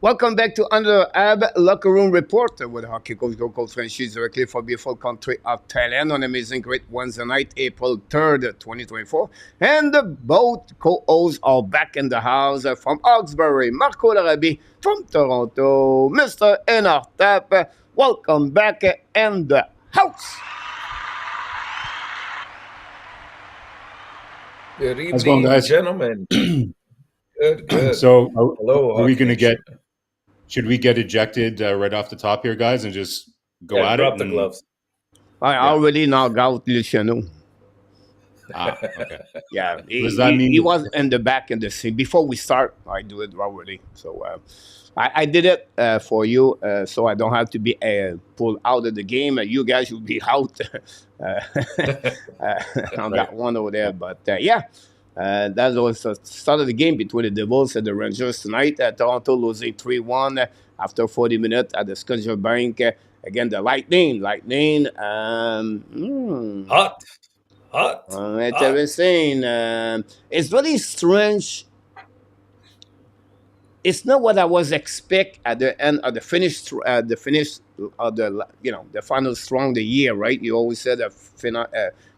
Welcome back to Under Habs Locker Room Report with hockey coach, local franchise directly from beautiful country of Thailand on amazing great Wednesday night, April 3rd, 2024. And both co-hosts are back in the house from Hawkesbury, Marko from Toronto, Mr. Enortap. Welcome back in the house. Good How's it going, evening, guys? gentlemen. Good. So, Hello, are we going to Hockey get? Should we get ejected right off the top here, guys, and just go at drop it? the gloves. I already knocked out Luciano. Okay. Yeah, Does that mean he was in the back in the scene. Before we start, I do it already. So I did it for you, so I don't have to be pulled out of the game. You guys will be out on that one over there. But that was the start of the game between the Devils and the Rangers tonight. Toronto losing 3-1 after 40 minutes at the Scotiabank. Again, the Lightning. Hot. Interesting. It's very strange. It's not what I was expect at the end of the finish of the final strong of the year, right? You always said that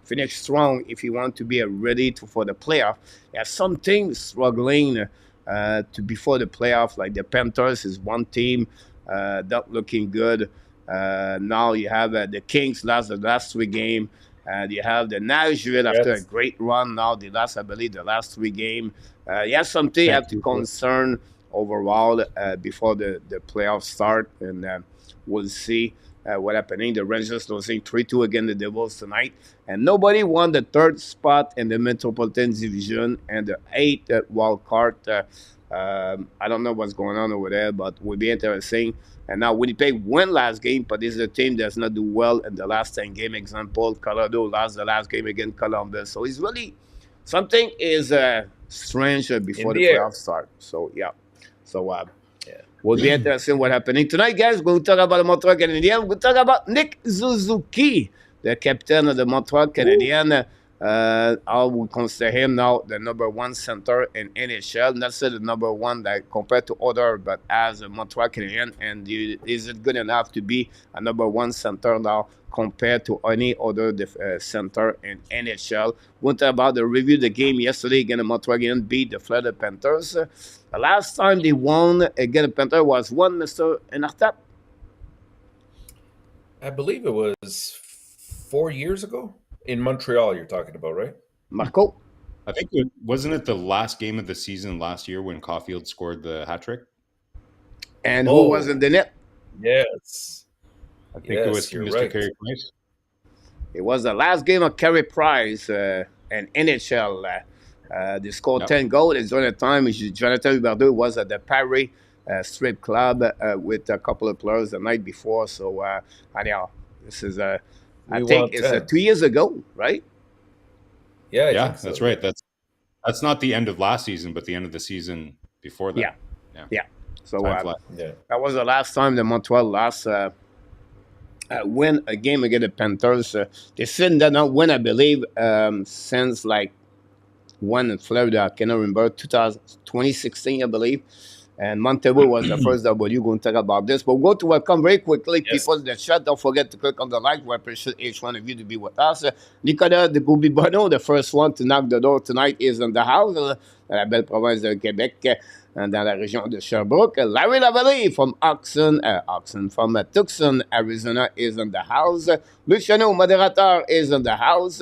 finish strong if you want to be ready for the playoff. There's some teams struggling to before the playoff, like the Panthers is one team not looking good. Now you have the Kings the last three games. You have the Nashville after a great run. Now the last 3 games. Something you have to concern overall before the playoffs start, and we'll see what happening. The Rangers losing 3-2 against the Devils tonight, and nobody won the third spot in the Metropolitan Division and the 8th wild card. I don't know what's going on over there, but will be interesting. And now Winnipeg won last game, but this is a team that does not do well in the last 10 game. Example, Colorado lost the last game against Columbus. So it's really something is strange before the playoffs start. So we'll be interesting what happening tonight, guys. We're going to talk about the Montreal Canadiens. We're going to talk about Nick Suzuki, the captain of the Montreal Canadiens. I would consider him now the number one center in NHL. Not say the number one that compared to other, but as a Montreal Canadian, and is it good enough to be a number one center now compared to any other center in NHL? We'll talk about the review the game yesterday against the Montreal Canadiens beat the Florida Panthers. The last time they won against the Panthers was one Mr. Enortap. I believe it was 4 years ago. In Montreal, you're talking about, right? Marko? I think wasn't it the last game of the season last year when Caulfield scored the hat trick? And who was in the net? Yes. I think it was Mr. Carey Price. It was the last game of Carey Price and NHL. They scored 10 goals. It's during the time Jonathan Huberdeau was at the Paris strip club with a couple of players the night before. So, anyhow, this is I think it's 2 years ago, right? Yeah, so. That's right. That's not the end of last season, but the end of the season before that. Yeah. So that was the last time the Montreal lost win a game against the Panthers. They still did not win, I believe, since like one in Florida. I cannot remember 2016, I believe. And Montego was the first W. Going to talk about this. But we'll go to welcome very quickly people in the chat. Don't forget to click on the like. We appreciate each one of you to be with us. Nicolas de Goubi-Bono, the first one to knock the door tonight, is in the house. Dans la belle province de Québec, dans la région de Sherbrooke. Larry Lavallée from from Tucson, Arizona, is in the house. Luciano, moderator, is in the house.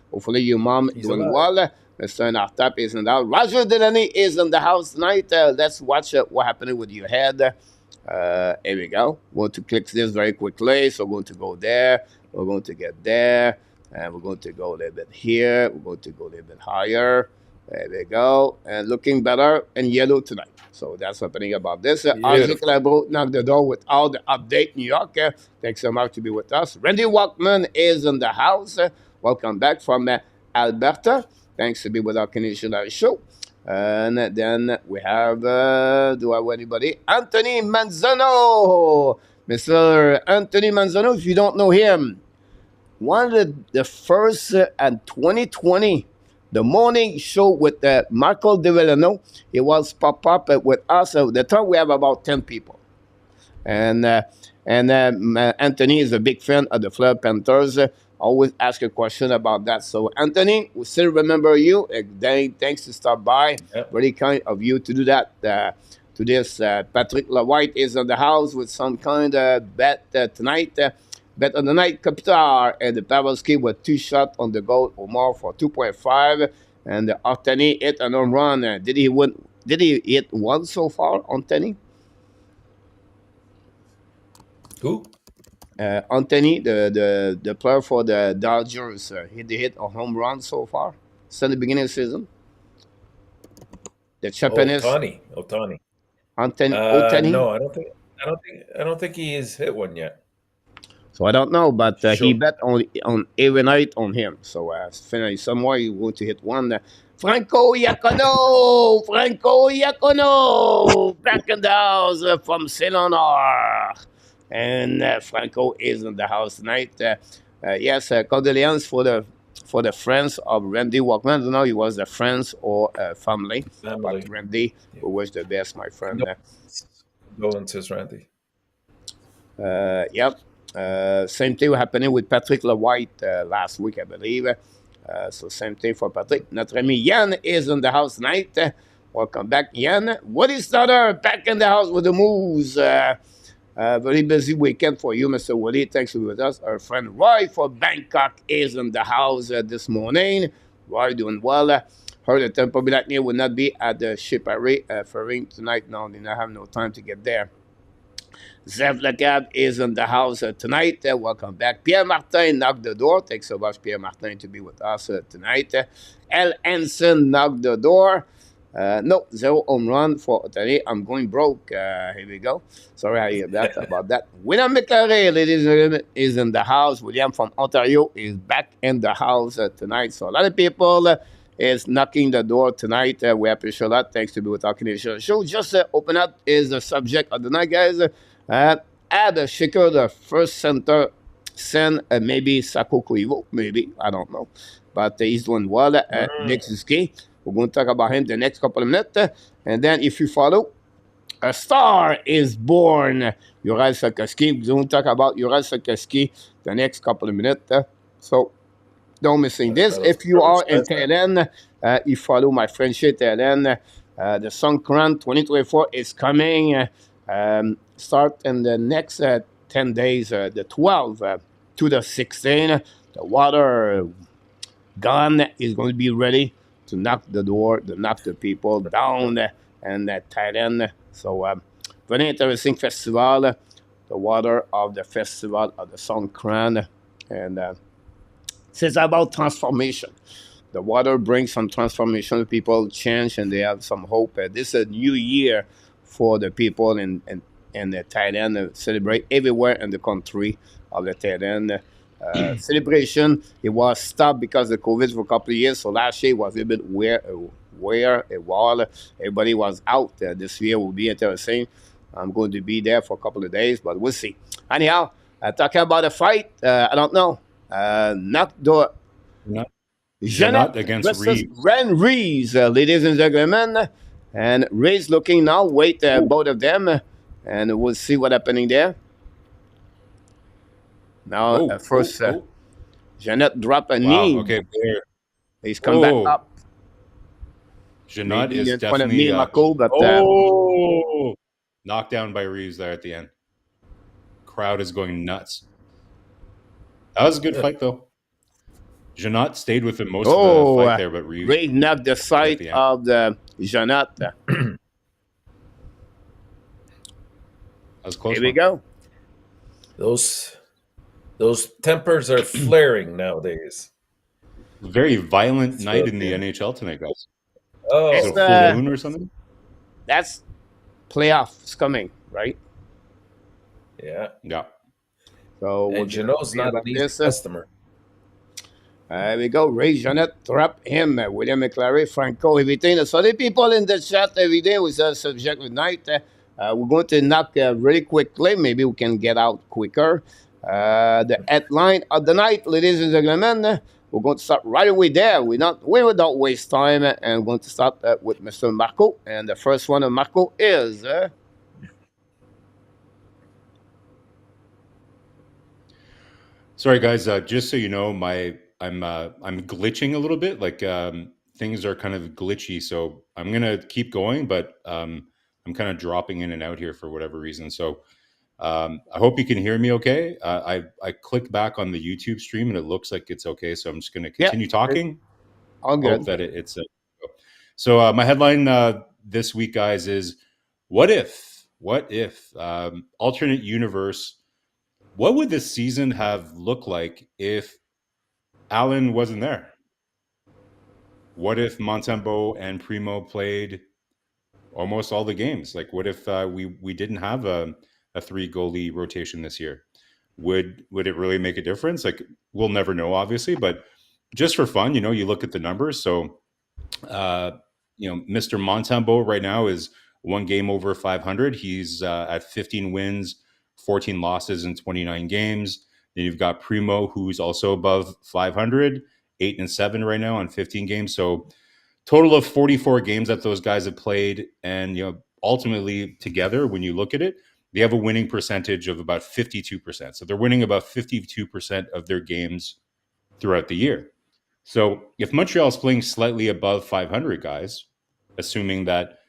Hopefully your mom is doing well. Mr. Enortap is in the house. Roger Delaney is in the house tonight. Let's watch what happened with your head. Here we go. We're going to click this very quickly. So we're going to go there. We're going to get there. And we're going to go a little bit here. We're going to go a little bit higher. There we go. And looking better in yellow tonight. So that's happening about this. Ozzy Calabro knocked the door with all the update New York. Thanks so much to be with us. Randy Walkman is in the house. Welcome back from Alberta. Thanks to be with our Canadian show. And then we have, do I have anybody? Anthony Manzano. Mr. Anthony Manzano, if you don't know him, one of the first in 2020 the morning show with Marko Devellano. He was pop up with us. The time we have about 10 people. And Anthony is a big fan of the Fleur Panthers. Always ask a question about that. So, Anthony, we still remember you. Thanks to stop by. Yep. Very kind of you to do that. To this, Patrick Lawhite is in the house with some kind of bet tonight. Bet on the night, Kopitar and the Pavelski with 2 shots on the goal, Omar for 2.5. And Anthony hit an home run. Did he win? Did he hit one so far, Anthony? Who? Anthony, the player for the Dodgers, he hit a home run so far since the beginning of the season. The Japanese. Otani. Otani. No, I don't think he has hit one yet. So I don't know, but he bet on every night on him. So somewhere you want to hit one. Franco Iacono, back in the house from Saint-Honor. And Franco is in the house tonight. Yes, condolences for the friends of Randy Walkman. I don't know he was the friends or family. But Randy, we wish the best, my friend. Condolences, Randy. Yep. Same thing happening with Patrick Lawhite last week, I believe. So same thing for Patrick. Notre ami Yann is in the house tonight. Welcome back, Yann. Woody Stutter back in the house with the moves. Very busy weekend for you, Mr. Woody. Thanks for being with us. Our friend Roy for Bangkok is in the house this morning. Roy doing well. Heard that Tampa Bay Lightning will not be at the Shipari Ferring tonight. No, they don't have no time to get there. Zev Lecab is in the house tonight. Welcome back. Pierre Martin knocked the door. Thanks so much, Pierre Martin, to be with us tonight. L. Anson knocked the door. No, 0 home run for Otani. I'm going broke. Here we go. Sorry I hear that about that. William McClary, ladies and gentlemen, is in the house. William from Ontario is back in the house tonight. So a lot of people is knocking the door tonight. We appreciate that. Thanks to be with our Canadian show. Just open up is the subject of the night, guys. Add Shaker, the first center, send maybe Sako Koivu, maybe, I don't know. But he's doing well. Nick Suzuki, we're going to talk about him the next couple of minutes. And then if you follow, a star is born. Juraj Slafkovsky, we're going to talk about Juraj Slafkovsky the next couple of minutes. So don't missing this. If you are in Thailand, you follow my friend Shea Thailand. The Songkran 2024 is coming. Start in the next 10 days, the 12th to the 16th. The water gun is going to be ready to knock the door, to knock the people down and Thailand. So very interesting festival. The water of the festival of the Songkran. And it's about transformation. The water brings some transformation. People change and they have some hope. This is a new year for the people in Thailand. Celebrate everywhere in the country of the Thailand. Celebration, it was stopped because of COVID for a couple of years. So last year was a bit where it was. Everybody was out. This year will be interesting. I'm going to be there for a couple of days, but we'll see. Anyhow, talking about a fight, I don't know. Knock door. Jeanette against Reeves. Ren Reeves, ladies and gentlemen. And Reeves looking now, wait both of them. And we'll see what's happening there. Now, first, Jeanette dropped a knee. Okay, he's come back up. Jeanette is definitely me, Marko, but knocked down by Reeves there at the end. Crowd is going nuts. That was a good fight, though. Jeanette stayed with him most of the fight there, but Reeves knocked the side of the Jeanette. That was close. Here we go. Those tempers are flaring nowadays. Very violent night in the NHL tonight, guys. Oh, is it a full moon or something? That's playoffs coming, right? Yeah. So and Jeannot's not an easy customer. There we go. Ray Jeanette, trap him. William McClary, Franco, everything. So the people in the chat every day with the subject of night. We're going to knock really quickly. Maybe we can get out quicker. The headline of the night, ladies and gentlemen, We're going to start right away there. We without waste time, and going to start with Mr. Marko. And the first one of Marko is. Sorry, guys. Just so you know, I'm glitching a little bit. Like things are kind of glitchy, so I'm gonna keep going, but I'm kind of dropping in and out here for whatever reason. So I hope you can hear me okay. I clicked back on the YouTube stream and it looks like it's okay, so I'm just gonna continue talking. All good. Hope that it's so. My headline this week, guys, is what if alternate universe. What would this season have looked like if Allen wasn't there? What if Montembeault and Primo played almost all the games? Like, what if we didn't have a 3 goalie rotation this year? Would it really make a difference? Like, we'll never know, obviously, but just for fun, you look at the numbers. So, Mr. Montembeault right now is 1 game over 500. He's at 15 wins, 14 losses in 29 games. Then you've got Primo, who's also above 500, 8-7 right now on 15 games. So total of 44 games that those guys have played. And, ultimately together, when you look at it, they have a winning percentage of about 52%. So they're winning about 52% of their games throughout the year. So if Montreal is playing slightly above 500, guys, assuming that,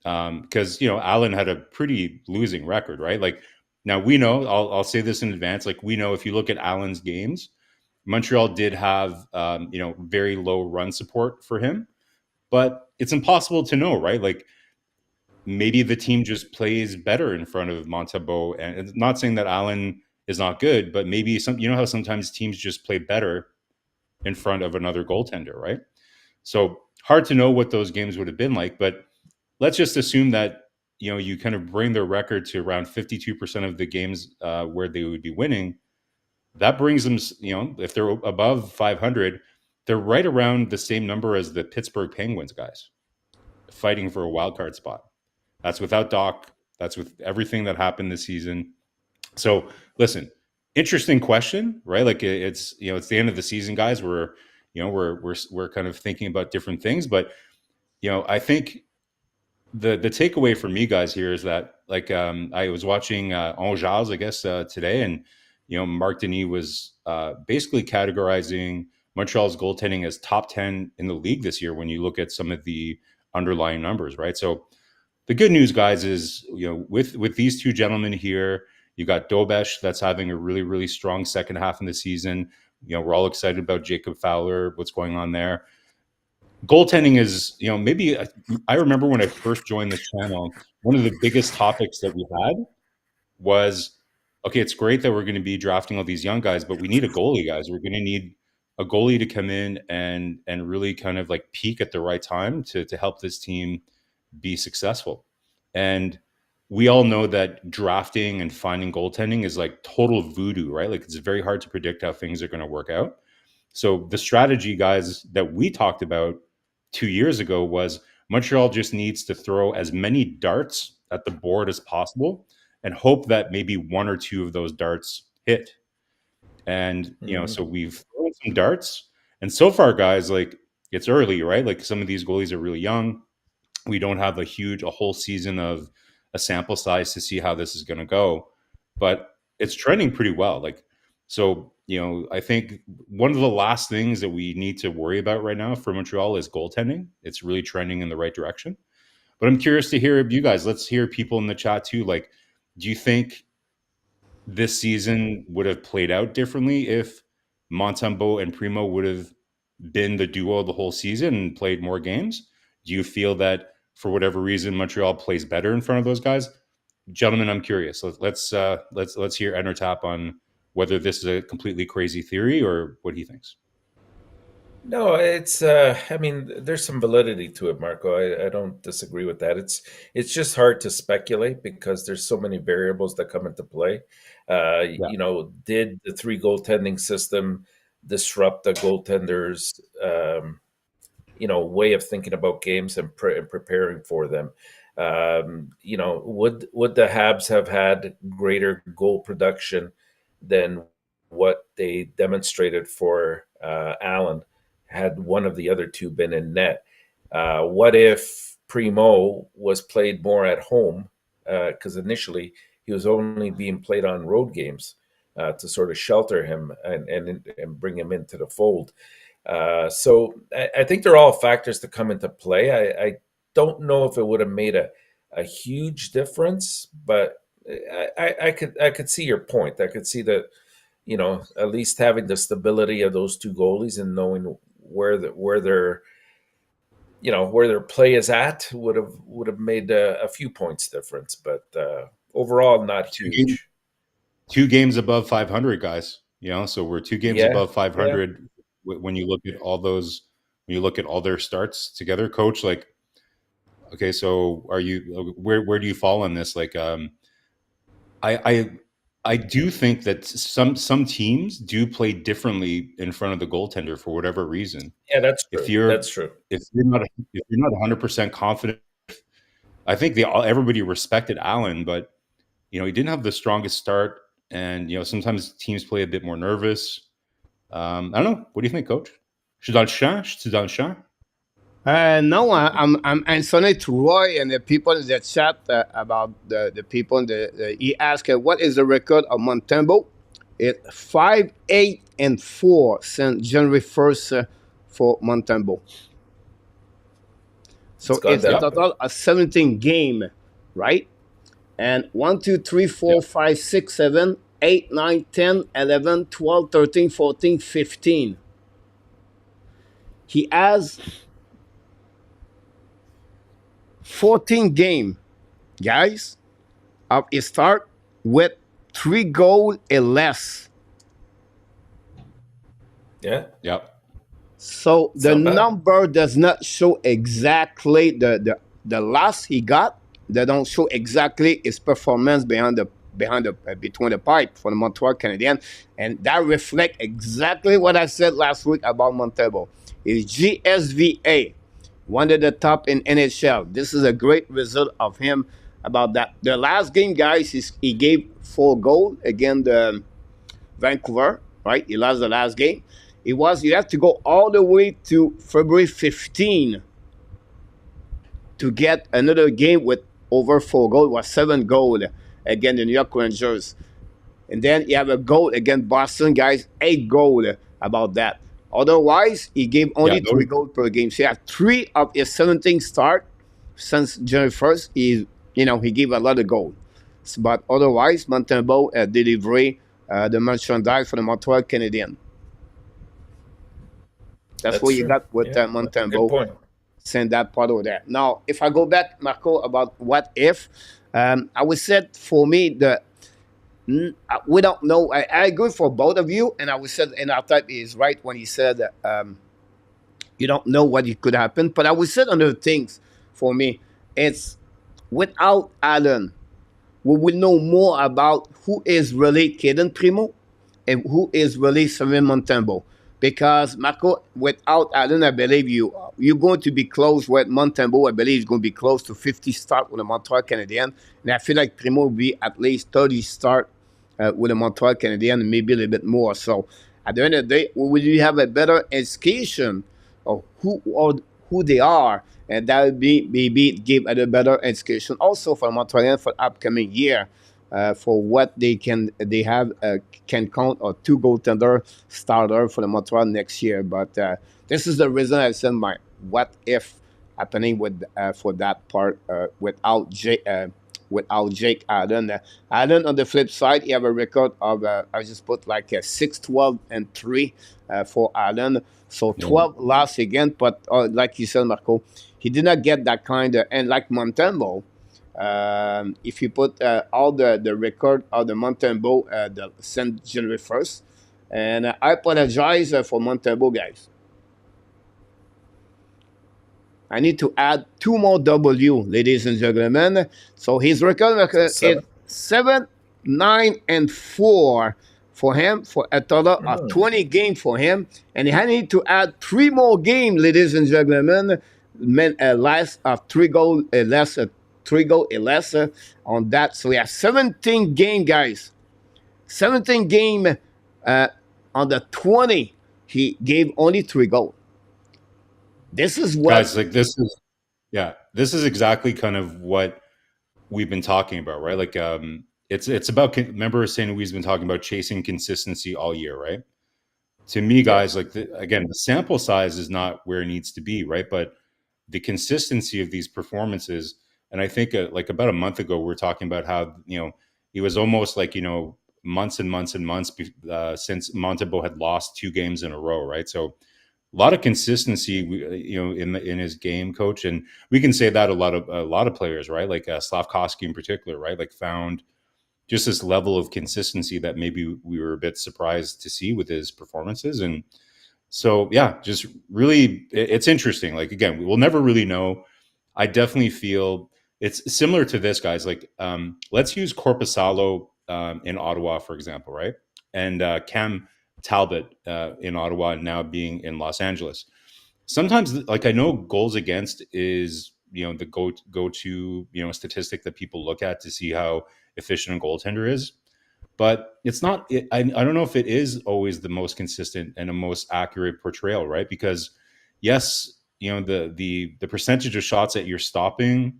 because, Allen had a pretty losing record, right? Like, now we know, I'll say this in advance, like we know if you look at Allen's games, Montreal did have, very low run support for him, but it's impossible to know, right? Like maybe the team just plays better in front of Montembeault, and it's not saying that Allen is not good, but maybe how sometimes teams just play better in front of another goaltender, right? So hard to know what those games would have been like, but let's just assume that you kind of bring their record to around 52% of the games where they would be winning. That brings them, if they're above 500, they're right around the same number as the Pittsburgh Penguins guys, fighting for a wild card spot. That's without Doc. That's with everything that happened this season. So listen, interesting question, right? Like it's it's the end of the season, guys. We're kind of thinking about different things, but I think the takeaway for me, guys, here is that I was watching Angers, I guess, today, and Marc Denis was basically categorizing Montreal's goaltending as top 10 in the league this year when you look at some of the underlying numbers, right? So the good news, guys, is with these two gentlemen here, you got Dobesh that's having a really, really strong second half in the season. We're all excited about Jacob Fowler, what's going on there. Goaltending is, maybe I remember when I first joined this channel, one of the biggest topics that we had was, okay, it's great that we're going to be drafting all these young guys, but we need a goalie, guys. We're going to need a goalie to come in and really kind of like peak at the right time to help this team be successful. And we all know that drafting and finding goaltending is like total voodoo, right? Like it's very hard to predict how things are going to work out. So the strategy, guys, that we talked about 2 years ago was Montreal just needs to throw as many darts at the board as possible and hope that maybe 1 or 2 of those darts hit. And, so we've thrown some darts. And so far, guys, like it's early, right? Like some of these goalies are really young. We don't have a whole season of a sample size to see how this is going to go, but it's trending pretty well. Like, so, I think one of the last things that we need to worry about right now for Montreal is goaltending. It's really trending in the right direction. But I'm curious to hear you guys. Let's hear people in the chat too. Like, do you think this season would have played out differently if Montembeault and Primo would have been the duo the whole season and played more games? Do you feel that for whatever reason Montreal plays better in front of those guys? Gentlemen, I'm curious. Let's hear Enortap on whether this is a completely crazy theory or what he thinks. No, it's there's some validity to it, Marko. I don't disagree with that. It's just hard to speculate because there's so many variables that come into play. Did the 3 goaltending system disrupt the goaltenders way of thinking about games and preparing for them? Would the Habs have had greater goal production than what they demonstrated for Allen, had one of the other two been in net? What if Primo was played more at home? Because initially he was only being played on road games to sort of shelter him and bring him into the fold. So I think they're all factors to come into play. I don't know if it would have made a huge difference, but I could see your point. I could see that, at least having the stability of those two goalies and knowing where their where their play is at would have made a few points difference, but overall not huge. 2 games above 500, guys. So we're 2 games above 500 when you look at all those. When you look at all their starts together, Coach. Like, okay, so are you where do you fall on this? Like, I do think that some teams do play differently in front of the goaltender for whatever reason. Yeah, that's true. That's true. If you're not 100% confident, I think everybody respected Allen, but he didn't have the strongest start, and sometimes teams play a bit more nervous. I don't know. What do you think, Coach? Je suis dans le champ. No, I'm answering to Roy and the people in the chat about the people. He asked, what is the record of Montembeault? It's 5-8-4 since January 1st for Montembeault. So it's a total of 17 game, right? And 1, 2, 3, 4, 5, 6, 7, 8, 9, 10, 11, 12, 13, 14, 15. He has 14 game, guys, of his start with 3 goals or less. Yeah. Yep. So the number does not show exactly the loss he got. They don't show exactly his performance between the pipe for the Montreal Canadiens, and that reflects exactly what I said last week about Montembeault. His GSVA, one of the top in NHL. This is a great result of him about that. The last game, guys, he gave 4 goals against Vancouver, right? He lost the last game. You have to go all the way to February 15 to get another game with over 4 goals. It was 7 goals against the New York Rangers. And then you have a goal against Boston, guys, 8 goals about that. Otherwise, he gave only 3 goals per game. So you have 3 of his 17 start since January 1st. He gave a lot of goals. But otherwise, Montembeault delivery the merchandise for the Montreal Canadiens. That's what you got with Montembeault. Send that part over there. Now, if I go back, Marko, about what if, I would say for me, we don't know. I agree for both of you, and I would say Enortap is right when he said you don't know what could happen. But I would say another things for me. It's without Allen, we will know more about who is really Caden Primo and who is really Sylvain Montembeault. Because, Marko, without Allen, I believe you're going to be close with Montembeault. I believe he's going to be close to 50 start with the Montreal Canadiens. And I feel like Primo will be at least 30 start with the Montreal Canadiens, maybe a little bit more. So, at the end of the day, will you have a better education of who they are? And that would be maybe give a better education also for Montreal for the upcoming year. For what they can count or 2 goaltender starter for the Montreal next year. But this is the reason I said my what if happening with for that part without Jake Allen. Allen on the flip side, he have a record of I just put like 6-12-3 for Allen. So 12 lost again, but like you said, Marko, he did not get that kind of, and like Montembeault. If you put all the record of the Montembeault since January 1st, and I apologize for Montembeault, guys. I need to add 2 more W, ladies and gentlemen. So his record is 7-9-4 for him, for a total of 20 games for him, and I need to add 3 more games, ladies and gentlemen. Less of 3 goals less. 3 goals or less on that. So we have 17 game, guys. 17 game on the 20 he gave only 3 goals. This is what guys, like this is exactly kind of what we've been talking about, right? Like it's about, remember St. Louis has been talking about chasing consistency all year, right? To me, guys, like again, the sample size is not where it needs to be, right? But the consistency of these performances, and I think like about a month ago, we were talking about how it was almost like months and months and months since Montembeault had lost 2 games in a row, right? So a lot of consistency, in his game, coach, and we can say that a lot of players, right? Like Slafkovsky in particular, right? Like found just this level of consistency that maybe we were a bit surprised to see with his performances. And so, yeah, just really, it's interesting. Like, again, we will never really know. I definitely feel it's similar to this, guys. Like, let's use Korpisalo in Ottawa, for example, right? And Cam Talbot in Ottawa, now being in Los Angeles. Sometimes, like, I know goals against is the go to statistic that people look at to see how efficient a goaltender is, but it's not. I don't know if it is always the most consistent and the most accurate portrayal, right? Because yes, the percentage of shots that you're stopping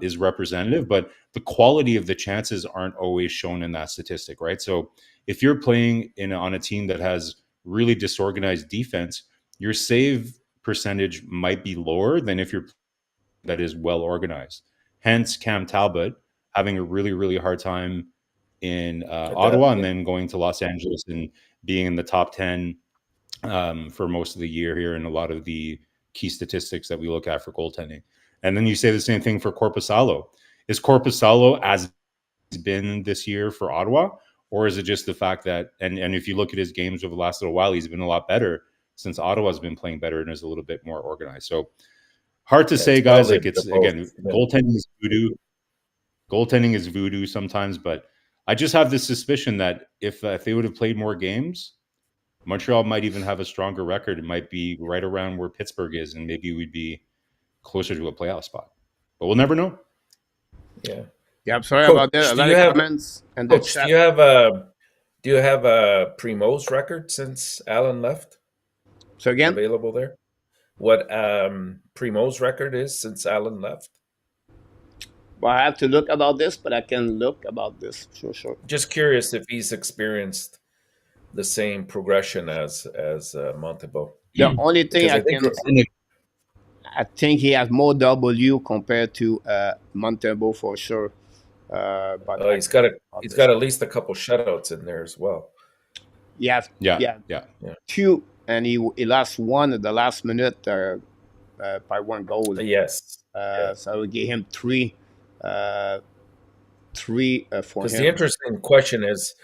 is representative, but the quality of the chances aren't always shown in that statistic, right? So if you're playing on a team that has really disorganized defense, your save percentage might be lower than if you're that is well organized. Hence, Cam Talbot having a really, really hard time in Ottawa, and then going to Los Angeles and being in the top 10 for most of the year here in a lot of the key statistics that we look at for goaltending. And then you say the same thing for Korpisalo. Is Korpisalo as been this year for Ottawa, or is it just the fact that, and if you look at his games over the last little while, he's been a lot better since Ottawa's been playing better and is a little bit more organized. So hard to say, guys. Like, it's again, goaltending is voodoo. Goaltending is voodoo sometimes, but I just have this suspicion that if they would have played more games, Montreal might even have a stronger record. It might be right around where Pittsburgh is, and maybe we'd be closer to a playoff spot. But we'll never know. Yeah. Yeah, I'm sorry about that. A lot of comments. And Coach, do you have a Primo's record since Allen left? So again, available there. What Primo's record is since Allen left? Well, I have to look about this, but I can look about this. Sure. Just curious if he's experienced the same progression as Montembeault. The only thing I think he has more W compared to Montembeault for sure. But he's got at least a couple shutouts in there as well. Yeah. 2, and he lost 1 at the last minute by 1 goal. Yes. So we gave him 3. 3 for him. Because the interesting question is,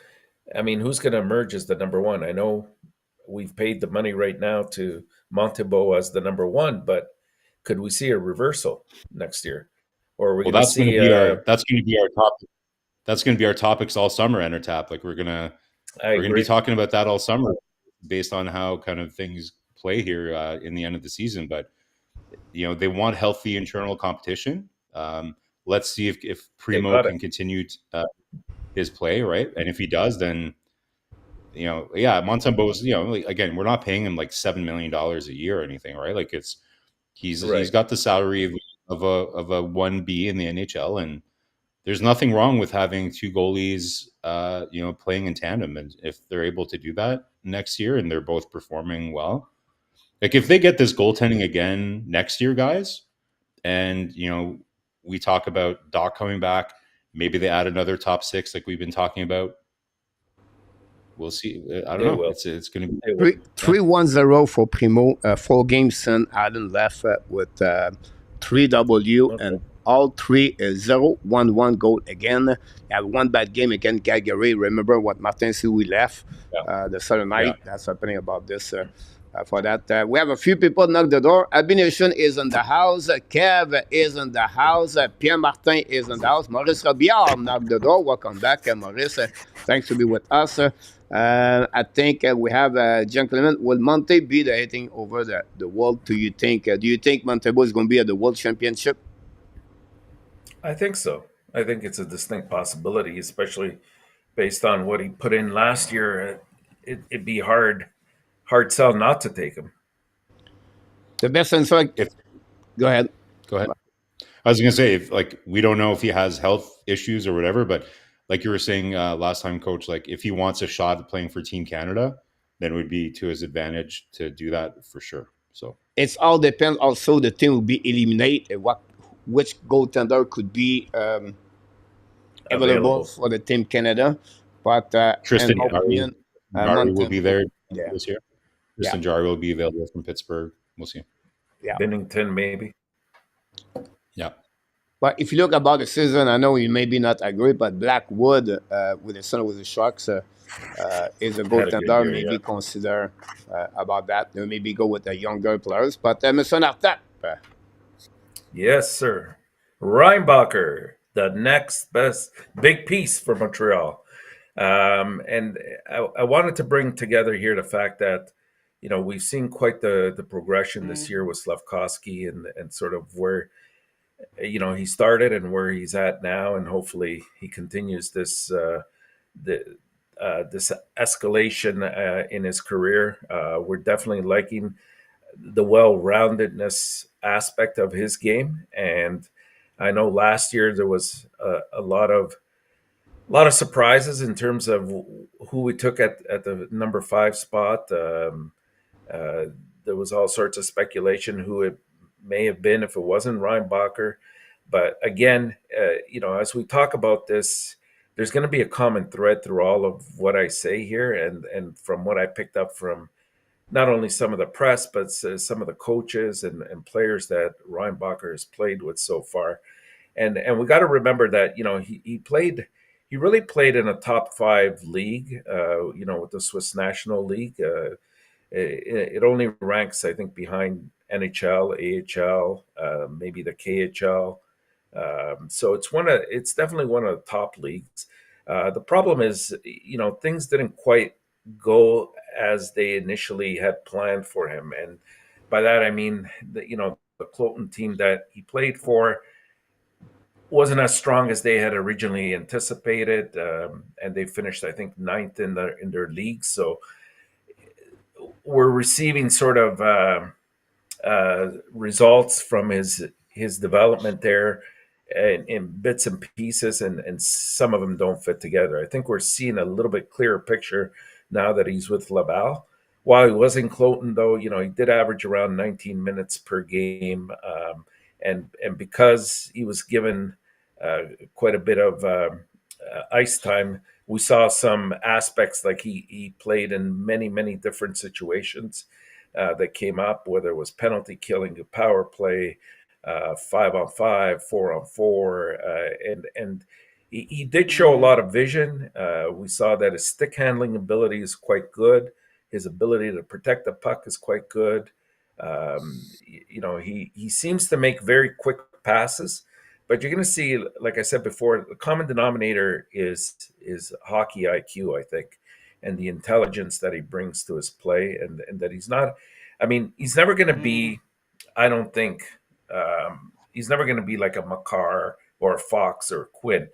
I mean, who's going to emerge as the number 1? I know we've paid the money right now to Montembeault as the number 1, but could we see a reversal next year? Or are we going to see that's going to be our topic. That's going to be our topics all summer, Enortap. Like we're going to be talking about that all summer based on how kind of things play here in the end of the season. But they want healthy internal competition. Let's see if Primo can continue his play, right? And if he does, then Montembeault's, again, we're not paying him like $7 million a year or anything, right? Like he's got the salary of a 1B in the NHL, and there's nothing wrong with having 2 goalies, playing in tandem. And if they're able to do that next year and they're both performing well, like if they get this goaltending again next year, guys, and we talk about Doc coming back, maybe they add another top 6 like we've been talking about. We'll see. I don't know. It's going to be 3-1-0 for Primo. 4 games since Allen left with 3 W, and all 3 0-1-1 goal again. He had 1 bad game against Calgary. Remember what Martin Sioux left the Southern night. That's happening about this. For that, we have a few people knock the door. Abination is in the house. Kev is in the house. Pierre Martin is in the house. Maurice Robillard knocked the door. Welcome back, Maurice. Thanks to be with us. I think we have a gentleman. Will Monte be the hitting over the world? Do you think? Do you think Montembeault is going to be at the World Championship? I think so. I think it's a distinct possibility, especially based on what he put in last year. It'd be hard hard sell not to take him. The best answer. Go ahead. Go ahead. I was going to say, if like we don't know if he has health issues or whatever, but like you were saying last time, Coach, like if he wants a shot at playing for Team Canada, then it would be to his advantage to do that for sure. So it's all depends. Also, the team will be eliminated. Which goaltender could be available for the Team Canada? But Tristan Jarry will be there Yeah. this year. Tristan Jarry will be available from Pittsburgh. We'll see. Yeah, Bennington maybe. Yeah. But if you look about the season, I know you maybe not agree, but Blackwood with the San Jose Sharks is a goaltender. Maybe consider about that. Maybe go with the younger players. But Mr. Enortap. Yes, sir. Reinbacher, the next best big piece for Montreal. And I wanted to bring together here the fact that, you know, we've seen quite the progression this year with Slafkovsky and sort of where, you know, he started and where he's at now, and hopefully he continues this this escalation in his career. We're definitely liking the well-roundedness aspect of his game, and I know last year there was a lot of surprises in terms of who we took at the number 5 spot. There was all sorts of speculation who it may have been if it wasn't Reinbacher. But again, you know, as we talk about this, there's going to be a common thread through all of what I say here, and from what I picked up from not only some of the press, but some of the coaches and players that Reinbacher has played with so far. And we got to remember that, you know, he really played in a top 5 league, you know, with the Swiss National League. It only ranks, I think, behind NHL, AHL, maybe the KHL. So it's definitely one of the top leagues. The problem is, you know, things didn't quite go as they initially had planned for him. And by that, I mean, you know, the Cloton team that he played for wasn't as strong as they had originally anticipated. And they finished, I think, 9th in their league. So we're receiving sort of results from his development there in bits and pieces, and some of them don't fit together. I think we're seeing a little bit clearer picture now that he's with Laval. While he was in Cloton, though, you know, he did average around 19 minutes per game, and because he was given quite a bit of ice time, we saw some aspects like he played in many different situations that came up, whether it was penalty killing, a power play, 5-on-5, 4-on-4, and he did show a lot of vision. We saw that his stick handling ability is quite good. His ability to protect the puck is quite good. You know, he seems to make very quick passes, but you're going to see, like I said before, the common denominator is hockey IQ, I think, and the intelligence that he brings to his play, and that he's not. I mean, he's never going to be. I don't think he's never going to be like a Makar or a Fox or a Quinn,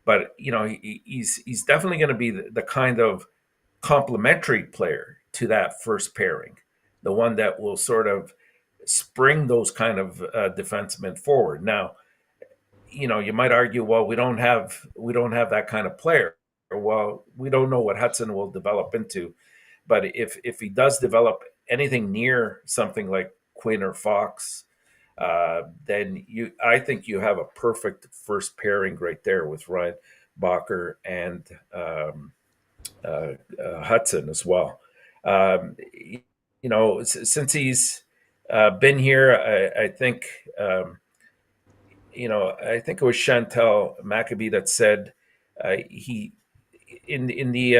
but you know, he's definitely going to be the kind of complementary player to that first pairing, the one that will sort of spring those kind of defensemen forward. Now, you know, you might argue, well, we don't have that kind of player. Well, we don't know what Hudson will develop into, but if he does develop anything near something like Quinn or Fox, then I think you have a perfect first pairing right there with Reinbacher and Hudson as well. You know, since he's been here, I think. You know, I think it was Chantal Maccabee that said he in the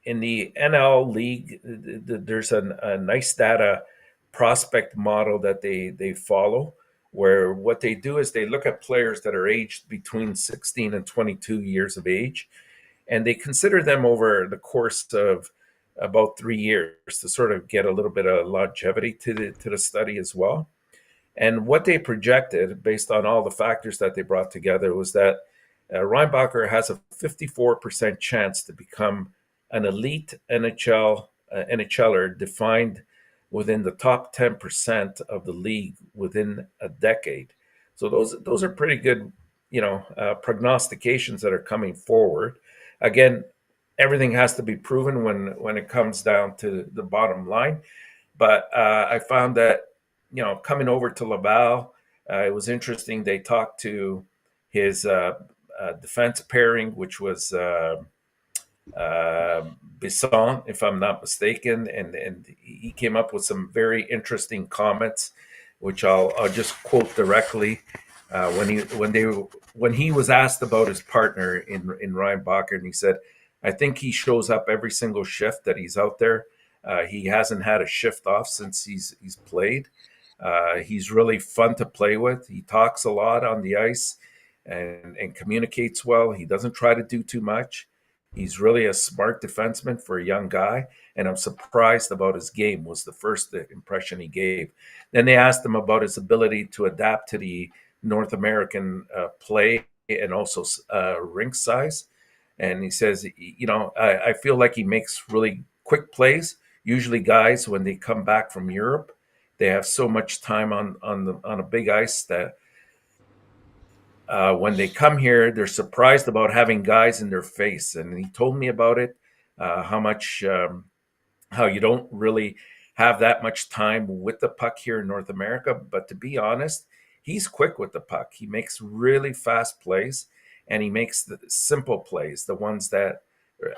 NL league. There's a nice data prospect model that they follow, where what they do is they look at players that are aged between 16 and 22 years of age, and they consider them over the course of about 3 years to sort of get a little bit of longevity to the study as well. And what they projected, based on all the factors that they brought together, was that Reinbacher has a 54% chance to become an elite NHL NHLer defined within the top 10% of the league within a decade. So those are pretty good, prognostications that are coming forward. Again, everything has to be proven when it comes down to the bottom line. But I found that, coming over to Laval, it was interesting. They talked to his defense pairing, which was Bisson, if I'm not mistaken, and he came up with some very interesting comments, which I'll just quote directly. When he was asked about his partner in Reinbacher, and he said, "I think he shows up every single shift that he's out there. He hasn't had a shift off since he's played. He's really fun to play with. He talks a lot on the ice and communicates well. He doesn't try to do too much. He's really a smart defenseman for a young guy, and I'm surprised about his game," was the first impression he gave. Then they asked him about his ability to adapt to the North American play and also rink size. And he says, I feel like he makes really quick plays. Usually guys, when they come back from Europe, they have so much time on a big ice that when they come here, they're surprised about having guys in their face. And he told me about it, how you don't really have that much time with the puck here in North America. But to be honest, he's quick with the puck. He makes really fast plays, and he makes the simple plays, the ones that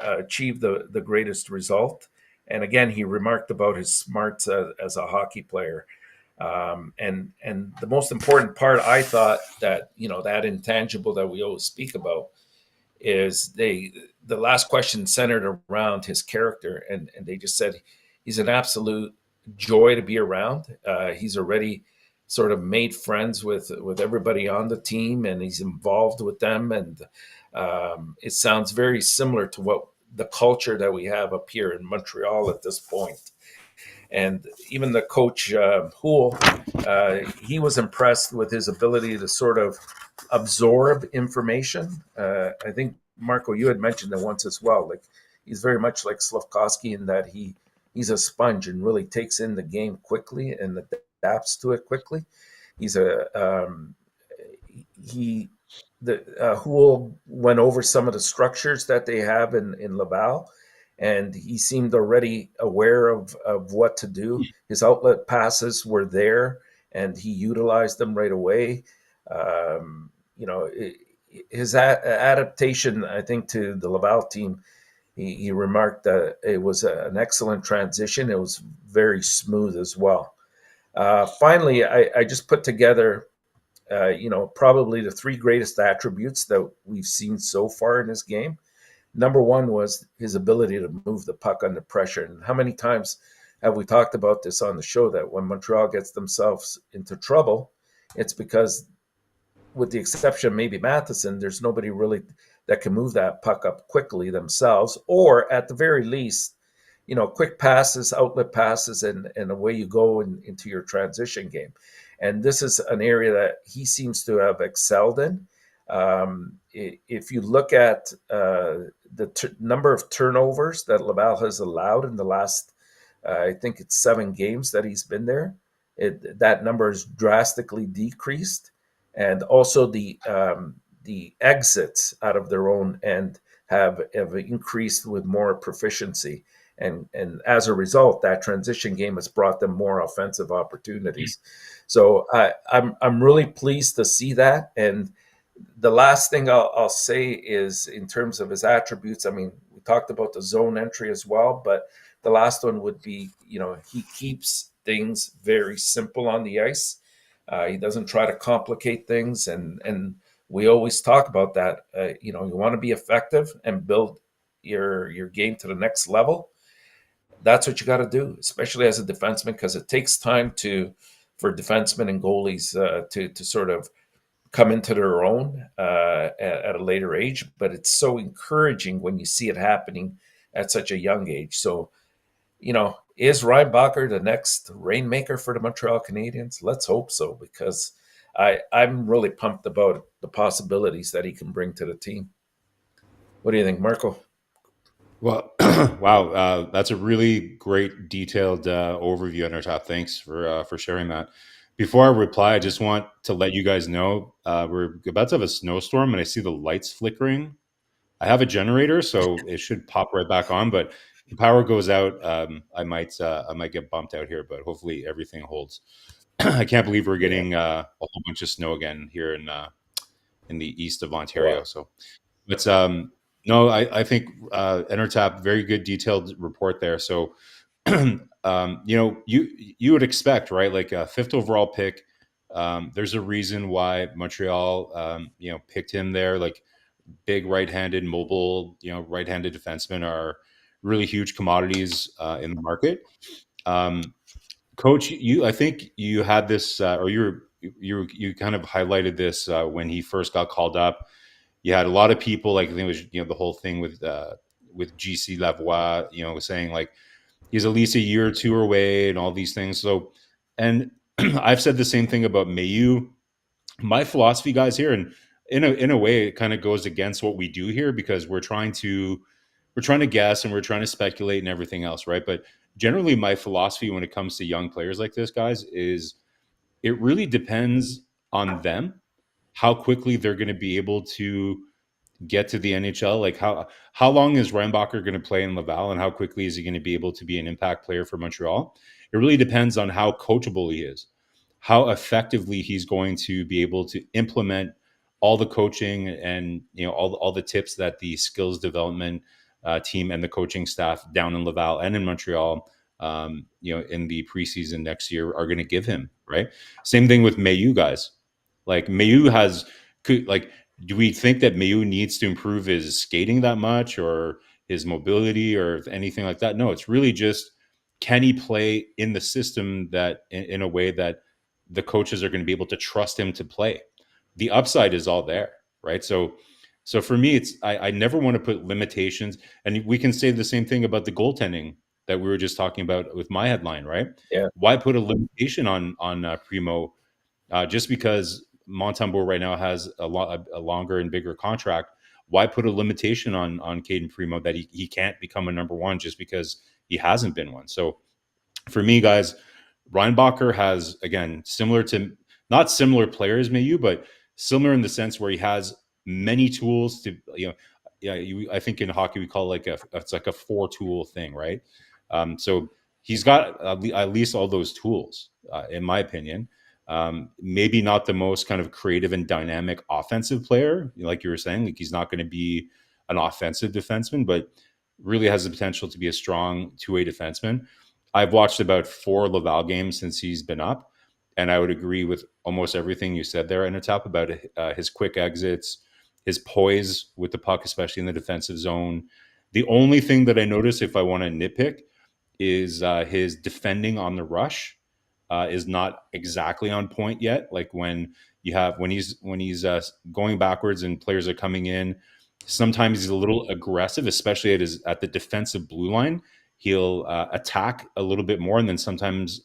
achieve the greatest result. And again, he remarked about his smarts as a hockey player. And the most important part, I thought, that that intangible that we always speak about is the last question centered around his character, and they just said he's an absolute joy to be around. He's already sort of made friends with everybody on the team, and he's involved with them, and it sounds very similar to what the culture that we have up here in Montreal at this point. And even the coach, Houle, he was impressed with his ability to sort of absorb information. I think, Marko, you had mentioned it once as well. Like, he's very much like Slafkovsky in that he's a sponge and really takes in the game quickly and adapts to it quickly. Houle went over some of the structures that they have in Laval, and he seemed already aware of what to do. His outlet passes were there, and he utilized them right away. His adaptation, I think, to the Laval team, he remarked that it was an excellent transition. It was very smooth as well. Finally, I just put together, probably the three greatest attributes that we've seen so far in his game. Number one was his ability to move the puck under pressure. And how many times have we talked about this on the show, that when Montreal gets themselves into trouble, it's because, with the exception of maybe Matheson, there's nobody really that can move that puck up quickly themselves, or at the very least, quick passes, outlet passes, and away you go into your transition game. And this is an area that he seems to have excelled in. If you look at the number of turnovers that Laval has allowed in the last, I think it's 7 games that he's been there, that number is drastically decreased. And also the exits out of their own end have increased with more proficiency. And as a result, that transition game has brought them more offensive opportunities. So I'm really pleased to see that. And the last thing I'll say is, in terms of his attributes, I mean, we talked about the zone entry as well, but the last one would be, he keeps things very simple on the ice. He doesn't try to complicate things. And we always talk about that. You want to be effective and build your game to the next level. That's what you got to do, especially as a defenseman, because it takes time for defensemen and goalies to sort of come into their own at a later age. But it's so encouraging when you see it happening at such a young age. So, is Reinbacher the next rainmaker for the Montreal Canadiens? Let's hope so, because I'm really pumped about the possibilities that he can bring to the team. What do you think, Marko? Well, wow, that's a really great detailed overview, Enortap. Thanks for sharing that. Before I reply, I just want to let you guys know we're about to have a snowstorm, and I see the lights flickering. I have a generator, so it should pop right back on. But if the power goes out, I might get bumped out here. But hopefully everything holds. I can't believe we're getting a whole bunch of snow again here in the east of Ontario. Wow. So, but no, I think Enortap, very good detailed report there. So, you would expect, right? Like a fifth overall pick. There's a reason why Montreal, picked him there. Like big right-handed, mobile, right-handed defensemen are really huge commodities in the market. Coach, I think you had this, or you kind of highlighted this when he first got called up. You had a lot of people, like I think it was the whole thing with GC Lavoie, saying like he's at least a year or two away and all these things. So, and I've said the same thing about Mayu. My philosophy, guys, here, and in a way, it kind of goes against what we do here because we're trying to guess and we're trying to speculate and everything else, right? But generally, my philosophy when it comes to young players like this, guys, is it really depends on them how quickly they're going to be able to get to the NHL. Like how long is Reinbacher going to play in Laval, and how quickly is he going to be able to be an impact player for Montreal? It really depends on how coachable he is, how effectively he's going to be able to implement all the coaching and all the tips that the skills development team and the coaching staff down in Laval and in Montreal, in the preseason next year are going to give him. Right. Same thing with Mayu, guys. Like Mayu do we think that Mayu needs to improve his skating that much or his mobility or anything like that? No, it's really just, can he play in the system that in a way that the coaches are going to be able to trust him to play? The upside is all there, right? So for me, it's I never want to put limitations, and we can say the same thing about the goaltending that we were just talking about with my headline, right? Yeah. Why put a limitation on Primo just because Montembeault right now has a longer and bigger contract? Why put a limitation on Caden Primo that he can't become a number one just because he hasn't been one? So for me, guys, Reinbacher has, again, not similar players, maybe, but similar in the sense where he has many tools to, I think in hockey we call it it's like a 4-tool thing, right? So he's got at least all those tools, in my opinion. Maybe not the most kind of creative and dynamic offensive player, like you were saying, like he's not going to be an offensive defenseman, but really has the potential to be a strong two-way defenseman. I've watched about 4 Laval games since he's been up, and I would agree with almost everything you said there, Enortap, about his quick exits, his poise with the puck, especially in the defensive zone. The only thing that I notice, if I want to nitpick, is his defending on the rush is not exactly on point yet. Like when he's going backwards and players are coming in, sometimes he's a little aggressive, especially at the defensive blue line. He'll attack a little bit more, and then sometimes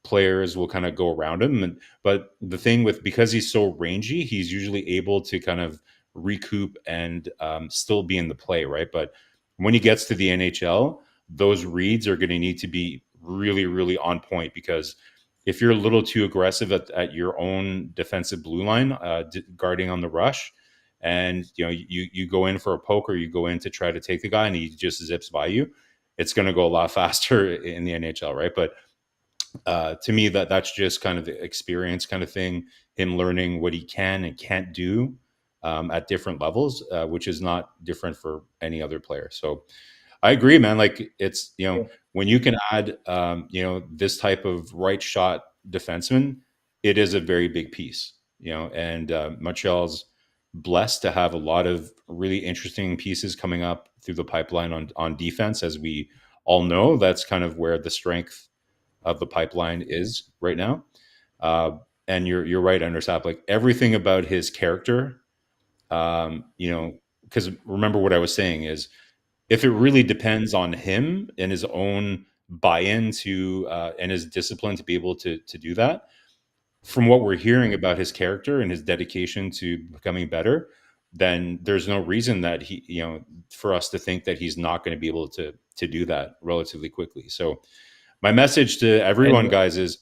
players will kind of go around him. But the thing because he's so rangy, he's usually able to kind of recoup and still be in the play, right? But when he gets to the NHL, those reads are going to need to be really, really on point, because if you're a little too aggressive at your own defensive blue line, guarding on the rush, and you go in for a poke, or you go in to try to take the guy and he just zips by you, it's going to go a lot faster in the NHL, right? But to me, that's just kind of the experience kind of thing, him learning what he can and can't do at different levels, which is not different for any other player. So I agree, man. Like it's, when you can add, this type of right shot defenseman, it is a very big piece, and Montreal's blessed to have a lot of really interesting pieces coming up through the pipeline on defense. As we all know, that's kind of where the strength of the pipeline is right now. And you're right, Enortap, like everything about his character, because remember what I was saying is, if it really depends on him and his own buy-in to and his discipline to be able to do that, from what we're hearing about his character and his dedication to becoming better, then there's no reason that for us to think that he's not going to be able to do that relatively quickly. So my message to everyone, guys, is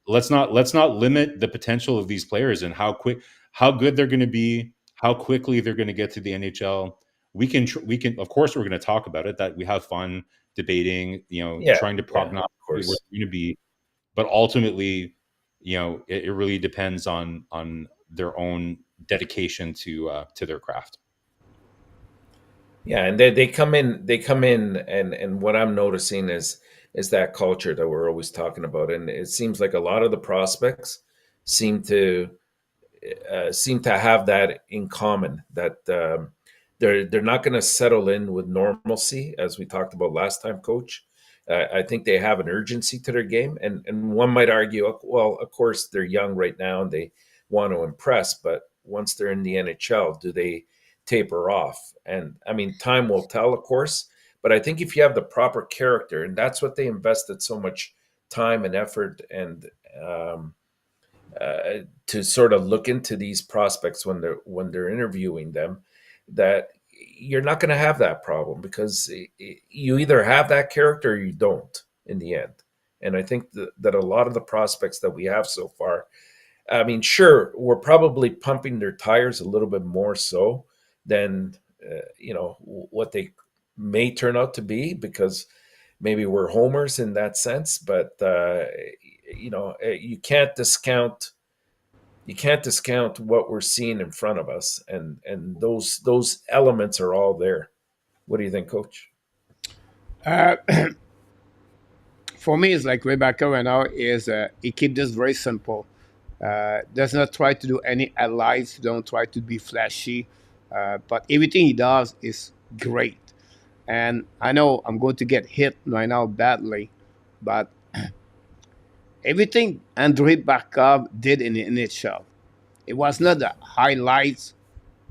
let's not limit the potential of these players and how good they're going to be, how quickly they're going to get to the NHL. We can, of course, we're going to talk about it, that we have fun debating, trying to prognosticate where they're going to be. But ultimately, it really depends on their own dedication to their craft. Yeah, and they come in, and what I'm noticing is that culture that we're always talking about, and it seems like a lot of the prospects seem to have that in common, that they're not going to settle in with normalcy, as we talked about last time, Coach. I think they have an urgency to their game, and one might argue, well, of course they're young right now and they want to impress, but once they're in the NHL, do they taper off? And I mean, time will tell, of course, but I think if you have the proper character, and that's what they invested so much time and effort and to sort of look into these prospects when they're interviewing them, that you're not going to have that problem, because you either have that character or you don't in the end. And I think that a lot of the prospects that we have so far, I mean, sure, we're probably pumping their tires a little bit more so than what they may turn out to be, because maybe we're homers in that sense. But you can't discount what we're seeing in front of us, and those elements are all there. What do you think, Coach? For me, it's like Reinbacher right now is he keep this very simple. Does not try to do any highlights. Don't try to be flashy, but everything he does is great. And I know I'm going to get hit right now badly, but everything Andrei Barkov did in the NHL, it was not the highlights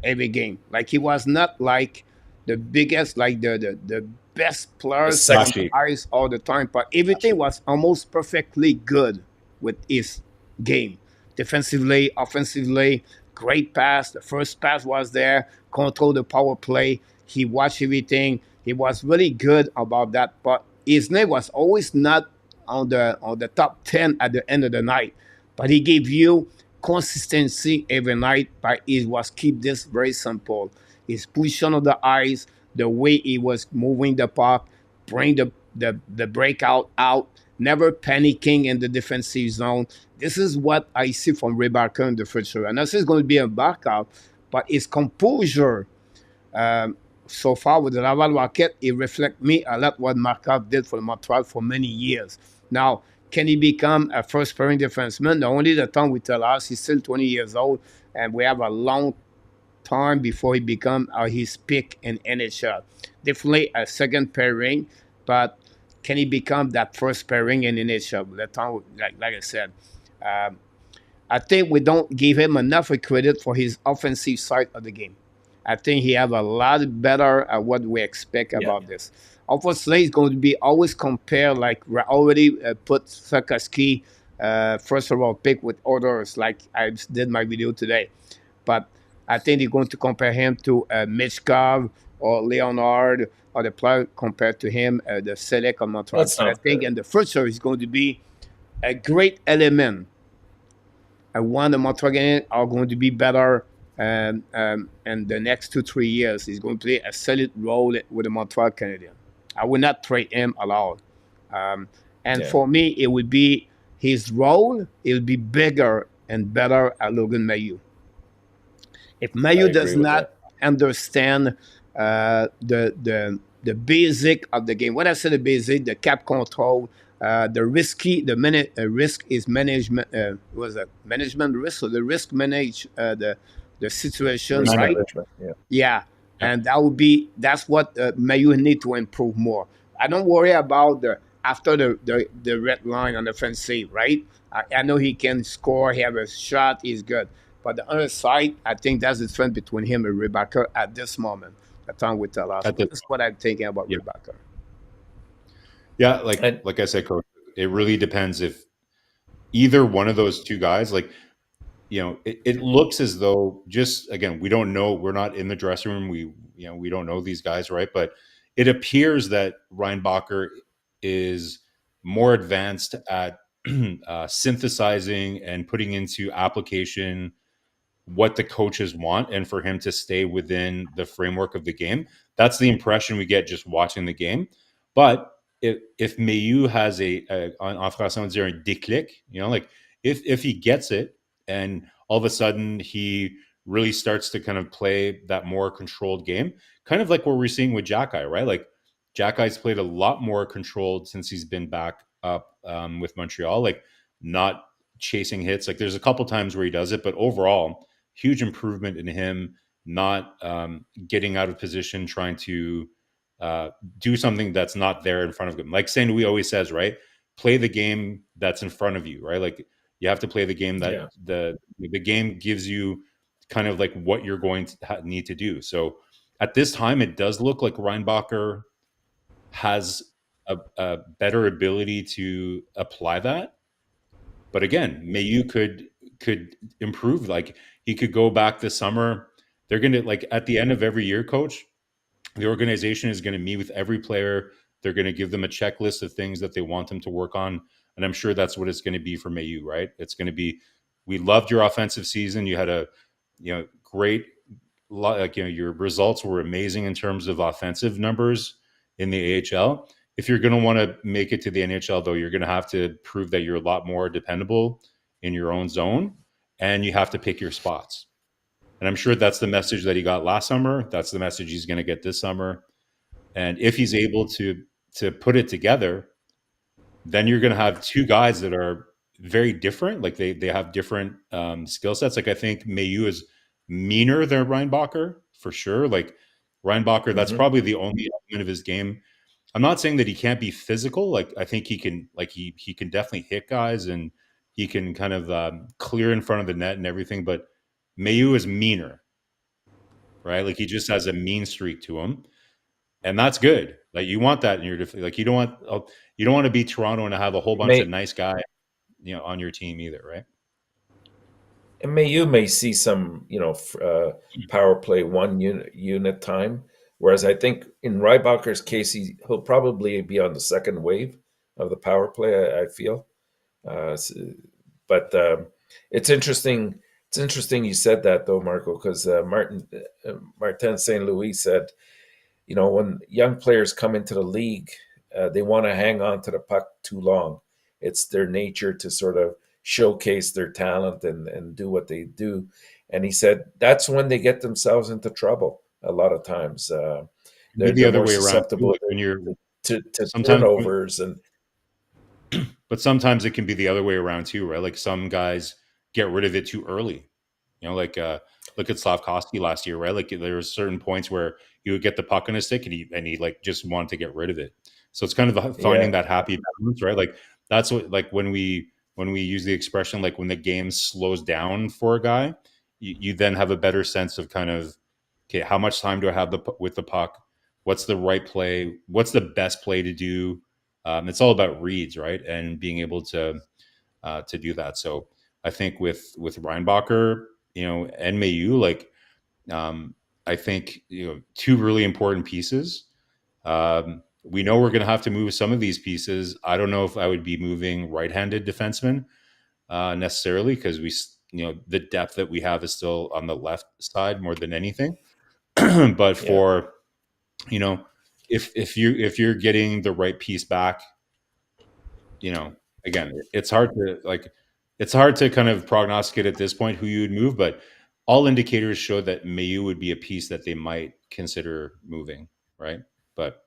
every game. Like he was not like the biggest, like the best players on the ice all the time, but everything was almost perfectly good with his game. Defensively, offensively, great pass. The first pass was there, control the power play. He watched everything. He was really good about that, but his name was always not on the top 10 at the end of the night. But he gave you consistency every night, but it was keep this very simple. His position on the ice, the way he was moving the puck, bring the breakout out, never panicking in the defensive zone. This is what I see from Reinbacher in the future. And this is going to be a backup, but his composure so far with the Laval Rocket, it reflects me a lot what Markov did for Montreal for many years. Now, can he become a first pairing defenseman? The only the time we tell us he's still 20 years old, and we have a long time before he become his pick in NHL. Definitely a second pairing, but can he become that first pairing in NHL? That time, like I said, I think we don't give him enough credit for his offensive side of the game. I think he have a lot better at what we expect about this. Obviously, he's going to be always compared, like we already put Slafkovsky first of all pick with others, like I did my video today. But I think they're going to compare him to Michkov or Leonard or the player compared to him, the Select on Montreal. I think in the future he's going to be a great element. One, the Montreal Canadiens are going to be better. And the next 2-3 years, he's going to play a solid role with the Montreal Canadiens. I will not trade him allowed. For me, it would be his role. It will be bigger and better at Logan Mailloux. If Mailloux does not understand the basic of the game, when I say the basic, the cap control, the risk is management. Was it management risk or the risk manage the situation, right? Yeah. And that's what Mailloux need to improve more. I don't worry about after the red line on the offensive, right? I know he can score, he have a shot, he's good. But the other side, I think that's the difference between him and Reinbacher at this moment. The time we tell us. That's what I'm thinking about Reinbacher. Yeah, like I said, Coach, it really depends if either one of those two guys, like it looks as though, just again, we don't know. We're not in the dressing room. We don't know these guys, right? But it appears that Reinbacher is more advanced at synthesizing and putting into application what the coaches want, and for him to stay within the framework of the game. That's the impression we get just watching the game. But if Mailloux has en français on dirait un déclic, like if he gets it and all of a sudden he really starts to kind of play that more controlled game, kind of like what we're seeing with Jacky, right? Like Jacky's played a lot more controlled since he's been back up with Montreal, like not chasing hits. Like there's a couple times where he does it, but overall, huge improvement in him not getting out of position, trying to do something that's not there in front of him. Like St. Louis always says, right? Play the game that's in front of you, right? Like you have to play the game that the game gives you kind of like what you're going to need to do. So at this time, it does look like Reinbacher has a better ability to apply that. But again, Mailloux could improve. Like he could go back this summer. They're going to, like, at the end of every year, coach, the organization is going to meet with every player. They're going to give them a checklist of things that they want them to work on. And I'm sure that's what it's going to be for Mailloux, right? It's going to be, we loved your offensive season. You had a, great, like, your results were amazing in terms of offensive numbers in the AHL. If you're going to want to make it to the NHL, though, you're going to have to prove that you're a lot more dependable in your own zone, and you have to pick your spots. And I'm sure that's the message that he got last summer. That's the message he's going to get this summer. And if he's able to put it together, then you're going to have two guys that are very different. Like they have different skill sets. Like I think Mailloux is meaner than Reinbacher for sure. Like Reinbacher, that's probably the only element of his game. I'm not saying that he can't be physical. Like I think he can. Like he can definitely hit guys, and he can kind of clear in front of the net and everything. But Mailloux is meaner, right? Like he just has a mean streak to him, and that's good. Like you want that in your like you don't want to be Toronto and have a whole bunch of nice guys, on your team either, right? And Mailloux may see some, power play one unit time, whereas I think in Reinbacher's case, he'll probably be on the second wave of the power play. I feel, but it's interesting. It's interesting you said that though, Marko, because Martin St. Louis said, when young players come into the league, they want to hang on to the puck too long. It's their nature to sort of showcase their talent and do what they do. And he said that's when they get themselves into trouble a lot of times. They're the other more way susceptible around when you're to turnovers. But sometimes it can be the other way around too, right? Like some guys get rid of it too early. Like look at Slafkovsky last year, right? Like there were certain points where he would get the puck on his stick and he like just wanted to get rid of it. So it's kind of finding that happy balance, right? Like that's what, like when we use the expression, like when the game slows down for a guy, you then have a better sense of kind of, okay, how much time do I have with the puck? What's the right play? What's the best play to do? It's all about reads, right? And being able to do that. So I think with Reinbacher, and Mailloux, like I think two really important pieces. We know we're going to have to move some of these pieces. I don't know if I would be moving right-handed defensemen necessarily, because the depth that we have is still on the left side more than anything. But for if you're getting the right piece back, again, it's hard to kind of prognosticate at this point who you would move, but all indicators show that Mailloux would be a piece that they might consider moving, right? But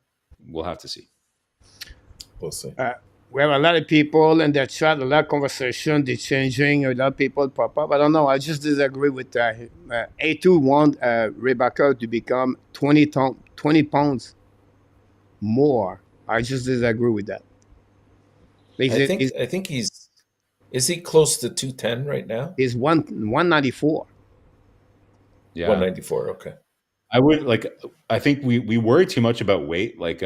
we'll have to see. We'll see. We have a lot of people in the chat, a lot of conversation, they're changing, a lot of people pop up. I don't know, I just disagree with A2 want Reinbacher to become 20 pounds more. I just disagree with that. I think is he close to 210 right now? He's 194. Yeah. 194, okay. I think we worry too much about weight. Like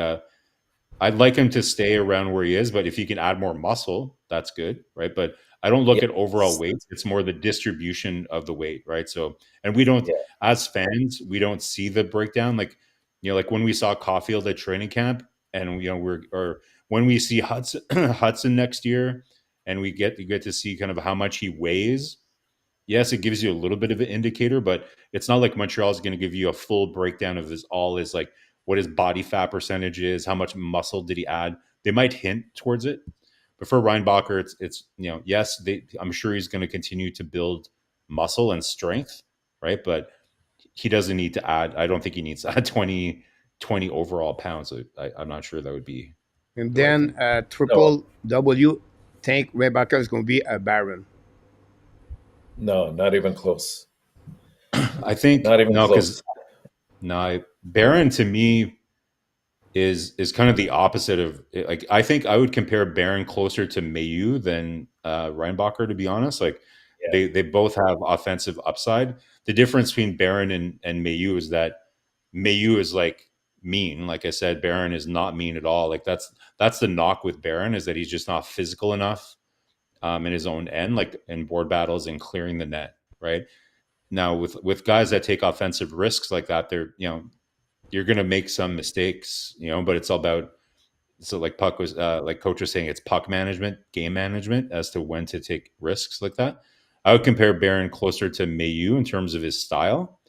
I'd like him to stay around where he is, but if he can add more muscle, that's good, right? But I don't look at overall weight. It's more the distribution of the weight, right? So, and we don't, as fans, we don't see the breakdown. Like, like when we saw Caulfield at training camp, and or when we see Hudson Hudson next year, and you get to see kind of how much he weighs. Yes, it gives you a little bit of an indicator, but it's not like Montreal is going to give you a full breakdown of his like what his body fat percentage is, how much muscle did he add. They might hint towards it, but for Reinbacher, it's yes, I'm sure he's going to continue to build muscle and strength, right? But he doesn't need to add. I don't think he needs to add 20 overall pounds. I'm not sure that would be. And then triple W, think Reinbacher is going to be a Baron. No, not even close. I think not even close. Barron to me is kind of the opposite of, like, I think I would compare Barron closer to Mailloux than Reinbacher, to be honest. Like they both have offensive upside. The difference between Barron and Mailloux is that Mailloux is like mean. Like I said, Barron is not mean at all. Like that's the knock with Barron, is that he's just not physical enough in his own end, like in board battles and clearing the net, right? Now with guys that take offensive risks like that, they're, you're going to make some mistakes, but it's all about, so like Puck was, like Coach was saying, it's puck management, game management as to when to take risks like that. I would compare Barron closer to Mailloux in terms of his style.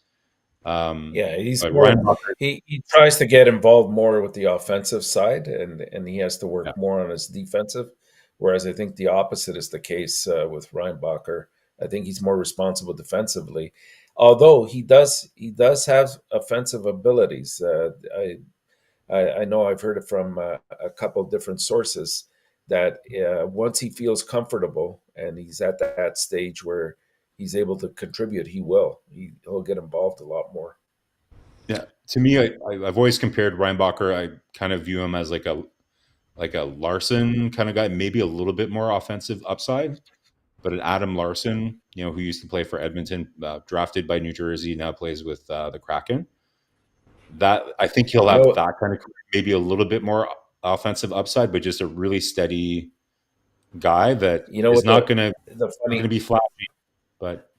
He's more, he tries to get involved more with the offensive side, and he has to work more on his defensive. Whereas I think the opposite is the case with Reinbacher. I think he's more responsible defensively, although he does have offensive abilities. I know I've heard it from a couple of different sources that once he feels comfortable and he's at that stage where he's able to contribute, he'll get involved a lot more. Yeah, to me, I've always compared Reinbacher. I kind of view him as like a Larson kind of guy, maybe a little bit more offensive upside. But an Adam Larson, who used to play for Edmonton, drafted by New Jersey, now plays with the Kraken. That I think he'll have that kind of, maybe a little bit more offensive upside, but just a really steady guy that is not going to be flashy. But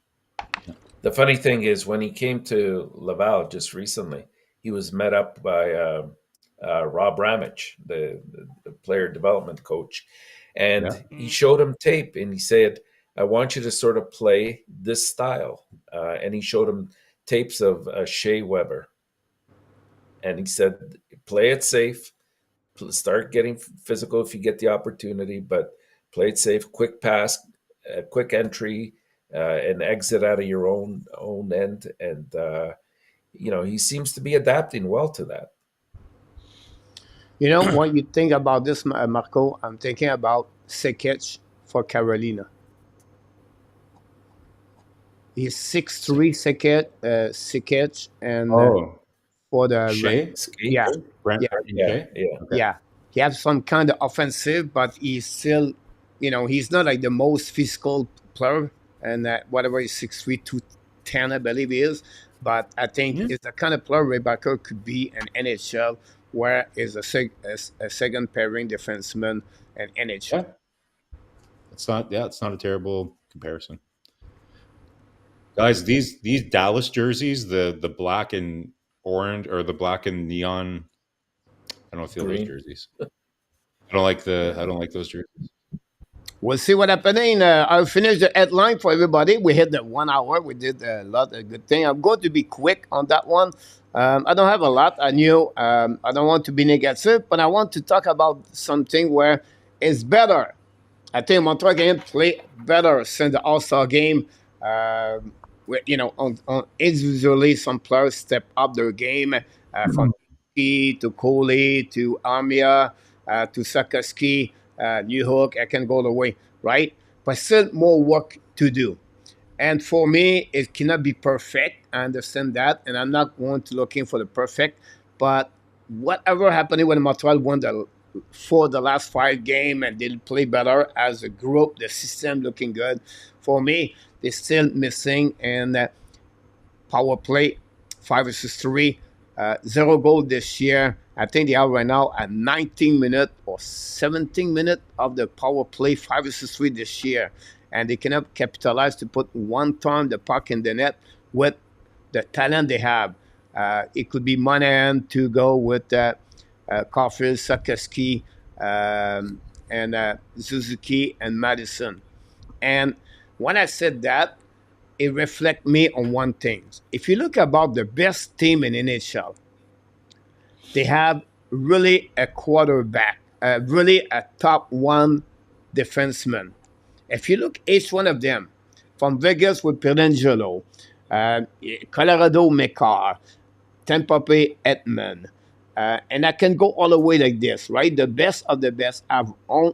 the funny thing is, when he came to Laval just recently, he was met up by Rob Ramage, the player development coach, and he showed him tape, and he said, I want you to sort of play this style. And he showed him tapes of Shea Weber. And he said, play it safe, start getting physical if you get the opportunity, but play it safe, quick pass, quick entry, and exit out of your own end. And, he seems to be adapting well to that. When you think about this, Marko, I'm thinking about Sekic for Carolina. He's 6'3", Sekic, and for the Shea? He has some kind of offensive, but he's still, he's not like the most physical player, and whatever he's 6'3", 210, I believe he is. But I think it's the kind of player Reinbacher could be in NHL, where is a second pairing defenseman in NHL. Yeah. It's not a terrible comparison. Guys, these Dallas jerseys, the black and orange, or the black and neon, I don't feel those jerseys. I don't like those jerseys. We'll see what happening. I'll finish the headline for everybody. We hit the 1 hour. We did a lot of good things. I'm going to be quick on that one. I don't have a lot. I don't want to be negative, but I want to talk about something where it's better. I think Montreal Canadiens play better since the All-Star game. Individually, some players step up their game from to Coley to Armia to Slafkovsky, New Hook. I can go the way, right? But still more work to do. And for me, it cannot be perfect. I understand that, and I'm not going to looking for the perfect. But whatever happened when Montreal won for the last 5 games and they play better as a group, the system looking good. For me, they're still missing in power play, 5-3, 0 goal this year. I think they are right now at 19 minutes or 17 minutes of the power play, 5-3 this year. and they cannot capitalize to put one time the puck in the net with the talent they have. It could be Monahan to go with Caulfield, Slafkovsky, and Suzuki and Madison. And when I said that, it reflects me on one thing. If you look about the best team in NHL, they have really a quarterback, really a top one defenseman. If you look each one of them, from Vegas with Pirangelo, Colorado McCarr, Tampa Bay Edmund, and I can go all the way like this, right? The best of the best have owned,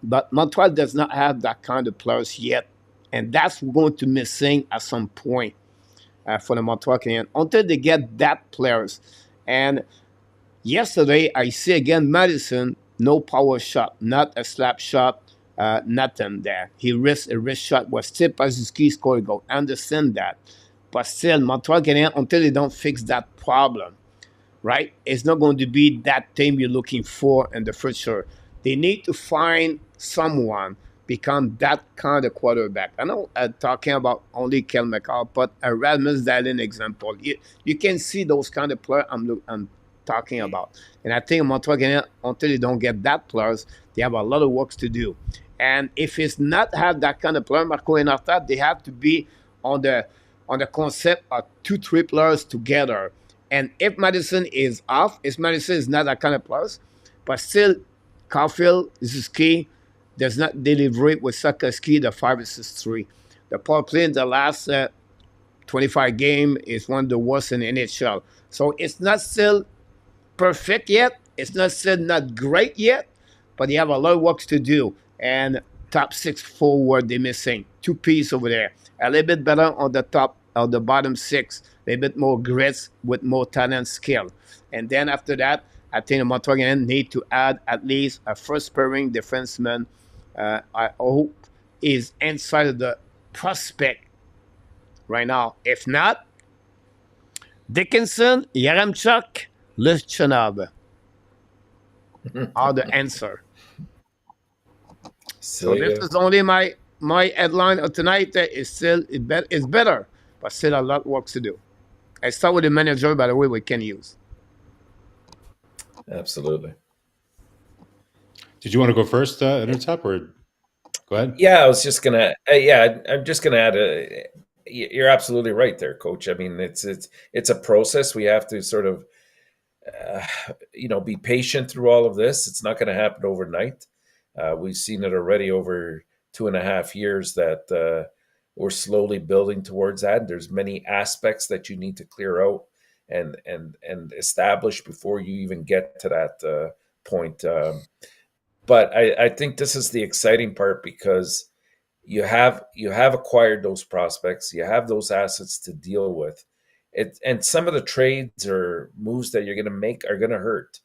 but Montreal does not have that kind of players yet, and that's going to missing at some point for the Montreal Canadiens until they get that players. And yesterday, I see again Madison, no power shot, not a slap shot, nothing there. He risked a wrist shot, was still Suzuki scored a goal. I understand that. But still, Montreal Canadiens, until they don't fix that problem, right, it's not going to be that team you're looking for in the future. They need to find someone become that kind of quarterback. I know I'm talking about only Kel McCall, but a Rasmus Dahlin example. You can see those kind of players I'm talking about. And I think Montreal Canadiens, until they don't get that players, they have a lot of work to do. And if it's not have that kind of player, Marko and Enortap, they have to be on the concept of 2-3 players together. And if Madison is off, if Madison is not that kind of player, but still Caulfield, Suzuki does not deliver it with Slafkovsky, the 5-6-3. The power play in the last 25 game is one of the worst in the NHL. So it's not still perfect yet. It's not still not great yet, but they have a lot of work to do. And top 6 forward, they're missing 2 pieces over there. A little bit better on the top, on the bottom 6. A little bit more grits with more talent, skill. And then after that, I think the Montreal Canadiens need to add at least a first pairing defenseman. I hope is inside of the prospect right now. If not, Dickinson, Yaremchuk, Lushchanov are the answer. So this is only my headline of tonight. Is still it's better, but still a lot of work to do. I start with the manager, by the way, we can use. Absolutely. Did you want to go first, Enortap, or go ahead? Yeah, I was just gonna. I'm just gonna add. You're absolutely right there, Coach. I mean, it's a process. We have to sort of, be patient through all of this. It's not going to happen overnight. We've seen it already over 2.5 years that we're slowly building towards that. There's many aspects that you need to clear out and establish before you even get to that point. But I think this is the exciting part because you have acquired those prospects, you have those assets to deal with it, and some of the trades or moves that you're going to make are going to hurt.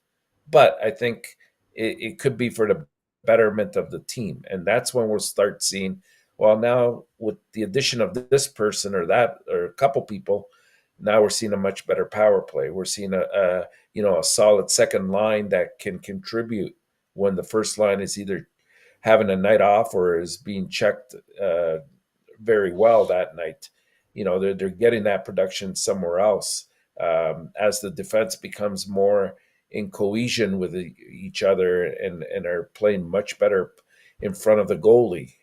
But I think it could be for the betterment of the team, and that's when we'll start seeing. Well, now with the addition of this person or that or a couple people, now we're seeing a much better power play. We're seeing a solid second line that can contribute when the first line is either having a night off or is being checked very well that night. They're getting that production somewhere else as the defense becomes more in cohesion with each other and are playing much better in front of the goalie.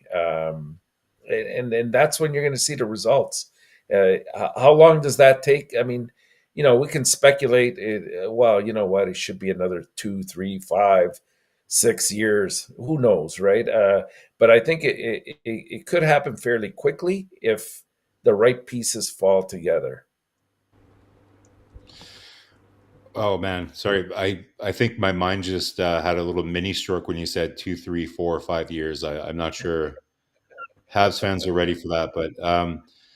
And that's when you're going to see the results. How long does that take? I mean, we can speculate. Well, you know what? It should be another 2, 3, 5, 6 years. Who knows, right? But I think it could happen fairly quickly if the right pieces fall together. Oh man, sorry. I think my mind just had a little mini stroke when you said 2, 3, 4, 5 years. I'm not sure Habs fans are ready for that, but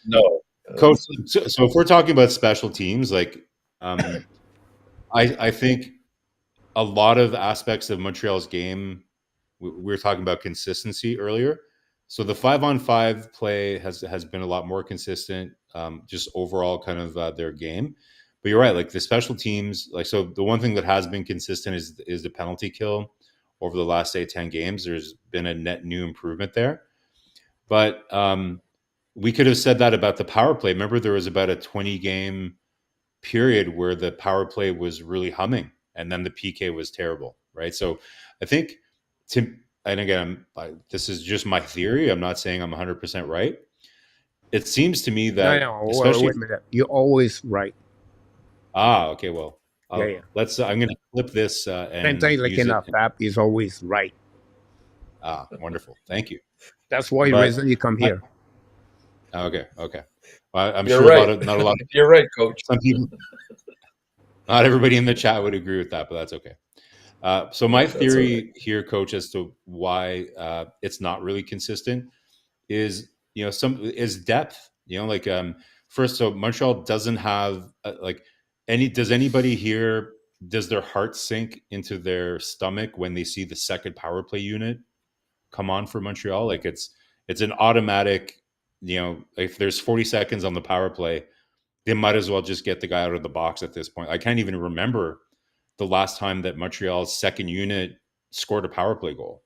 no. Coach. So if we're talking about special teams, like I think a lot of aspects of Montreal's game, we were talking about consistency earlier. So the 5-on-5 play has been a lot more consistent, just overall kind of their game. But you're right, like the special teams, so the one thing that has been consistent is the penalty kill over the last, say, 10 games. There's been a net new improvement there. But we could have said that about the power play. Remember, there was about a 20-game period where the power play was really humming, and then the PK was terrible, right? So I think, and again, this is just my theory. I'm not saying I'm 100% right. It seems to me that, No, especially, wait a minute. You're always right. okay, well, Yeah. let's. I'm going to flip this Same and thing like use it. Enortap is always right. Wonderful, thank you. That's why the reason you come here. Okay. Well, I'm You're sure right. not a lot of You're right, Coach. some people. Not everybody in the chat would agree with that, but that's okay. So my theory here, Coach, as to why it's not really consistent is, is depth. First, so Montreal doesn't have does anybody here, does their heart sink into their stomach when they see the second power play unit come on for Montreal? Like it's an automatic, if there's 40 seconds on the power play, they might as well just get the guy out of the box at this point. I can't even remember the last time that Montreal's second unit scored a power play goal.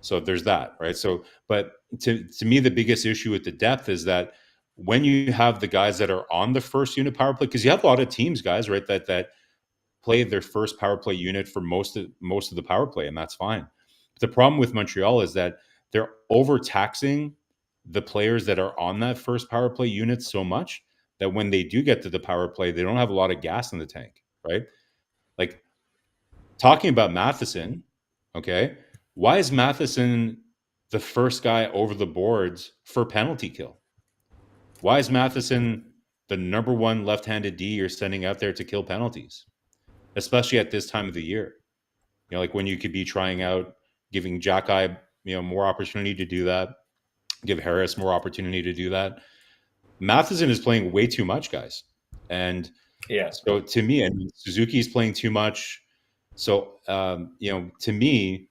So there's that, right? So, but to me, the biggest issue with the depth is that when you have the guys that are on the first unit power play, because you have a lot of teams, guys, right, that play their first power play unit for most of the power play, and that's fine. But the problem with Montreal is that they're overtaxing the players that are on that first power play unit so much that when they do get to the power play, they don't have a lot of gas in the tank, right? Like, talking about Matheson, okay, why is Matheson the first guy over the boards for penalty kill? Why is Matheson the number one left-handed D you're sending out there to kill penalties, especially at this time of the year? Like when you could be trying out, giving Jack-Eye, more opportunity to do that, give Harris more opportunity to do that. Matheson is playing way too much, guys. And so to me, and Suzuki's playing too much. So, to me,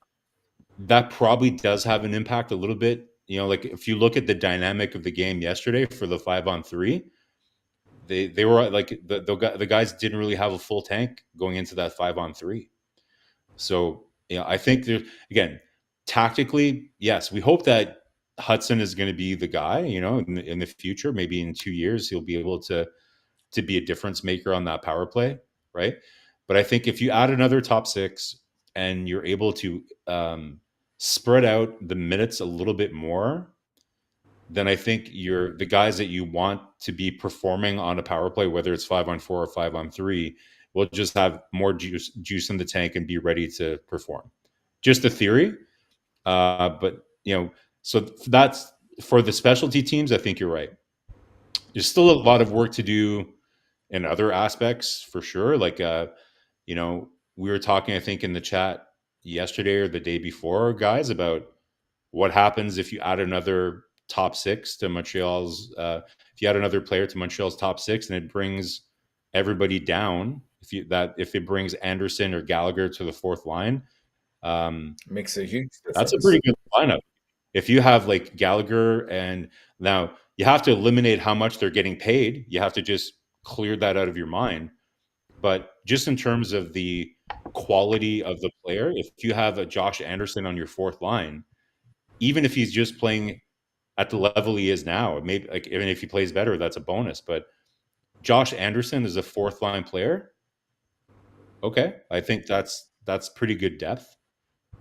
that probably does have an impact a little bit. Like if you look at the dynamic of the game yesterday for the 5-on-3, they were like the guys didn't really have a full tank going into that 5-on-3. So, I think again, tactically, yes, we hope that Hudson is going to be the guy, in the future. Maybe in 2 years, he'll be able to be a difference maker on that power play, right? But I think if you add another top six and you're able to spread out the minutes a little bit more, then I think the guys that you want to be performing on a power play, whether it's 5-on-4 or 5-on-3, will just have more juice in the tank and be ready to perform. Just a theory, but so that's for the specialty teams. I think you're right. There's still a lot of work to do in other aspects, for sure. Like, we were talking, I think, in the chat yesterday or the day before, guys, about what happens if you add another top six to Montreal's, if you add another player to Montreal's top six and it brings everybody down, if it brings Anderson or Gallagher to the fourth line, makes a huge difference. That's a pretty good lineup. If you have like Gallagher, and now you have to eliminate how much they're getting paid. You have to just clear that out of your mind. But just in terms of the quality of the player, if you have a Josh Anderson on your fourth line, even if he's just playing at the level he is now, maybe like even if he plays better, that's a bonus. But Josh Anderson is a fourth line player. Okay, I think that's pretty good depth.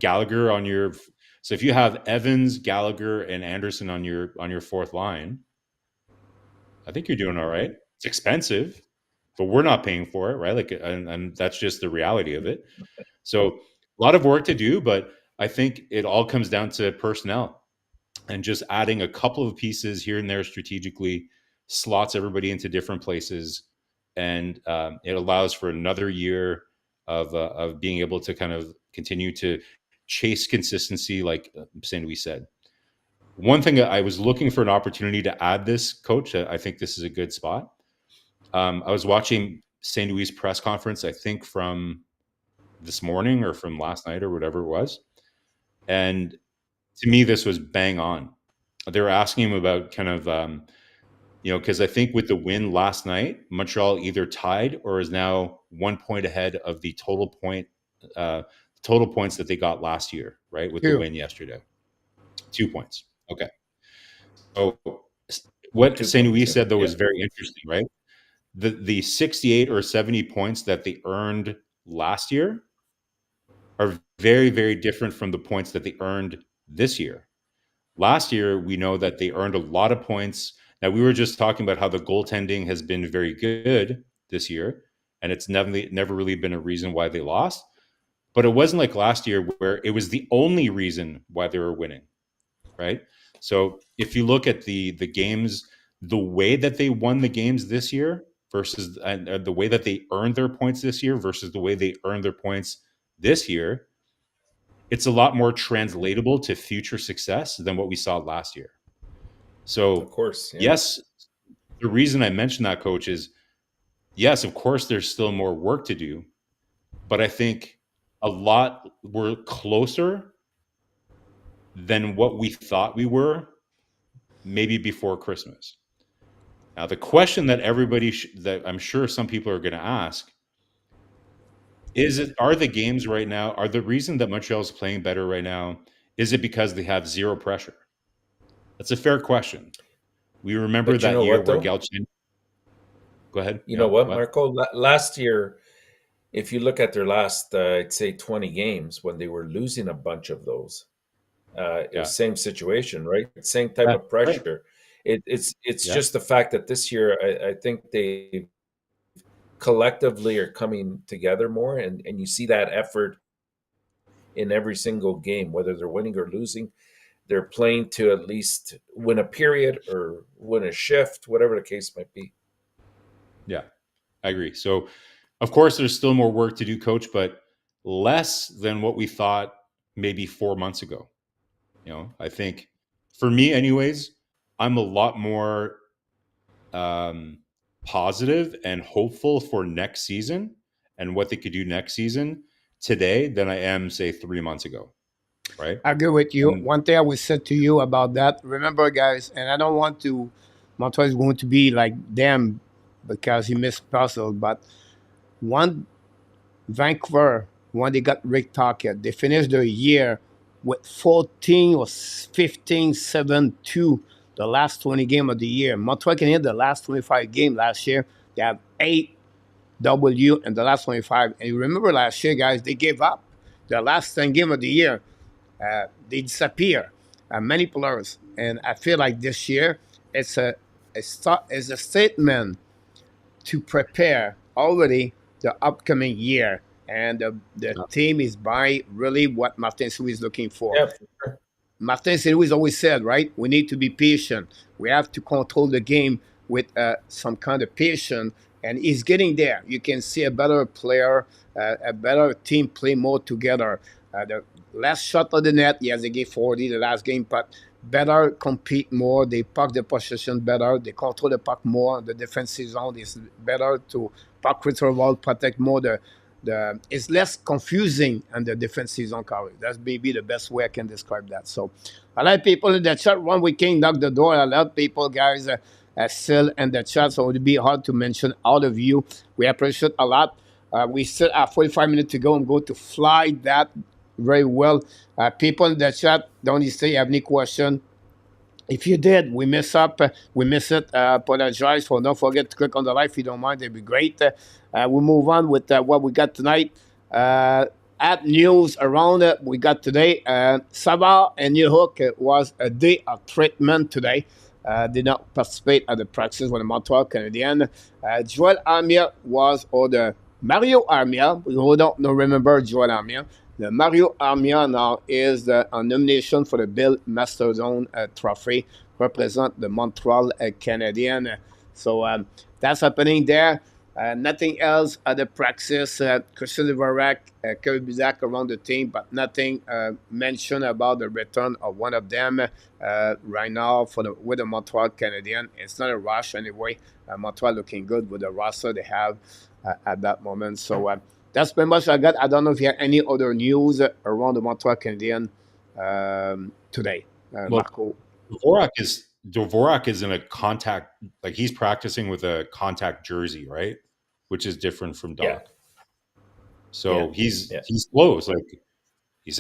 Gallagher on your, so if you have Evans, Gallagher, and Anderson on your fourth line, I think you're doing all right. It's expensive, but we're not paying for it, right? Like, and that's just the reality of it. So a lot of work to do, but I think it all comes down to personnel and just adding a couple of pieces here and there strategically slots everybody into different places, and it allows for another year of being able to kind of continue to chase consistency, like St. Louis said. One thing, I was looking for an opportunity to add this, Coach. I think this is a good spot. I was watching St. Louis press conference, I think from this morning or from last night or whatever it was. And to me, this was bang on. They were asking him about kind of, because I think with the win last night, Montreal either tied or is now 1 point ahead of the total points that they got last year, right? With the win yesterday. 2 points. Okay. Oh, what St. Louis games, said though was very interesting, right? The 68 or 70 points that they earned last year are very, very different from the points that they earned this year. Last year, we know that they earned a lot of points. Now, we were just talking about how the goaltending has been very good this year, and it's never really been a reason why they lost. But it wasn't like last year where it was the only reason why they were winning, right? So if you look at the games, the way that they won the games this year versus the way that they earned their points this year versus the way they earned their points this year, it's a lot more translatable to future success than what we saw last year. So, of course, yes, the reason I mentioned that, coach, is yes, of course, there's still more work to do, but I think we're closer than what we thought we were maybe before Christmas. Now, the question that that I'm sure some people are going to ask are the games right now, are the reason that Montreal is playing better right now, is it because they have zero pressure? That's a fair question. We remember that year where Galchenyuk. Go ahead. You know what, Marko? Last year, if you look at their last, I'd say 20 games, when they were losing a bunch of those, it was same situation, right? Same type of pressure. Right. It's just the fact that this year, I think they collectively are coming together more, and you see that effort in every single game, whether they're winning or losing. They're playing to at least win a period or win a shift, whatever the case might be. Yeah, I agree. So, of course, there's still more work to do, coach, but less than what we thought maybe 4 months ago. I think for me anyways, I'm a lot more positive and hopeful for next season and what they could do next season today than I am, say, 3 months ago. Right? I agree with you. One thing I would say to you about that, remember, guys, and I don't want to, Montreal is going to be like them because he missed puzzle, but one Vancouver, when they got Rick Tocchet, they finished the year with 14 or 15, 7-2, the last 20 game of the year. Montreal Canadiens, the last 25 game last year, they have 8 W in the last 25. And you remember last year, guys, they gave up the last 10 game of the year. They disappear, many players. And I feel like this year, it's a statement to prepare already the upcoming year. And the team is by really what Martin St. Louis is looking for. Yeah, for sure. Martin St. Louis always said, right, we need to be patient. We have to control the game with some kind of patience. And he's getting there. You can see a better player, a better team play more together. The less shot of the net, yes, they gave 40 the last game, but better compete more. They puck the possession better. They control the puck more. The defensive zone is better to puck retrieval, protect more it's less confusing on the defensive zone coverage. That's maybe the best way I can describe that. So a lot of people in the chat room, we can knock the door. A lot of people, guys, still in the chat, so it would be hard to mention all of you. We appreciate a lot. We still have 45 minutes to go. I'm going to fly that very well. People in the chat, don't you say you have any question? If you did, we miss it. Apologize for. Don't forget to click on the like if you don't mind. It'd be great. We'll move on with what we got tonight. At news around we got today. Savard and Newhook was a day of treatment today. Did not participate at the practice with the Montreal Canadiens. Joel Armia the Mario Armia. We don't remember Joel Armia. The Mario Armia now is a nomination for the Bill Masterton Trophy, represent the Montreal Canadiens. So that's happening there. Nothing else at the practice. Christian Dvorak, Kevin Bizak around the team, but nothing mentioned about the return of one of them right now with the Montreal Canadiens. It's not a rush anyway. Montreal looking good with the roster they have at that moment. So that's pretty much I got. I don't know if you have any other news around the Montreal Canadiens today, Marko. Dvorak is in a contact, like he's practicing with a contact jersey, right? Which is different from Doc. Yeah. So he's close. Like he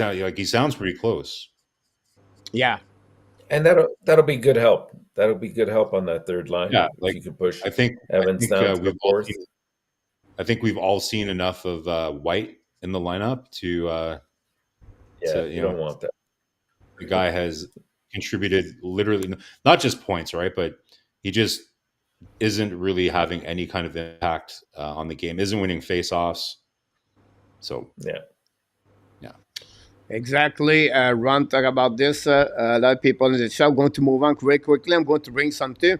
sounds pretty close. Yeah. And that'll be good help. That'll be good help on that third line. Yeah, If like you can push I think Evans down to the we've all fourth. seen. I think we've all seen enough of White in the lineup Yeah, to you don't want that. the guy has contributed literally not just points, right? But he just isn't really having any kind of impact on the game. Isn't winning faceoffs. So Yeah. Exactly. Ron talk about this. A lot of people in the chat. I'm going to move on very quickly. I'm going to bring something.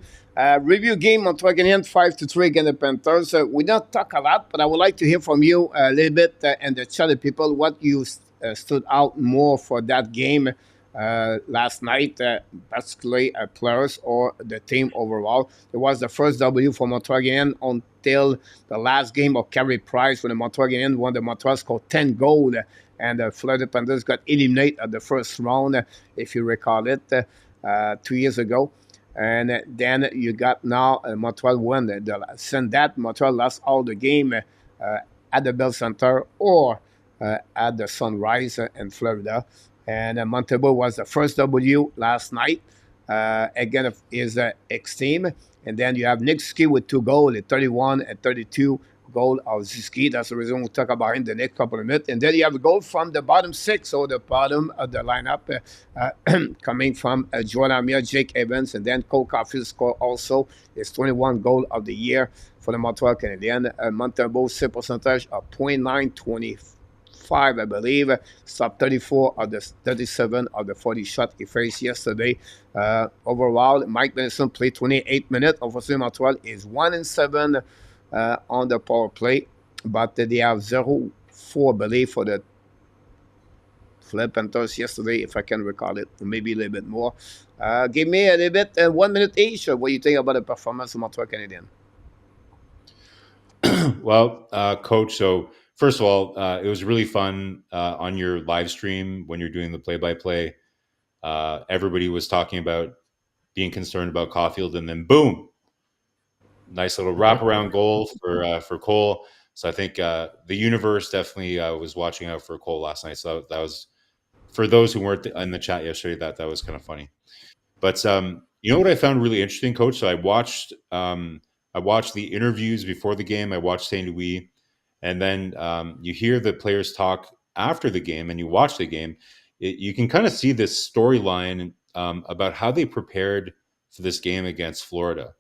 Review game Montreal Canadiens 5-3 against the Panthers. We don't talk a lot, but I would like to hear from you a little bit and the chat people what you stood out more for that game last night, particularly players or the team overall. It was the first W for Montreal Canadiens until the last game of Carey Price when the Montreal Canadiens won. The Montreal scored 10 goals and the Florida Panthers got eliminated at the first round, if you recall it, 2 years ago. And then you got now Montreal won. Since that, Montreal lost all the game at the Bell Center or at the Sunrise in Florida. And Montreal was the first W last night. Again, is ex-team. And then you have Nick Suzuki with 2 goals at 31 and 32 goal of Suzuki. That's the reason we'll talk about in the next couple of minutes. And then you have a goal from the bottom 6 or the bottom of the lineup coming from Jordan Armia, Jake Evans, and then Cole Caulfield score also his 21 goal of the year for the Montreal Canadiens. Montreal save percentage of .925, I believe. Stop 34 of the 37 of the 40 shots he faced yesterday. Overall, Mike Benson played 28 minutes. Obviously, Montreal is 1-7 on the power play, but they have 0-4, I believe, for the Flip Panthers yesterday, if I can recall it, maybe a little bit more. Give me a little bit, 1 minute each. What do you think about the performance of Montreal Canadiens? Well, Coach, so first of all, it was really fun on your live stream when you're doing the play-by-play. Everybody was talking about being concerned about Caulfield, and then boom, nice little wraparound goal for Cole. So I think the universe definitely was watching out for Cole last night. So that was, for those who weren't in the chat yesterday, that was kind of funny. But you know what I found really interesting, Coach? So I watched the interviews before the game. I watched St. Louis, and then you hear the players talk after the game, and you watch the game. You can kind of see this storyline about how they prepared for this game against Florida.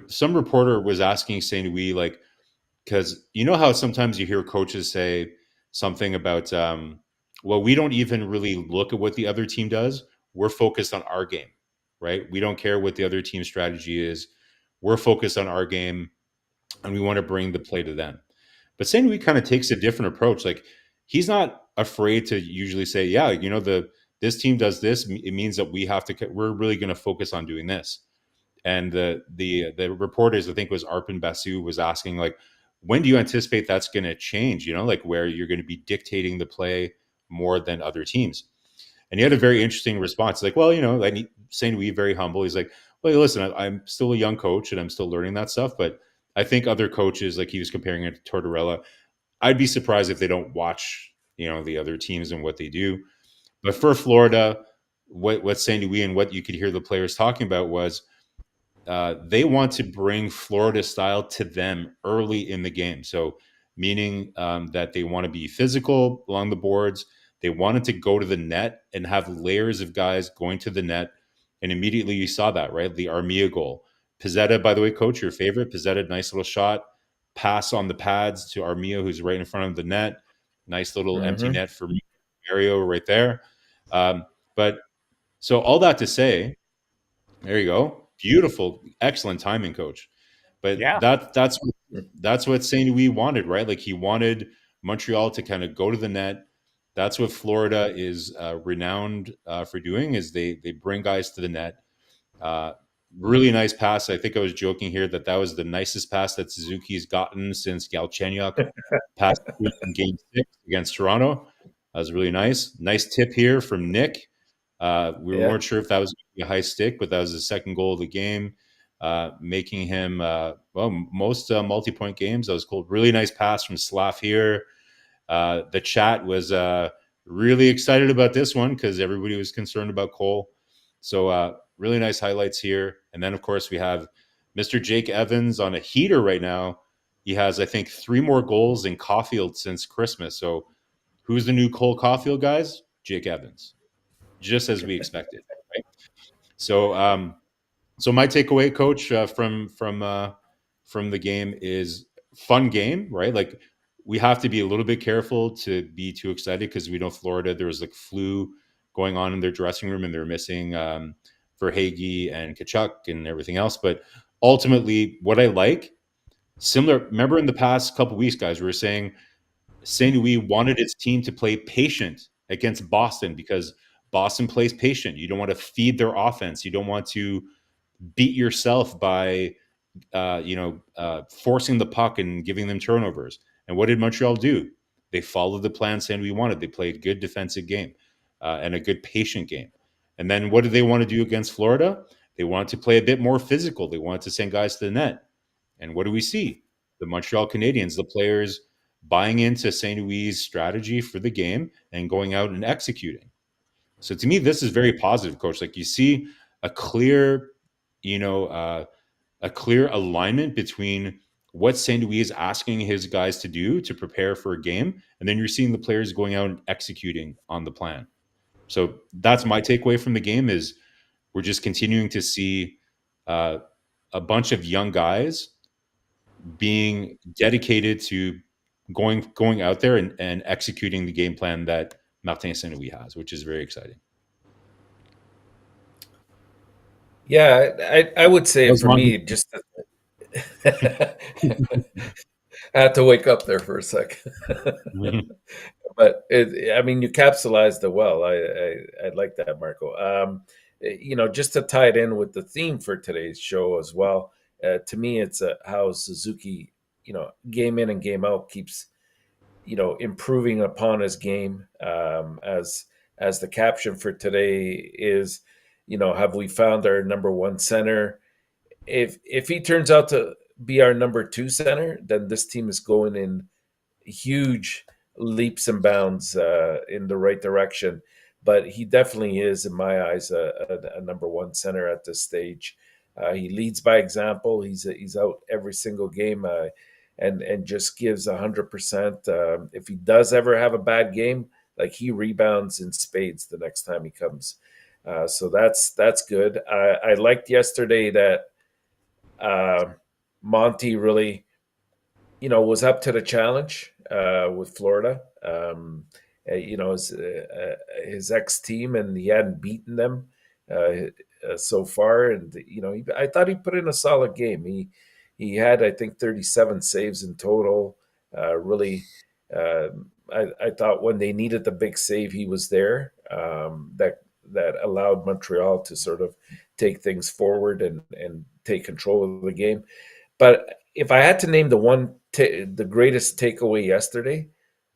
Some reporter was asking St. Louis, like, because you know how sometimes you hear coaches say something about, well, we don't even really look at what the other team does. We're focused on our game, right? We don't care what the other team's strategy is. We're focused on our game, and we want to bring the play to them. But St. Louis kind of takes a different approach. Like, he's not afraid to usually say, yeah, you know, this team does this. It means that we're really going to focus on doing this. And the reporters, I think it was Arpin Basu, was asking, like, when do you anticipate that's going to change? You know, like where you're going to be dictating the play more than other teams. And he had a very interesting response. Like, well, you know, like St. Louis, very humble. He's like, well, listen, I'm still a young coach and I'm still learning that stuff. But I think other coaches, like he was comparing it to Tortorella, I'd be surprised if they don't watch, you know, the other teams and what they do. But for Florida, what St. Louis and what you could hear the players talking about was, they want to bring Florida style to them early in the game. So, meaning that they want to be physical along the boards. They wanted to go to the net and have layers of guys going to the net. And immediately you saw that, right? The Armia goal. Pizzetta, by the way, coach, your favorite. Pizzetta, nice little shot. Pass on the pads to Armia, who's right in front of the net. Nice little empty net for Mario right there. But so all that to say, there you go. Beautiful, excellent timing, coach. But Yeah. that's what St. Louis wanted, right? Like he wanted Montreal to kind of go to the net. That's what Florida is renowned for doing, is they bring guys to the net. Really nice pass. I think I was joking here that was the nicest pass that Suzuki's gotten since Galchenyuk passed in Game 6 against Toronto. That was really nice. Nice tip here from Nick. We weren't sure if that was going to be a high stick, but that was the second goal of the game, making him, most multi-point games. That was cool. Really nice pass from Slav here. The chat was really excited about this one because everybody was concerned about Cole. So really nice highlights here. And then, of course, we have Mr. Jake Evans on a heater right now. He has, I think, 3 more goals in Caulfield since Christmas. So who's the new Cole Caulfield, guys? Jake Evans, just as we expected. Right? So my takeaway, Coach, from the game is fun game, right? Like we have to be a little bit careful to be too excited because we know Florida, there was like flu going on in their dressing room and they're missing Verhaeghe and Kachuk and everything else. But ultimately, what I like, similar, remember in the past couple weeks, guys, we were saying St. Louis wanted its team to play patient against Boston because Boston plays patient. You don't want to feed their offense. You don't want to beat yourself by forcing the puck and giving them turnovers. And what did Montreal do? They followed the plan St. Louis wanted. They played a good defensive game and a good patient game. And then what did they want to do against Florida? They wanted to play a bit more physical. They wanted to send guys to the net. And what do we see? The Montreal Canadiens, the players buying into St. Louis' strategy for the game and going out and executing. So to me, this is very positive, Coach. Like you see a clear, a clear alignment between what St. Louis is asking his guys to do to prepare for a game, and then you're seeing the players going out and executing on the plan. So that's my takeaway from the game is we're just continuing to see a bunch of young guys being dedicated to going out there and executing the game plan that Martin St. Louis has, which is very exciting. Yeah, I would say for me, just I had to wake up there for a second. But you capsulized it well. I like that, Marco. Just to tie it in with the theme for today's show as well. To me, it's how Suzuki, game in and game out, keeps, improving upon his game. As the caption for today is, have we found our number one center? If he turns out to be our number two center, then this team is going in huge leaps and bounds in the right direction. But he definitely is, in my eyes, a number one center at this stage. He leads by example. He's out every single game and just gives 100%. If he does ever have a bad game, like he rebounds in spades the next time he comes. So that's good. I liked yesterday that Monty really, was up to the challenge with Florida. His ex team, and he hadn't beaten them so far. And I thought he put in a solid game. He had, I think, 37 saves in total. Really, I thought when they needed the big save, he was there. That allowed Montreal to sort of take things forward and take control of the game. But if I had to name the greatest takeaway yesterday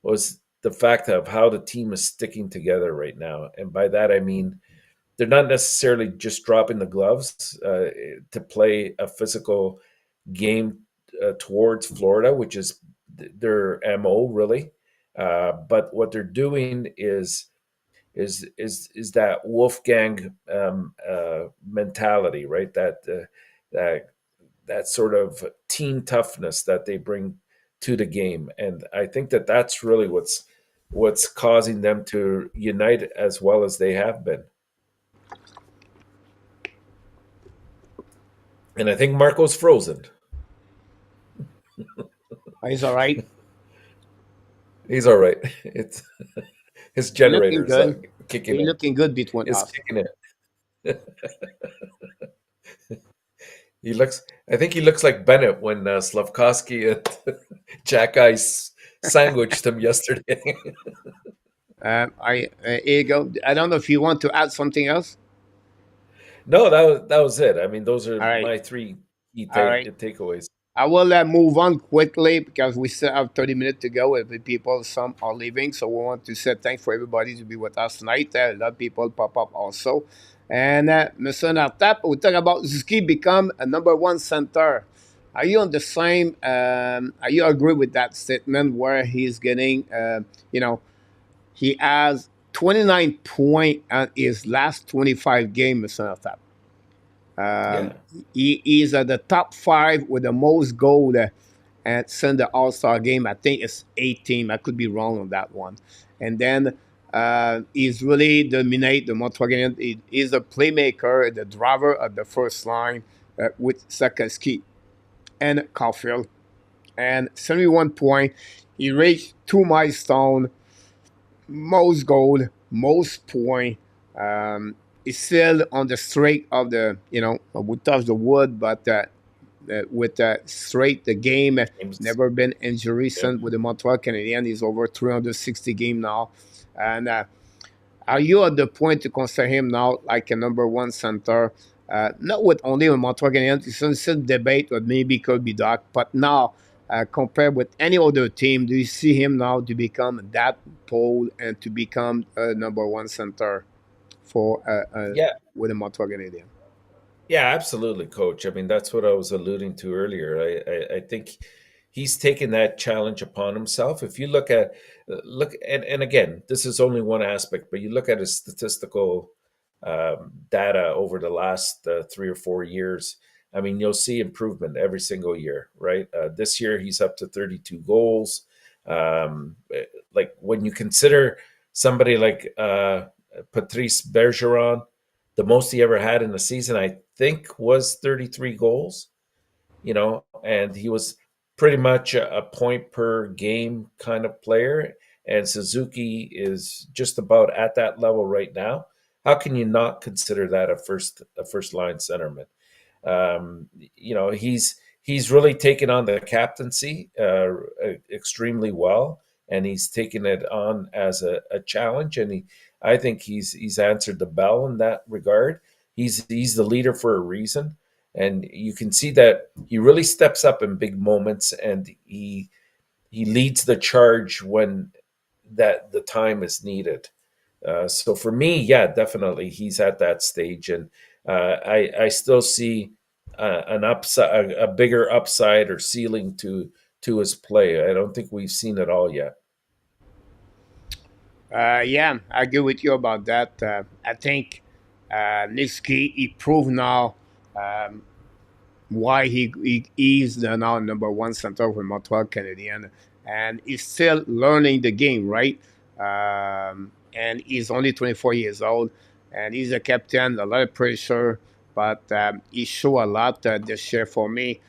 was the fact of how the team is sticking together right now. And by that, I mean, they're not necessarily just dropping the gloves to play a physical game towards Florida, which is their MO really. But what they're doing is that Wolfgang mentality, right? That sort of team toughness that they bring to the game, and I think that's really what's causing them to unite as well as they have been. And I think Marco's frozen. He's all right. He's all right. It's his generator's kicking in. He's looking good between us. Kicking in. I think he looks like Bennett when Slafkovsky and Jack Ice sandwiched him yesterday. Here you go. I don't know if you want to add something else. No, that was it. I mean, those are my three key takeaways. I will move on quickly because we still have 30 minutes to go. With people, some are leaving, so we want to say thanks for everybody to be with us tonight. A lot of people pop up also. And Mr. Enortap, we talk about Suzuki become a number one center. Are you on the same? Are you agree with that statement where he's getting? He has 29 points at his last 25 games, Mr. Enortap. Yeah. He is at the top 5 with the most goal at Sunday All-Star game. I think it's 18. I could be wrong on that one. And then he's really dominate the Montreal Canadiens. He is a playmaker, the driver of the first line with Slafkovsky and Caulfield. And 71 point. He reached 2 milestones, most goal, most point. He's still on the streak of the, we touch the wood, but with straight the game, never been injury since with the Montreal Canadiens. He's over 360 game now. And are you at the point to consider him now like a number one center? Not with only with Montreal Canadiens. It's still debate what maybe could be Doc, but now compared with any other team, do you see him now to become that pole and to become a number one center for with the Montreal Canadiens? Yeah, absolutely, Coach. I mean, that's what I was alluding to earlier. I think he's taken that challenge upon himself. If you look at and again, this is only one aspect, but you look at his statistical data over the last 3 or 4 years. I mean, you'll see improvement every single year, right? This year he's up to 32 goals. Like when you consider somebody like Patrice Bergeron, the most he ever had in a season, I think, was 33 goals, and he was pretty much a point per game kind of player. And Suzuki is just about at that level right now. How can you not consider that a first line centerman? He's really taken on the captaincy extremely well, and he's taken it on as a challenge. And I think he's answered the bell in that regard. He's the leader for a reason, and you can see that he really steps up in big moments, and he leads the charge when that the time is needed. So for me, yeah, definitely he's at that stage, and I still see an upside, a bigger upside or ceiling to his play. I don't think we've seen it all yet. Yeah, I agree with you about that. I think Nick Suzuki, he proved now um, why he is the now number one center for Montreal Canadiens, and he's still learning the game, right? And he's only 24 years old, and he's a captain, a lot of pressure, but he showed a lot this year for me.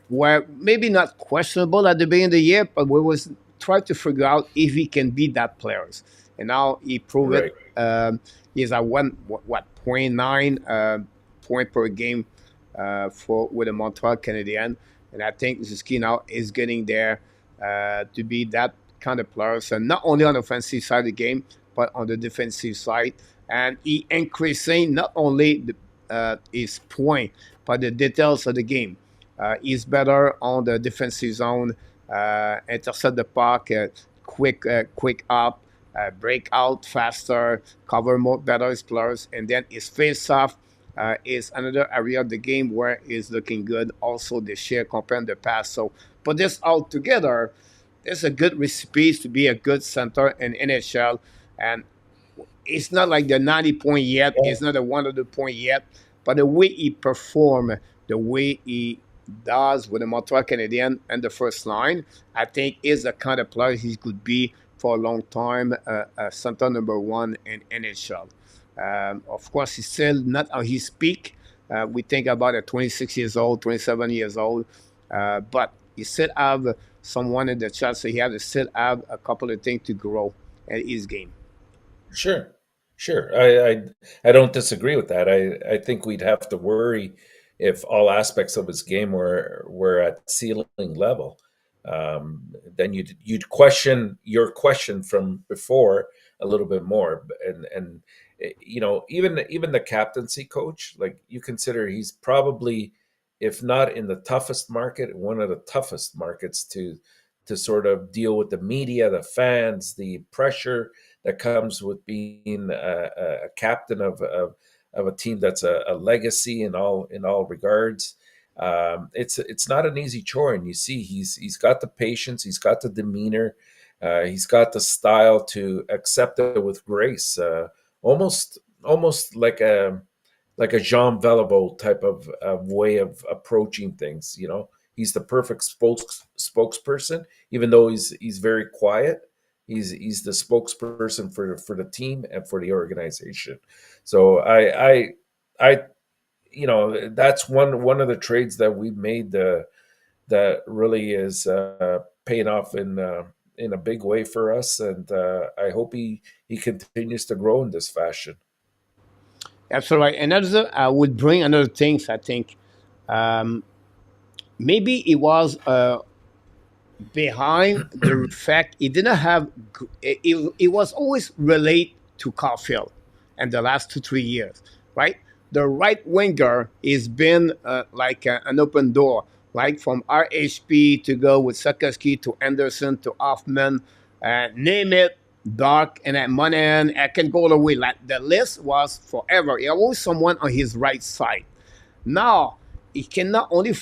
Were maybe not questionable at the beginning of the year, but we was trying to figure out if he can be that players. And now he proved Right. it. He's at 0.9 point per game for with the Montreal Canadiens, and I think Suzuki now is getting there to be that kind of player. So not only on the offensive side of the game, but on the defensive side, and he increasing not only his point, but the details of the game. He's better on the defensive zone, intercept the puck, quick up, break out faster, cover more better his players, and then his face off is another area of the game where he's looking good. Also, the share compared to the past. So put this all together, there's a good recipe to be a good center in NHL, and it's not like the 90 point yet. Yeah. It's not a 100 point yet, but the way he perform, the way he does with the Montreal Canadiens and the first line, I think is the kind of player he could be for a long time, center number one in NHL. Of course, he's still not on his peak. We think about a 26 years old, 27 years old, but he still have someone in the chat, so he has to still have a couple of things to grow in his game. Sure, sure. I don't disagree with that. I think we'd have to worry if all aspects of his game were at ceiling level. Then you'd question your question from before a little bit more, and even the captaincy coach, like you consider he's probably, if not in the toughest market, one of the toughest markets to sort of deal with the media, the fans, the pressure that comes with being a captain of a team that's a legacy in all regards. It's not an easy chore, and you see he's got the patience, he's got the demeanor, He's got the style to accept it with grace, almost like a Jean Vellebo type of way of approaching things. He's the perfect spokesperson, even though he's very quiet. He's the spokesperson for the team and for the organization. So I that's one of the trades that we made that really is paying off in a big way for us, and I hope he continues to grow in this fashion. That's all right. Another, I would bring another things. I think maybe it was behind the fact he didn't have. It was always related to Caulfield, and the last 2 3 years, right? The right winger has been like an open door, like from RHP to go with Slafkovsky to Anderson to Hoffman, name it, Dark and at Monahan. I can go all the way. Like the list was forever. He always someone on his right side. Now he cannot only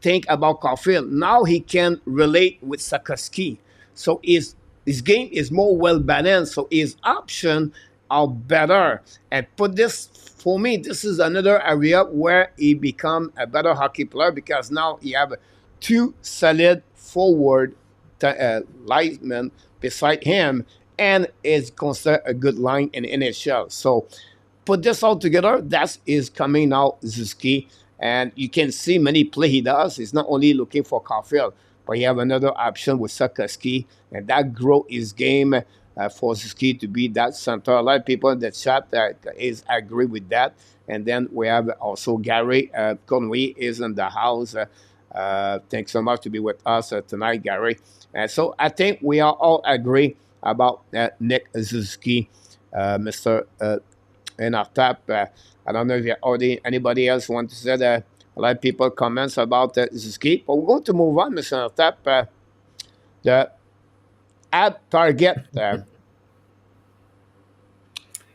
think about Caulfield. Now he can relate with Slafkovsky. So his game is more well balanced. So his options are better. And put this for me, this is another area where he become a better hockey player because now he have two solid forward linemen beside him and is considered a good line in NHL. So put this all together, that is coming now, Suzuki. And you can see many play he does. He's not only looking for Caulfield, but he have another option with Slafkovsky, and that grow his game for Suzuki to be that center. A lot of people in the chat is agree with that. And then we have also Gary Conway is in the house. Thanks so much to be with us tonight, Gary. So I think we are all agree about Nick Suzuki, Mr. Enortap. I don't know if anybody else wants to say that. A lot of people comments about Suzuki, but we're going to move on, Mr. Enortap. The ad target.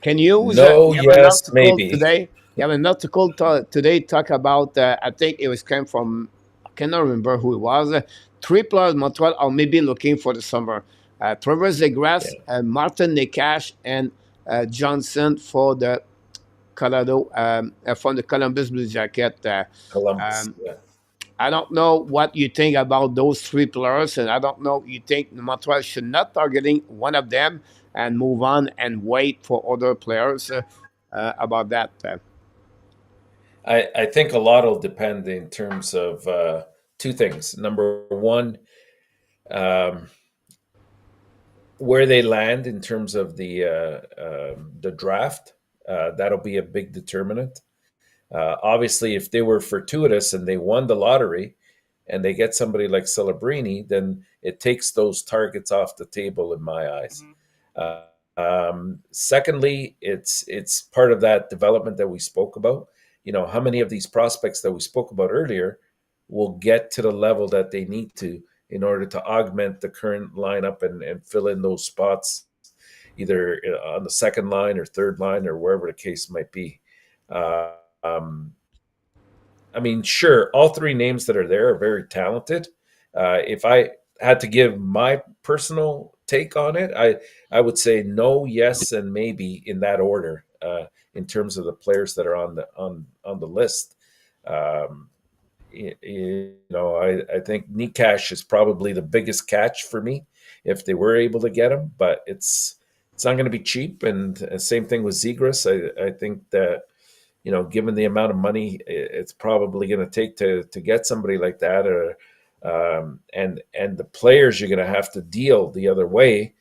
Can you no, you have an yes, article maybe. today? You have an article today talk about. I think it was came from. I cannot remember who it was. 3 players Montreal are maybe looking for the summer. Trevor Zegras, Martin Nekash, and Johnson for the Colorado from the Columbus Blue Jacket. Columbus. I don't know what you think about those 3 players, and I don't know you think Montreal should not targeting one of them and move on and wait for other players about that. I think a lot will depend in terms of two things. Number one, where they land in terms of the draft. That'll be a big determinant. Obviously, if they were fortuitous and they won the lottery and they get somebody like Celebrini, then it takes those targets off the table in my eyes. Secondly, it's part of that development that we spoke about. How many of these prospects that we spoke about earlier will get to the level that they need to in order to augment the current lineup and fill in those spots, either on the second line or third line or wherever the case might be. I mean, sure, all 3 names that are there are very talented. If I had to give my personal take on it, I would say no, yes, and maybe in that order in terms of the players that are on the list. I think Nekash is probably the biggest catch for me if they were able to get him, but it's not going to be cheap. And same thing with Zegras. I think that given the amount of money it's probably going to take to get somebody like that, and the players you're going to have to deal the other way,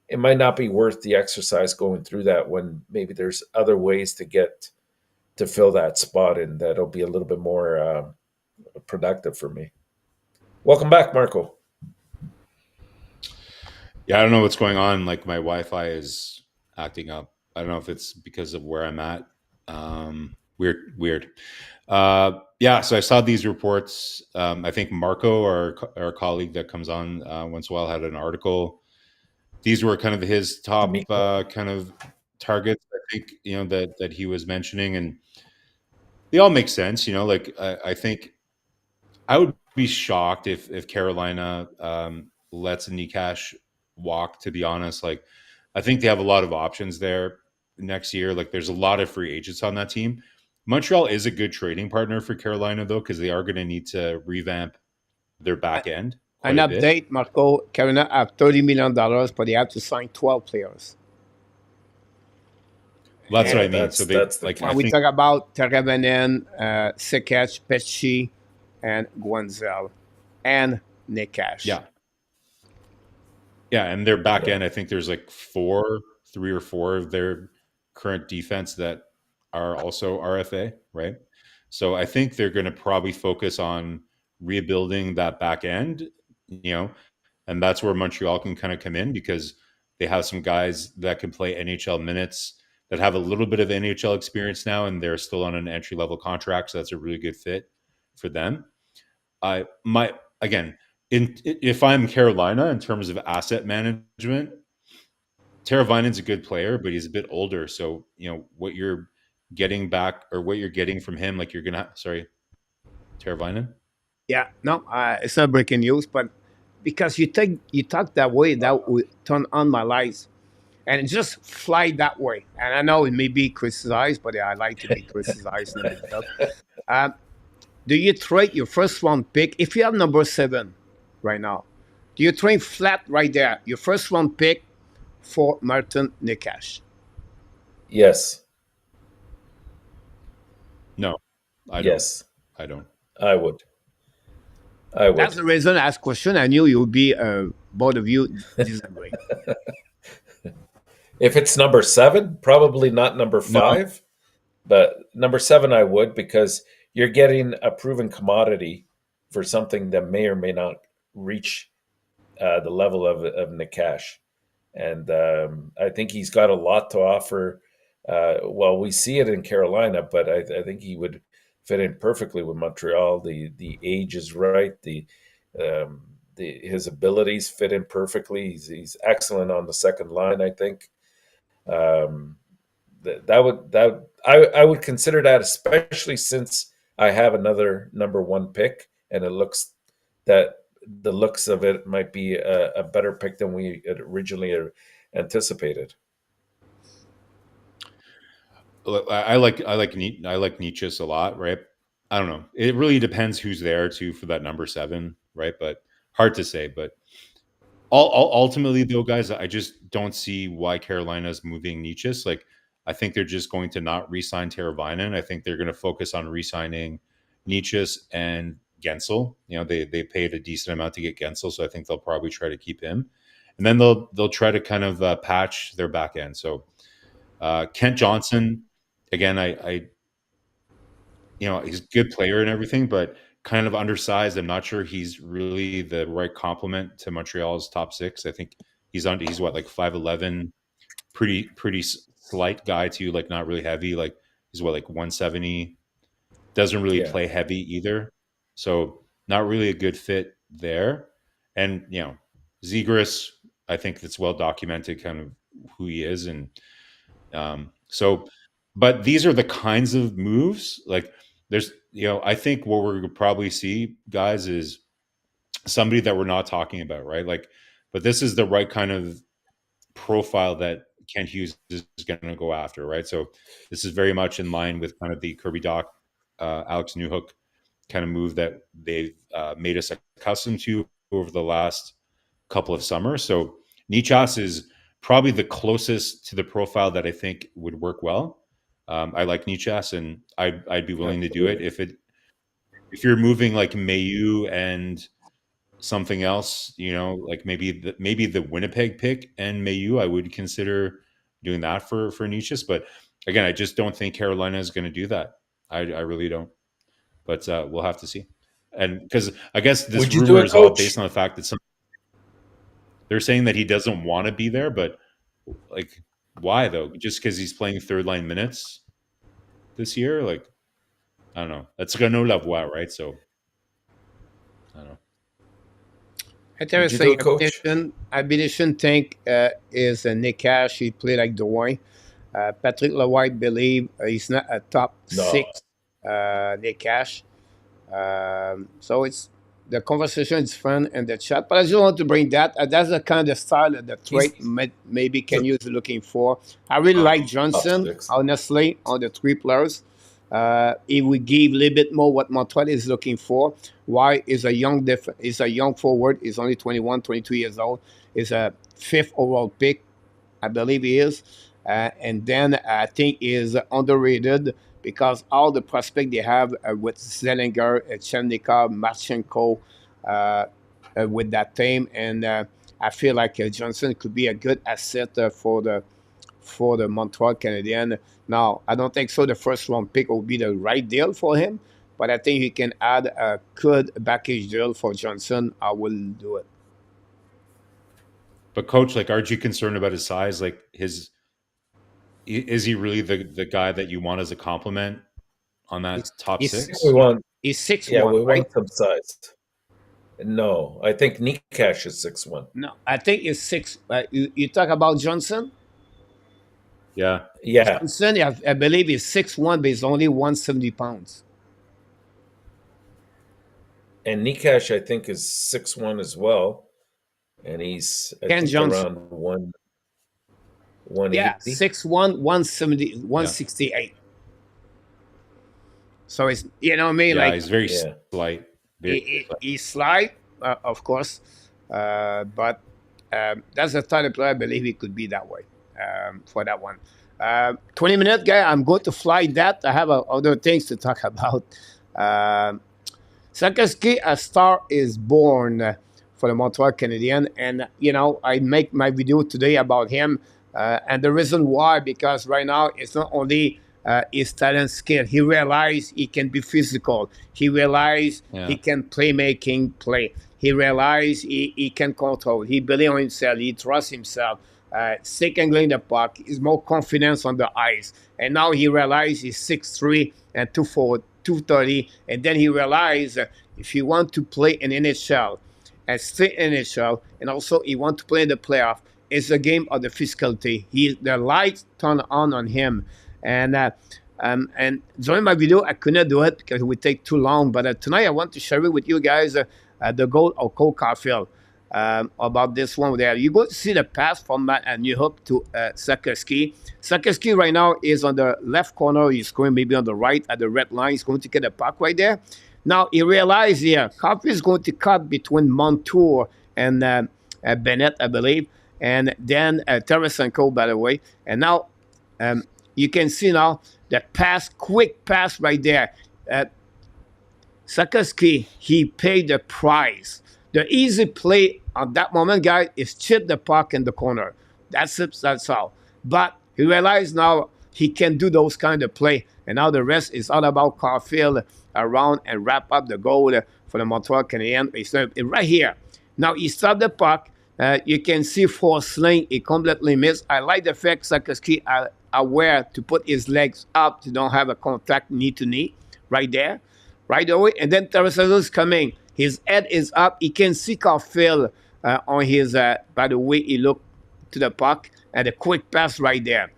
it might not be worth the exercise going through that when maybe there's other ways to fill that spot, and that'll be a little bit more productive for me. Welcome back, Marko. Yeah, I don't know what's going on. Like my Wi-Fi is acting up. I don't know if it's because of where I'm at. Weird. Yeah, so I saw these reports. I think Marko, our colleague that comes on once in a while, had an article. These were kind of his top kind of targets, I think, that he was mentioning, and they all make sense. Like I think I would be shocked if Carolina lets Nikash walk, to be honest. Like, I think they have a lot of options there next year. Like, there's a lot of free agents on that team. Montreal is a good trading partner for Carolina, though, because they are going to need to revamp their back end An quite a bit. update, Marko. Carolina have $30 million, but they have to sign 12 players. Well, that's what I mean. So they like. When we talk about Teravainen, Sekech, Pesci, and Guenzel, and Nikash. Yeah, and their back end, I think there's like 3 or 4 of their current defense that are also RFA, right? So I think they're going to probably focus on rebuilding that back end, and that's where Montreal can kind of come in, because they have some guys that can play NHL minutes, that have a little bit of NHL experience now, and they're still on an entry-level contract, so that's a really good fit for them. If I'm Carolina, in terms of asset management, Teravainen's a good player, but he's a bit older. So, what you're getting back, or what you're getting from him, like Teravainen? Yeah, no, it's not breaking news, but because you talk that way, that would turn on my lights, and it just fly that way. And I know it may be criticized, but I like to be criticized in the middle. Do you trade your first round pick if you have number 7 right now? Do you trade flat right there your first round pick for Martin Nikash? Yes. No, I don't. Yes, I don't. I would. That's the reason I asked question. I knew you would be both of you disagree. If it's number 7, probably not number 5, but number 7 I would, because you're getting a proven commodity for something that may or may not reach the level of Nikash. And I think he's got a lot to offer. Well, we see it in Carolina, but I think he would fit in perfectly with Montreal. The age is right. His abilities fit in perfectly. He's excellent on the second line, I think. I would consider that, especially since I have another number 1 pick, and it looks that the looks of it might be a better pick than we had originally anticipated. I like Nietzsche's a lot, right? I don't know. It really depends who's there too for that number 7, right? But hard to say. But ultimately, though, guys, I just don't see why Carolina's moving Nietzsche's. Like, I think they're just going to not re-sign Teravainen. I think they're going to focus on re-signing Nietzsche's and Gensel. They paid a decent amount to get Gensel, so I think they'll probably try to keep him. And then they'll try to kind of patch their back end. So Kent Johnson, again, he's a good player and everything, but kind of undersized. I'm not sure he's really the right complement to Montreal's top 6. I think he's what, like 5'11", pretty slight guy too, like not really heavy. Like he's what, like 170. Doesn't really play heavy either. So not really a good fit there. And Zegras, I think that's well documented, kind of who he is, and but these are the kinds of moves. Like there's, I think what we're going to probably see, guys, is somebody that we're not talking about, right? Like, but this is the right kind of profile that Kent Hughes is going to go after, right? So this is very much in line with kind of the Kirby Dach, Alex Newhook kind of move that they've made us accustomed to over the last couple of summers. So Nichas is probably the closest to the profile that I think would work well. I like Nichas, and I'd be willing to do it if you're moving like Mayu and something else, like maybe the Winnipeg pick and Mayu, I would consider doing that for Nichas. But again, I just don't think Carolina is going to do that. I really don't. But we'll have to see. And because I guess this rumor is all based on the fact that they're saying that he doesn't want to be there, but like, why though? Just because he's playing third line minutes this year? Like, I don't know. That's gonna love wow, right? So I don't know. Interesting. Admission think is Nikash. He played like Drouin. Patrick Lewis believe he's not a top 6 Nikash. So it's the conversation is fun in the chat, but I just want to bring that. That's the kind of style that the trait maybe can use looking for. I really like Johnson, honestly, on the three players. He would give a little bit more what Montreal is looking for. Why is a is a young forward. He's only 21, 22 years old. Is a fifth overall pick, I believe he is. And then I think he is underrated because all the prospect they have with Zellinger, Chemnikov, Marchenko, with that team, and I feel like Johnson could be a good asset for the Montreal Canadiens. Now, I don't think so. The first round pick will be the right deal for him, but I think he can add a good package deal for Johnson. I will do it. But coach, like, aren't you concerned about his size? Like, is he really the guy that you want as a compliment on that top six? He's 6'1". Yeah, we right? want some size. No, I think Nikash is 6'1". No, I think it's 6. You talk about Johnson? Yeah. Johnson, I believe, is 6'1", but he's only 170 pounds. And Nikash, I think, is 6'1" as well. And he's, I think, around 180. Yeah, 6'1", 170, 168. Yeah. So it's, you know what I mean? Yeah, like, he's very slight. He's slight, of course. But that's the type of player I believe he could be that way for that one. 20-minute guy, I'm going to fly that. I have other things to talk about. Slafkovsky, a star is born for the Montreal Canadiens. And, you know, I make my video today about him. And the reason why, because right now it's not only his talent skill. He realized he can be physical. He realized he can play. He realized he can control. He believes in himself. He trusts himself. Stick angling the puck. He's more confidence on the ice. And now he realized he's 6'3" and 230. And then he realized if you want to play in NHL and stay in NHL, and also he want to play in the playoff, it's a game of the physicality. The lights turn on him. And during my video, I could not do it because it would take too long. But tonight, I want to share it with you guys the goal of Cole Caulfield about this one there. You're going to see the pass from New Hope to Slafkovsky. Slafkovsky right now is on the left corner. He's going maybe on the right at the red line. He's going to get a puck right there. Now, he realized here, Caulfield is going to cut between Montour and Bennett, I believe. And then Tarasenko, by the way. And now you can see now the quick pass right there. Slafkovsky, he paid the price. The easy play at that moment, guys, is chip the puck in the corner. That's it. That's all. But he realized now he can do those kind of play. And now the rest is all about Caulfield around and wrap up the goal for the Montreal Canadiens. It's right here. Now he stopped the puck. You can see for sling, he completely missed. I like the fact Slafkovsky aware to put his legs up to don't have a contact knee to knee right there, right away. And then Tarasenko is coming. His head is up. He can see Caulfield on his, by the way he looked to the puck, and a quick pass right there.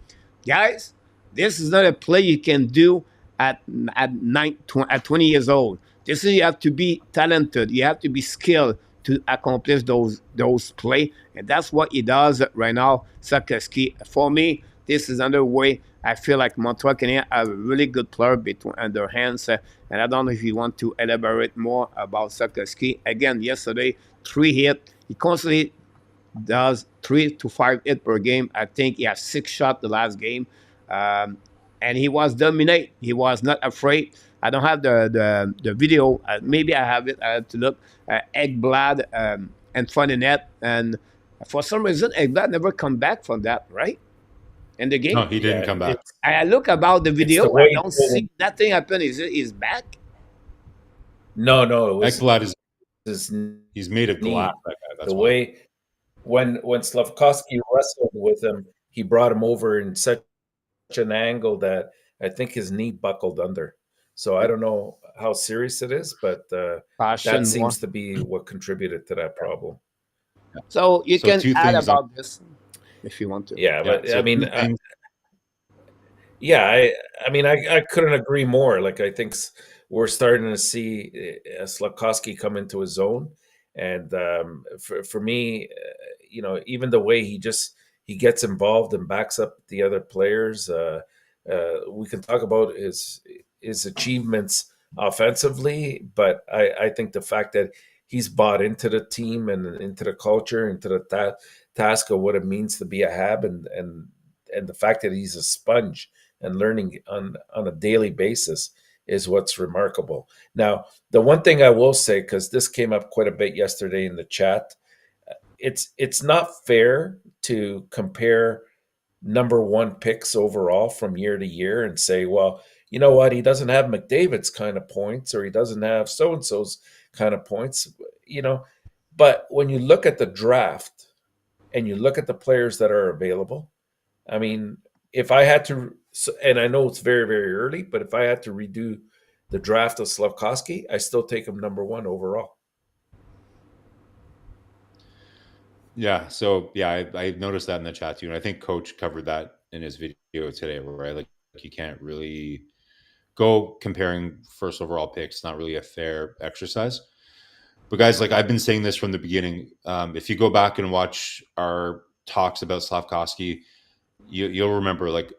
Guys, this is not a play you can do at 20 years old. This is, you have to be talented. You have to be skilled to accomplish those play, and that's what he does right now. Slafkovsky, for me, this is another way I feel like Montreal Canadiens have a really good player between their hands, and I don't know if you want to elaborate more about Slafkovsky. Again, yesterday 3 hits. He constantly does 3 to 5 hits per game. I think he has 6 shots the last game, and he was dominate. He was not afraid. I don't have the video. Maybe I have it. I have to look. Ekblad and front of net. And for some reason, Ekblad never come back from that, right? In the game? No, he didn't come back. I look about the video. I don't see nothing happen. Is he's back? No. Ekblad he's made of glass. The way when Slafkovsky wrestled with him, he brought him over in such an angle that I think his knee buckled under. So I don't know how serious it is, but that seems to be what contributed to that problem. So you can add about this if you want to. Yeah, but I mean, I couldn't agree more. Like, I think we're starting to see Slafkovsky come into his own. And for me, even the way he gets involved and backs up the other players. We can talk about his achievements offensively, but I think the fact that he's bought into the team and into the culture, into the task of what it means to be a Hab, and the fact that he's a sponge and learning on a daily basis is what's remarkable. Now, the one thing I will say, because this came up quite a bit yesterday in the chat, it's not fair to compare number one picks overall from year to year and say, well, you know what, he doesn't have McDavid's kind of points, or he doesn't have so and so's kind of points, But when you look at the draft and you look at the players that are available, I mean, if I had to, and I know it's very, very early, but if I had to redo the draft of Slafkovsky, I still take him number one overall. Yeah. So yeah, I noticed that in the chat too, and I think Coach covered that in his video today, right? Like you can't really go comparing first overall picks. Not really a fair exercise. But guys, like I've been saying this from the beginning. If you go back and watch our talks about Slafkovsky, you'll remember like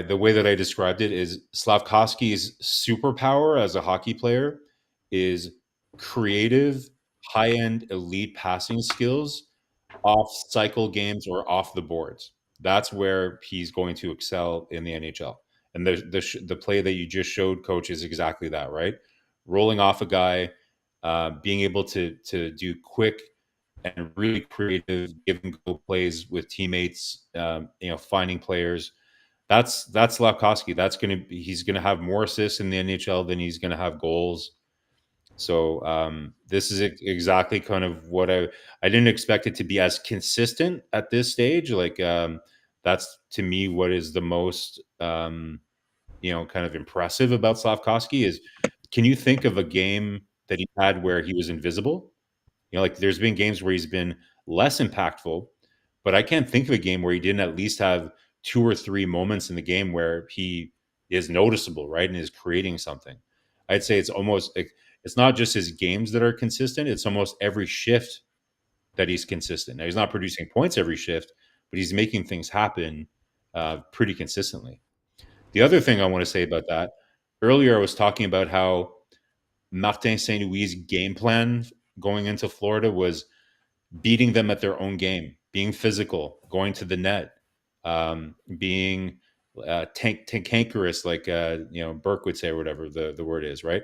the way that I described it is Slafkovsky's superpower as a hockey player is creative, high-end, elite passing skills off cycle games or off the boards. That's where he's going to excel in the NHL. And the play that you just showed, Coach, is exactly that, right? Rolling off a guy, being able to do quick and really creative give and go plays with teammates, finding players. That's Slafkovsky. He's gonna have more assists in the NHL than he's gonna have goals. So this is exactly kind of what I didn't expect it to be as consistent at this stage. Like that's to me what is the most kind of impressive about Slafkovsky is, can you think of a game that he had where he was invisible? Like there's been games where he's been less impactful, but I can't think of a game where he didn't at least have 2 or 3 moments in the game where he is noticeable, right? And is creating something. I'd say it's almost like it's not just his games that are consistent, it's almost every shift that he's consistent. Now he's not producing points every shift, but he's making things happen pretty consistently. The other thing I want to say about that, earlier I was talking about how Martin St. Louis' game plan going into Florida was beating them at their own game, being physical, going to the net, being tankerous, like Burke would say, or whatever the word is, right?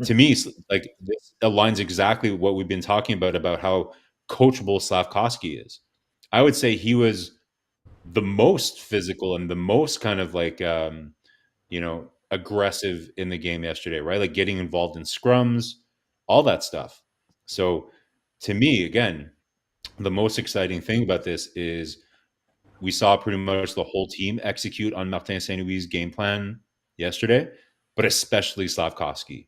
To me, like this aligns exactly what we've been talking about how coachable Slafkovsky is. I would say he was the most physical and the most kind of like aggressive in the game yesterday, right? Like getting involved in scrums, all that stuff. So to me, again, the most exciting thing about this is we saw pretty much the whole team execute on Martin St. Louis' game plan yesterday, but especially Slafkovsky.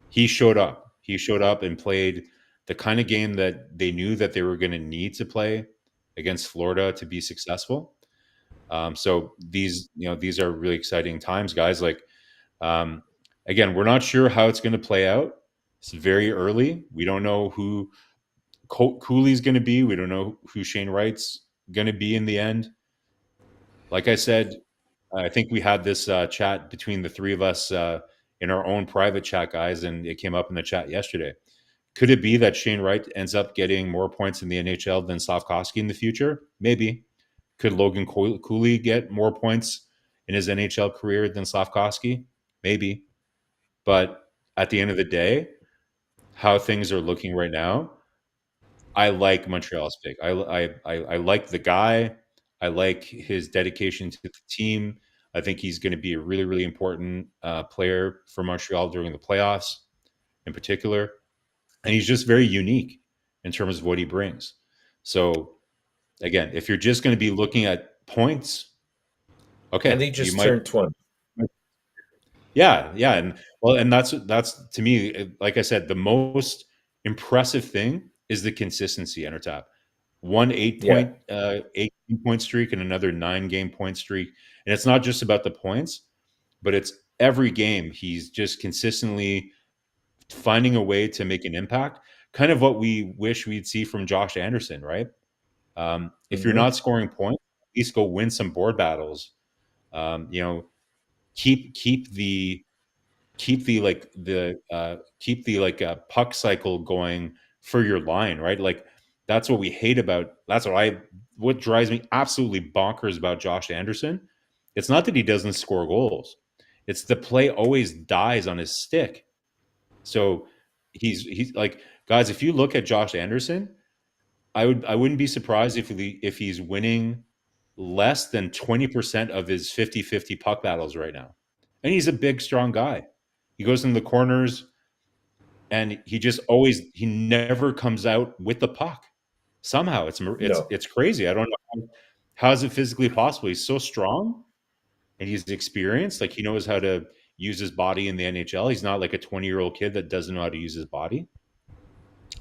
He showed up. He showed up and played the kind of game that they knew that they were going to need to play against Florida to be successful. So these are really exciting times, guys. Like, again, we're not sure how it's going to play out. It's very early. We don't know who Cooley's going to be. We don't know who Shane Wright's going to be in the end. Like I said, I think we had this chat between the three of us in our own private chat, guys, and it came up in the chat yesterday. Could it be that Shane Wright ends up getting more points in the NHL than Slafkovsky in the future? Maybe. Could Logan Cooley get more points in his NHL career than Slafkovsky? Maybe. But at the end of the day, how things are looking right now, I like Montreal's pick. I like the guy. I like his dedication to the team. I think he's going to be a really, really important player for Montreal during the playoffs in particular. And he's just very unique in terms of what he brings. So, again, if you're just going to be looking at points, okay. And he just turned 20. Yeah. And that's to me, like I said, the most impressive thing is the consistency, Enortap. One 8-point streak and another 9-game point streak. And it's not just about the points, but it's every game he's just consistently finding a way to make an impact. Kind of what we wish we'd see from Josh Anderson, right? If you're not scoring points, at least go win some board battles. You know, keep the puck cycle going for your line, right? Like that's what we hate about. That's what drives me absolutely bonkers about Josh Anderson. It's not that he doesn't score goals; it's the play always dies on his stick. So he's like, guys, if you look at Josh Anderson, I wouldn't be surprised if he's winning less than 20% of his 50-50 puck battles right now. And he's a big, strong guy. He goes in the corners and he never comes out with the puck. Somehow it's crazy. I don't know how is it physically possible. He's so strong and he's experienced. Like he knows how to use his body in the NHL. He's not like a 20-year-old kid that doesn't know how to use his body.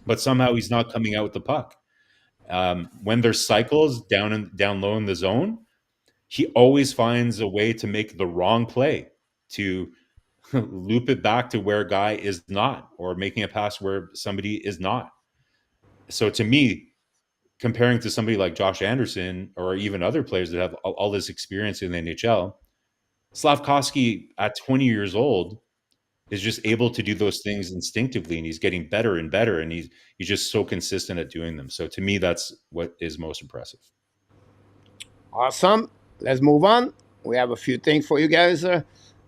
But somehow he's not coming out with the puck. When there's cycles down low in the zone, he always finds a way to make the wrong play, to loop it back to where a guy is not, or making a pass where somebody is not. So to me, comparing to somebody like Josh Anderson or even other players that have all this experience in the NHL, Slafkovsky at 20 years old is just able to do those things instinctively, and he's getting better and better, and he's just so consistent at doing them. So to me, that's what is most impressive. Awesome. Let's move on. We have a few things for you guys.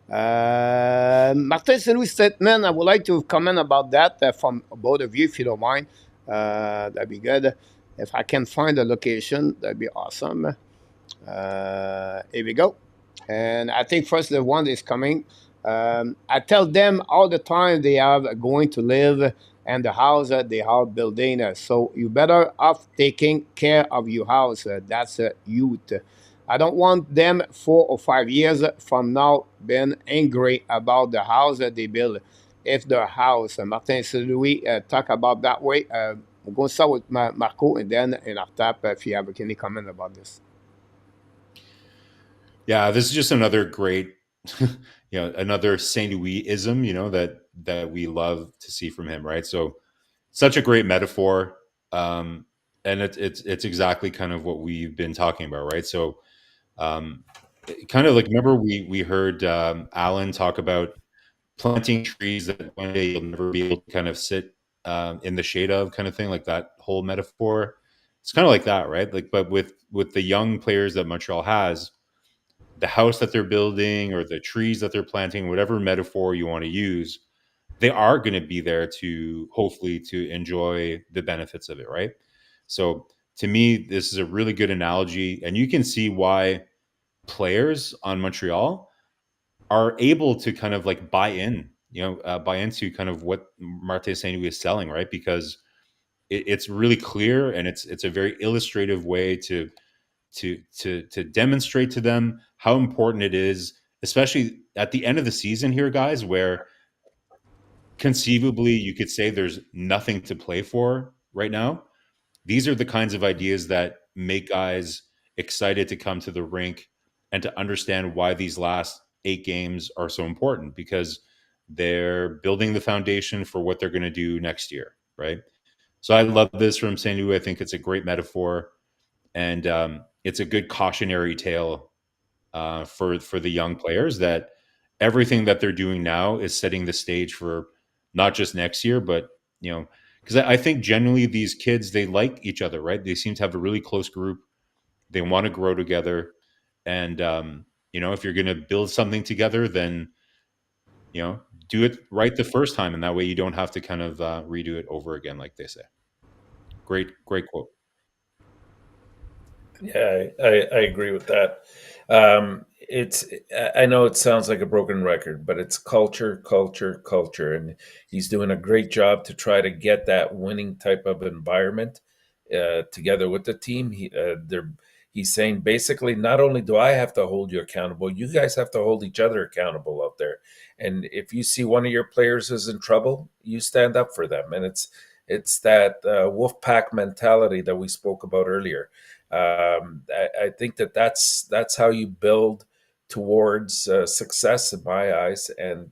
Martin Saint-Louis statement, I would like to comment about that from both of you, if you don't mind. That'd be good. If I can find a location, that'd be awesome. Here we go. And I think first the one is coming. I tell them all the time they are going to live and the house they are building. So you better off taking care of your house. That's youth. I don't want them 4 or 5 years from now being angry about the house that they build. If the house, Martin Saint-Louis talk about that way. We're going to start with Marko and then Enortap if you have any comment about this. Yeah, this is just another great, another Saint Louis-ism, that we love to see from him, right? So, such a great metaphor, and it's exactly kind of what we've been talking about, right? So, kind of like remember we heard Alan talk about planting trees that one day you'll never be able to kind of sit in the shade of, kind of thing, like that whole metaphor. It's kind of like that, right? Like, but with the young players that Montreal has, the house that they're building or the trees that they're planting, whatever metaphor you want to use, they are going to be there to hopefully to enjoy the benefits of it, right? So to me, this is a really good analogy, and you can see why players on Montreal are able to kind of like buy into kind of what Martin Saint Louis is selling, right? Because it's really clear, and it's a very illustrative way to demonstrate to them how important it is, especially at the end of the season here, guys, where conceivably you could say there's nothing to play for right now. These are the kinds of ideas that make guys excited to come to the rink and to understand why these last 8 games are so important, because they're building the foundation for what they're going to do next year, right? So I love this from St. Louis. I think it's a great metaphor, and it's a good cautionary tale for the young players, that everything that they're doing now is setting the stage for not just next year, but because I think generally these kids, they like each other, right? They seem to have a really close group. They want to grow together, and if you're going to build something together, then do it right the first time, and that way you don't have to kind of redo it over again, like they say. Great quote. Yeah, I agree with that. I know it sounds like a broken record, but it's culture, and he's doing a great job to try to get that winning type of environment together with the team. He's saying basically, not only do I have to hold you accountable, you guys have to hold each other accountable out there. And if you see one of your players is in trouble, you stand up for them. And it's that wolf pack mentality that we spoke about earlier. I think that's how you build towards success in my eyes. And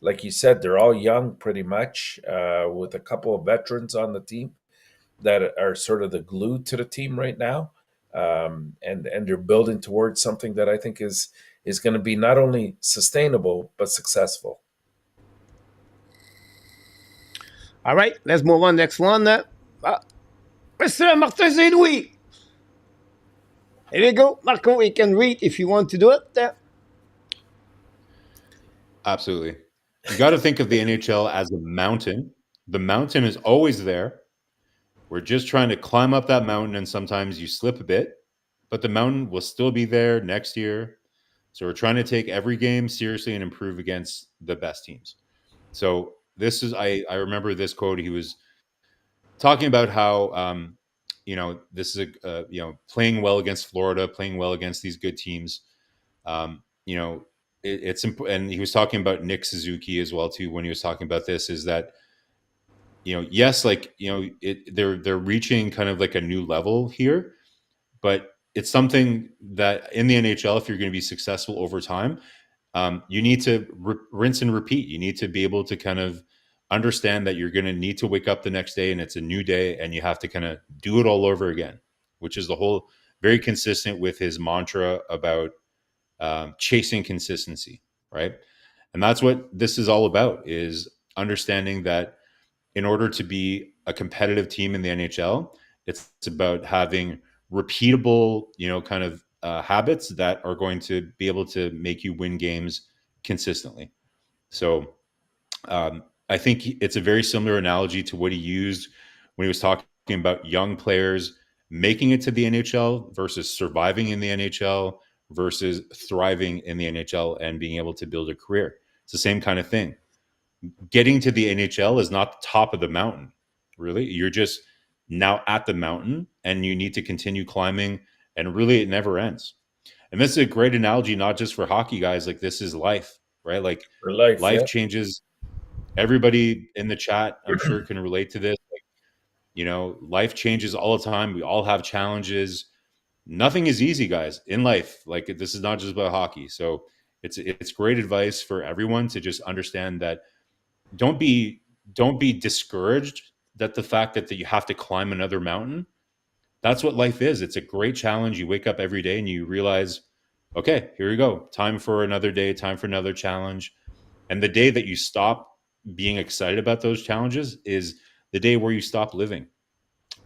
like you said, they're all young pretty much, with a couple of veterans on the team that are sort of the glue to the team right now. And they're building towards something that I think is going to be not only sustainable but successful. All right, let's move on. Next one. Mr. Martin St-Louis. Here we go. Marko, you can read if you want to do it. Absolutely. You got to think of the NHL as a mountain. The mountain is always there. We're just trying to climb up that mountain, and sometimes you slip a bit, but the mountain will still be there next year. So we're trying to take every game seriously and improve against the best teams. So this is, I remember this quote. He was talking about how, this is playing well against Florida, playing well against these good teams. It's important. And he was talking about Nick Suzuki as well too when he was talking about this. Is that yes, they're reaching kind of like a new level here, but it's something that in the NHL, if you're going to be successful over time, you need to rinse and repeat. You need to be able to kind of understand that you're going to need to wake up the next day and it's a new day, and you have to kind of do it all over again, which is the whole very consistent with his mantra about chasing consistency, right? And that's what this is all about, is understanding that in order to be a competitive team in the NHL, it's about having repeatable, kind of habits that are going to be able to make you win games consistently. So I think it's a very similar analogy to what he used when he was talking about young players making it to the NHL versus surviving in the NHL versus thriving in the NHL and being able to build a career. It's the same kind of thing. Getting to the NHL is not the top of the mountain, really. You're just now at the mountain, and you need to continue climbing, and really it never ends. And this is a great analogy, not just for hockey guys. Like, this is life, right? Like, For life changes. Everybody in the chat, I'm sure, can relate to this. Life changes all the time. We all have challenges. Nothing is easy, guys, in life. Like, this is not just about hockey. So it's great advice for everyone to just understand that don't be discouraged that the fact that you have to climb another mountain. That's what life is. It's a great challenge. You wake up every day and you realize, okay, here we go. Time for another day, time for another challenge. And the day that you stop being excited about those challenges is the day where you stop living.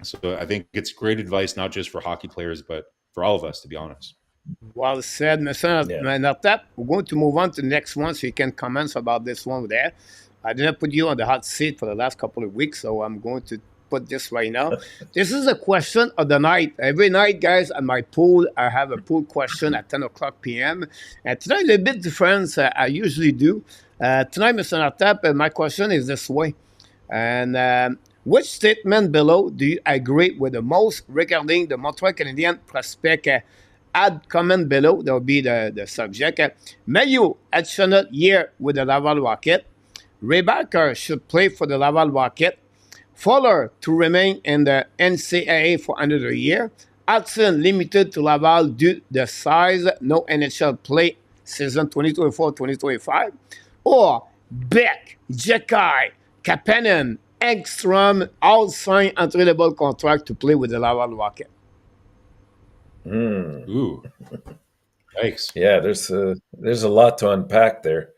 So I think it's great advice, not just for hockey players, but for all of us, to be honest. Well said, Mr. Enortap. We're going to move on to the next one so you can comment about this one there. I didn't put you on the hot seat for the last couple of weeks, so I'm going to put this right now. This is a question of the night. Every night, guys, at my pool, I have a pool question at 10 o'clock p.m. And tonight, a bit different. I usually do. Tonight, Mr. Enortap, my question is this way. And which statement below do you agree with the most regarding the Montreal Canadiens prospect? Add comment below. That will be the subject. Mayo additional year with the Laval Rocket. Reinbacher should play for the Laval Rocket. Fuller to remain in the NCAA for another year. Hudson limited to Laval due to the size. No NHL play season 2024-2025. Or Beck, Jekai, Kapanen, Ekstrom all sign entry-level contract to play with the Laval Rocket. Ooh, thanks. Yeah, there's a lot to unpack there.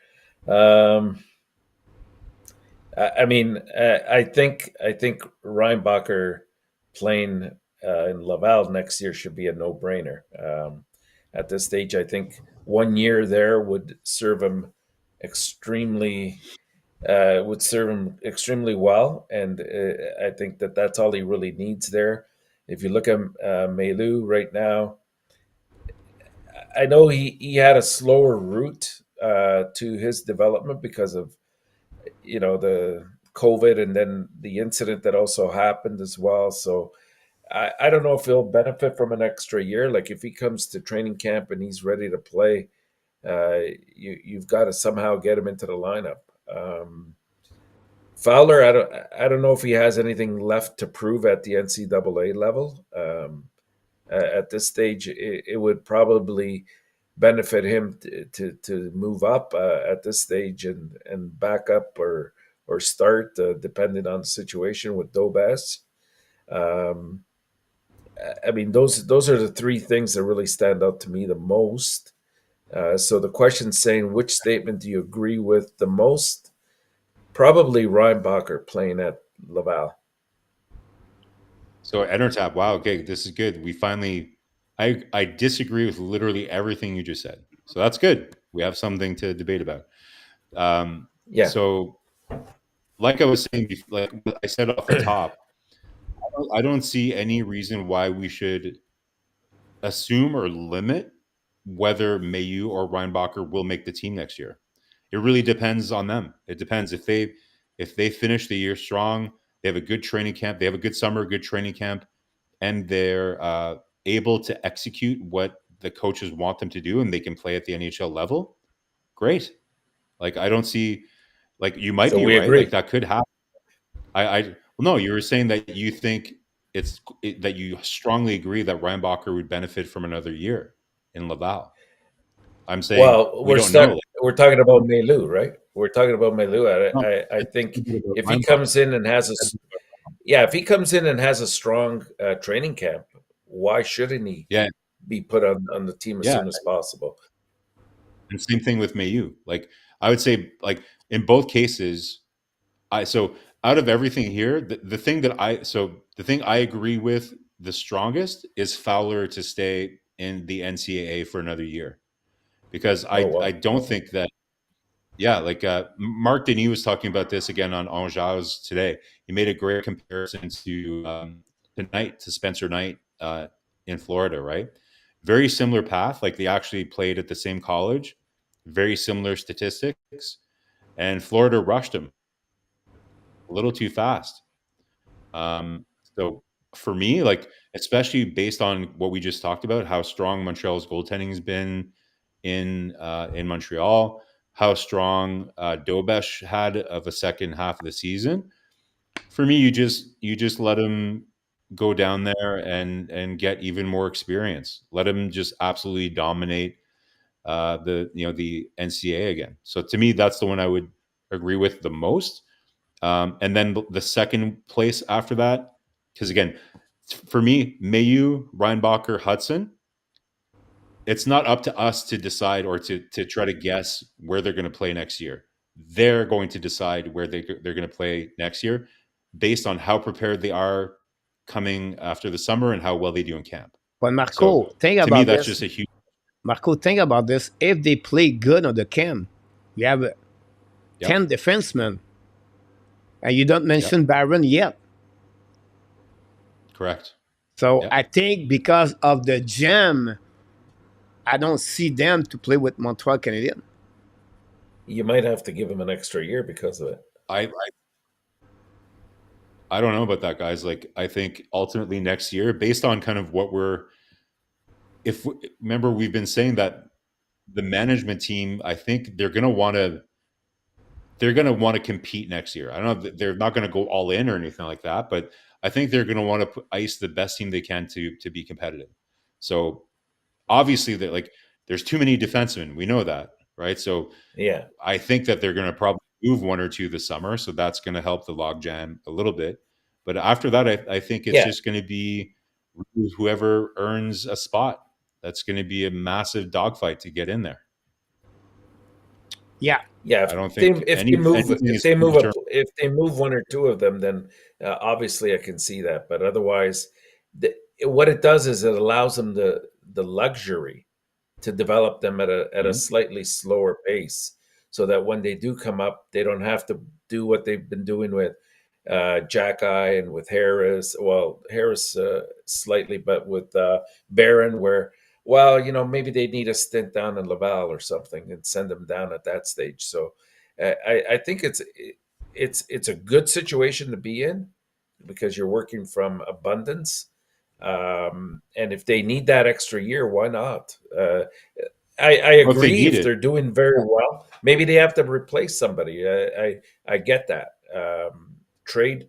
I think Reinbacher playing in Laval next year should be a no-brainer. At this stage, I think 1 year there would serve him extremely well, and I think that's all he really needs there. If you look at Mailou right now, I know he had a slower route to his development because of the COVID and then the incident that also happened as well. So I don't know if he'll benefit from an extra year. Like, if he comes to training camp and he's ready to play, you've got to somehow get him into the lineup. Fowler, I don't know if he has anything left to prove at the NCAA level. At this stage, it would probably benefit him to move up at this stage and back up or start depending on the situation with Dobas. I mean, those are the three things that really stand out to me the most. So the question's saying, which statement do you agree with the most? Probably Reinbacher playing at Laval. So Enortap, wow, okay, this is good. We finally, I disagree with literally everything you just said. So that's good. We have something to debate about. Yeah. So, like I was saying, like I said off the top, I don't see any reason why we should assume or limit whether Mayu or Reinbacher will make the team next year. It really depends on them. It depends if they finish the year strong, they have a good training camp, they have a good summer, good training camp, and they're able to execute what the coaches want them to do, and they can play at the NHL level. Great. Like I don't see, like you might So be we right. agree. Like that could happen. Well, no, you were saying that you think that you strongly agree that Reinbacher would benefit from another year in Laval. I'm saying Well, we don't know. we're talking about Melu, right? We're talking about Melu. No, I think if he Reinbacher. comes in and has if he comes in and has a strong training camp, why shouldn't he Yeah, be put on the team as yeah. soon as possible? And same thing with Mayu. Like I would say, like in both cases, so out of everything here, the thing I agree with the strongest is Fowler to stay in the NCAA for another year because Oh I wow. don't think that. Yeah, like Mark Denis was talking about this again on Angers today. He made a great comparison to Spencer Knight in Florida, right? Very similar path. Like they actually played at the same college, very similar statistics, and Florida rushed him a little too fast. So for me, like especially based on what we just talked about, how strong Montreal's goaltending has been in Montreal, how strong Dobesh had of a second half of the season. For me, you just let him go down there and get even more experience. Let him just absolutely dominate the NCAA again. So to me, that's the one I would agree with the most. And then the second place after that, because again, for me, Mayu, Reinbacher, Hudson, it's not up to us to decide or to try to guess where they're going to play next year. They're going to decide where they're going to play next year based on how prepared they are coming after the summer and how well they do in camp. But So Marco, think to me, about that's this. just a huge. Marco, think about this. If they play good on the camp, you have Yep. 10 defensemen, and you don't Yep. mention Byron yet. Correct. So Yep. I think because of the jam, I don't see them to play with Montreal Canadiens. You might have to give him an extra year because of it. I don't know about that, guys. Like, I think ultimately next year, based on kind of what remember, we've been saying that the management team, I think they're going to want to compete next year. I don't know, they're not going to go all in or anything like that, but I think they're going to want to ice the best team they can to be competitive. So obviously, that like there's too many defensemen. We know that, right? So Yeah. I think that they're going to probably move one or two this summer, so that's going to help the logjam a little bit. But after that, I think it's Yeah. just going to be whoever earns a spot. That's going to be a massive dogfight to get in there. Yeah. Yeah, I don't think if they move determined. if they move one or two of them, then obviously I can see that. But otherwise, what it does is it allows them the luxury to develop them at a Mhm. slightly slower pace, so that when they do come up, they don't have to do what they've been doing with Jackeye and with Harris. Well, Harris slightly, but with Barron, where maybe they need a stint down in Laval or something and send them down at that stage. So I think it's a good situation to be in because you're working from abundance. And if they need that extra year, why not? I Well, if they agree. need If it, they're doing very well, maybe they have to replace somebody. I get that. Trade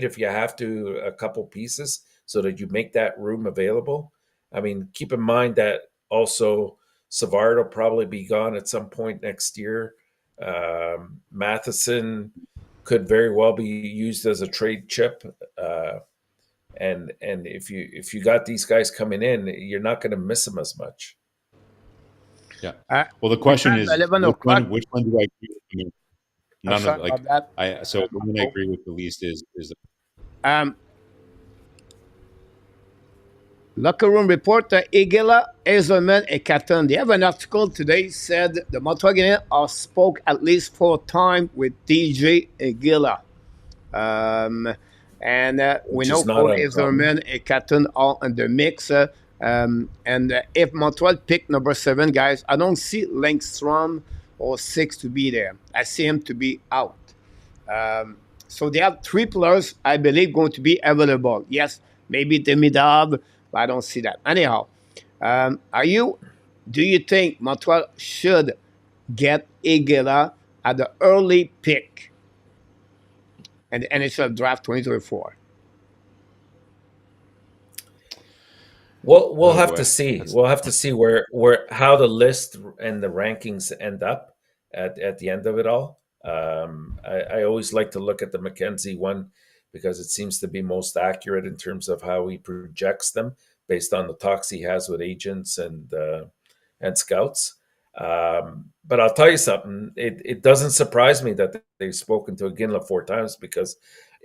if you have to a couple pieces so that you make that room available. I mean, keep in mind that also Savard will probably be gone at some point next year. Matheson could very well be used as a trade chip. And if you got these guys coming in, you're not going to miss them as much. Yeah. Well, the question is, which one do I agree with? I mean, none of like that. So the one I agree with the least is Locker Room Report, Iginla, Hazelman, and Catton. They have an article today said the Montreal Canadiens have spoke at least 4 times with DJ Iginla. And we know both Hazelman and Catton are in the mix. And if Montreal pick number 7, guys, I don't see Lindstrom or 6 to be there. I see him to be out. So they have 3 players, I believe, going to be available. Yes, maybe Demidov, but I don't see that. Anyhow, do you think Montreal should get Iginla at the early pick and the NHL draft 2024? Well, we'll have to see. We'll have to see where how the list and the rankings end up at the end of it all. I always like to look at the McKenzie one because it seems to be most accurate in terms of how he projects them based on the talks he has with agents and scouts. But I'll tell you something. It doesn't surprise me that they've spoken to Iginla 4 times because,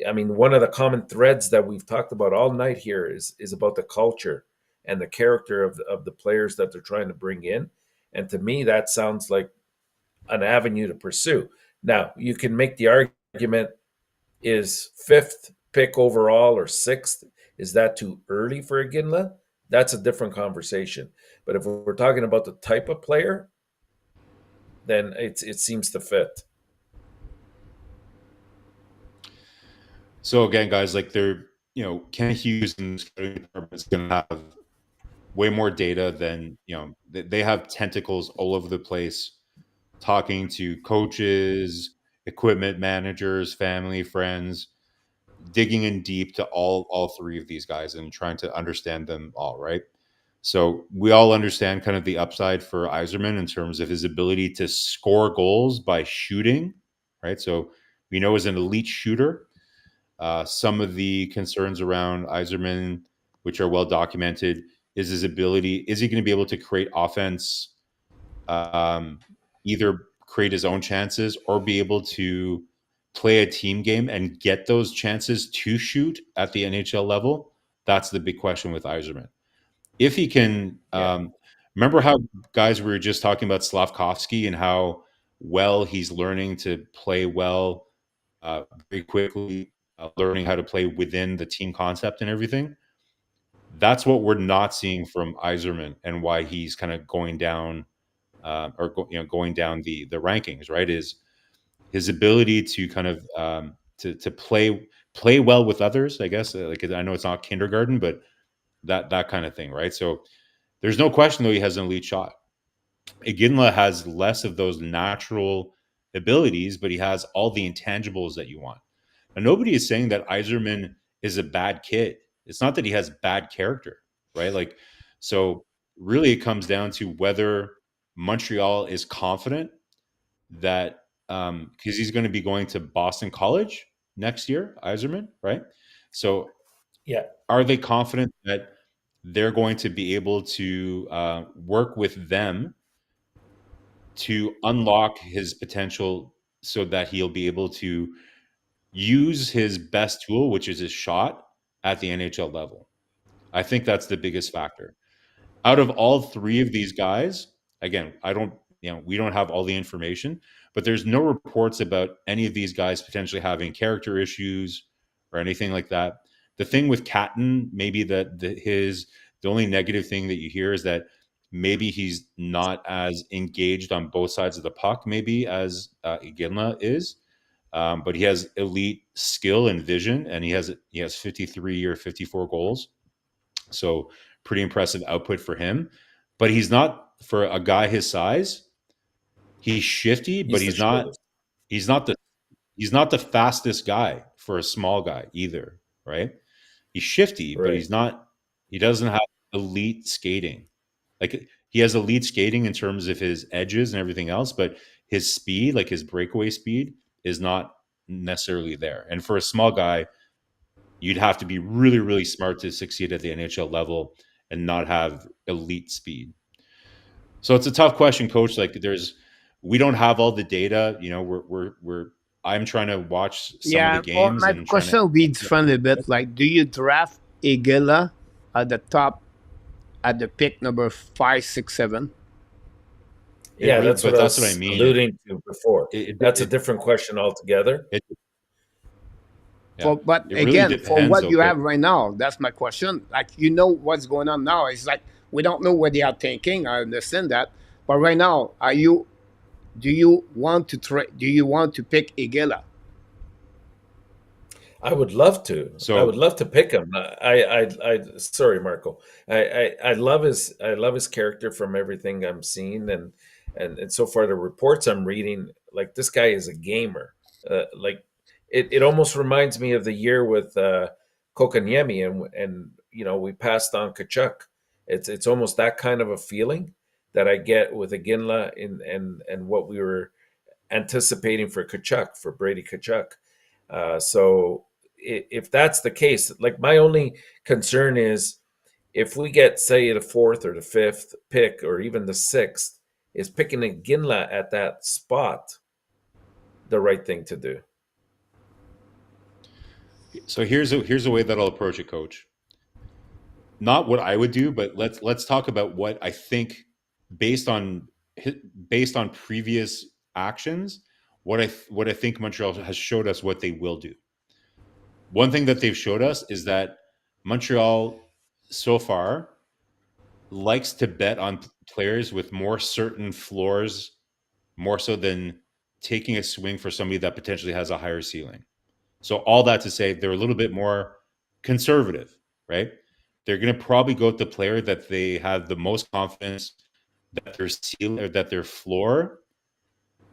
I mean, one of the common threads that we've talked about all night here is about the culture and the character of the players that they're trying to bring in. And to me, that sounds like an avenue to pursue. Now, you can make the argument, is 5th pick overall or 6th, is that too early for Iginla? That's a different conversation. But if we're talking about the type of player, then it seems to fit. So again, guys, like Ken Hughes and the scouting department is going to have way more data than, they have tentacles all over the place, talking to coaches, equipment managers, family, friends, digging in deep to all 3 of these guys and trying to understand them all, right? So we all understand kind of the upside for Yzerman in terms of his ability to score goals by shooting, right? So we know he's an elite shooter. Some of the concerns around Yzerman, which are well documented, is his ability. Is he going to be able to create offense, either create his own chances or be able to play a team game and get those chances to shoot at the NHL level? That's the big question with Yzerman. If he can, remember how, guys, we were just talking about Slafkovsky and how well he's learning to play well very quickly, learning how to play within the team concept and everything. That's what we're not seeing from Yzerman, and why he's kind of going down, going down the rankings. Right, is his ability to kind of to play well with others. I guess, like, I know it's not kindergarten, but that kind of thing, right? So there's no question, though, he has an elite shot. Iginla has less of those natural abilities, but he has all the intangibles that you want. And nobody is saying that Yzerman is a bad kid. It's not that he has bad character, right? Like, so really it comes down to whether Montreal is confident that, because he's going to be going to Boston College next year, Yzerman, right? So are they confident that they're going to be able to work with them to unlock his potential so that he'll be able to use his best tool, which is his shot, at the NHL level? I think that's the biggest factor. Out of all 3 of these guys, again, we don't have all the information, but there's no reports about any of these guys potentially having character issues or anything like that. The thing with Catton, maybe the only negative thing that you hear is that maybe he's not as engaged on both sides of the puck, maybe, as Iginla is. But he has elite skill and vision, and he has 53 or 54 goals. So pretty impressive output for him. But he's not, for a guy his size, he's shifty, but he's not the fastest guy for a small guy either, right? He's shifty, but he doesn't have elite skating. Like, he has elite skating in terms of his edges and everything else, but his speed, like his breakaway speed, is not necessarily there. And for a small guy, you'd have to be really, really smart to succeed at the NHL level and not have elite speed. So it's a tough question, Coach. Like we don't have all the data. You know, I'm trying to watch some of the games. My and question will be different a bit. Like, do you draft Iginla at the top at the pick number 5, 6, 7? Yeah, that's what I mean. Alluding to before. That's a different question altogether. But again, for what you have right now, that's my question. Like, you know what's going on now. It's like we don't know what they are thinking. I understand that, but right now, do you want to pick Iginla? I would love to. So I would love to pick him. Sorry, Marko. I love his character from everything I'm seeing, and so far the reports I'm reading, like this guy is a gamer. Like it almost reminds me of the year with Kokaniemi, and you know we passed on Tkachuk. It's almost that kind of a feeling that I get with Iginla and what we were anticipating for Tkachuk, for Brady Tkachuk. So if that's the case, like my only concern is if we get, say, the 4th or the 5th pick or even the 6th, is picking Iginla at that spot the right thing to do? So here's a way that I'll approach it, Coach. Not what I would do, but let's talk about what I think based on previous actions. What I think Montreal has showed us what they will do. One thing that they've showed us is that Montreal so far likes to bet on players with more certain floors, more so than taking a swing for somebody that potentially has a higher ceiling. So all that to say, they're a little bit more conservative, right? They're going to probably go with the player that they have the most confidence that their ceiling or that their floor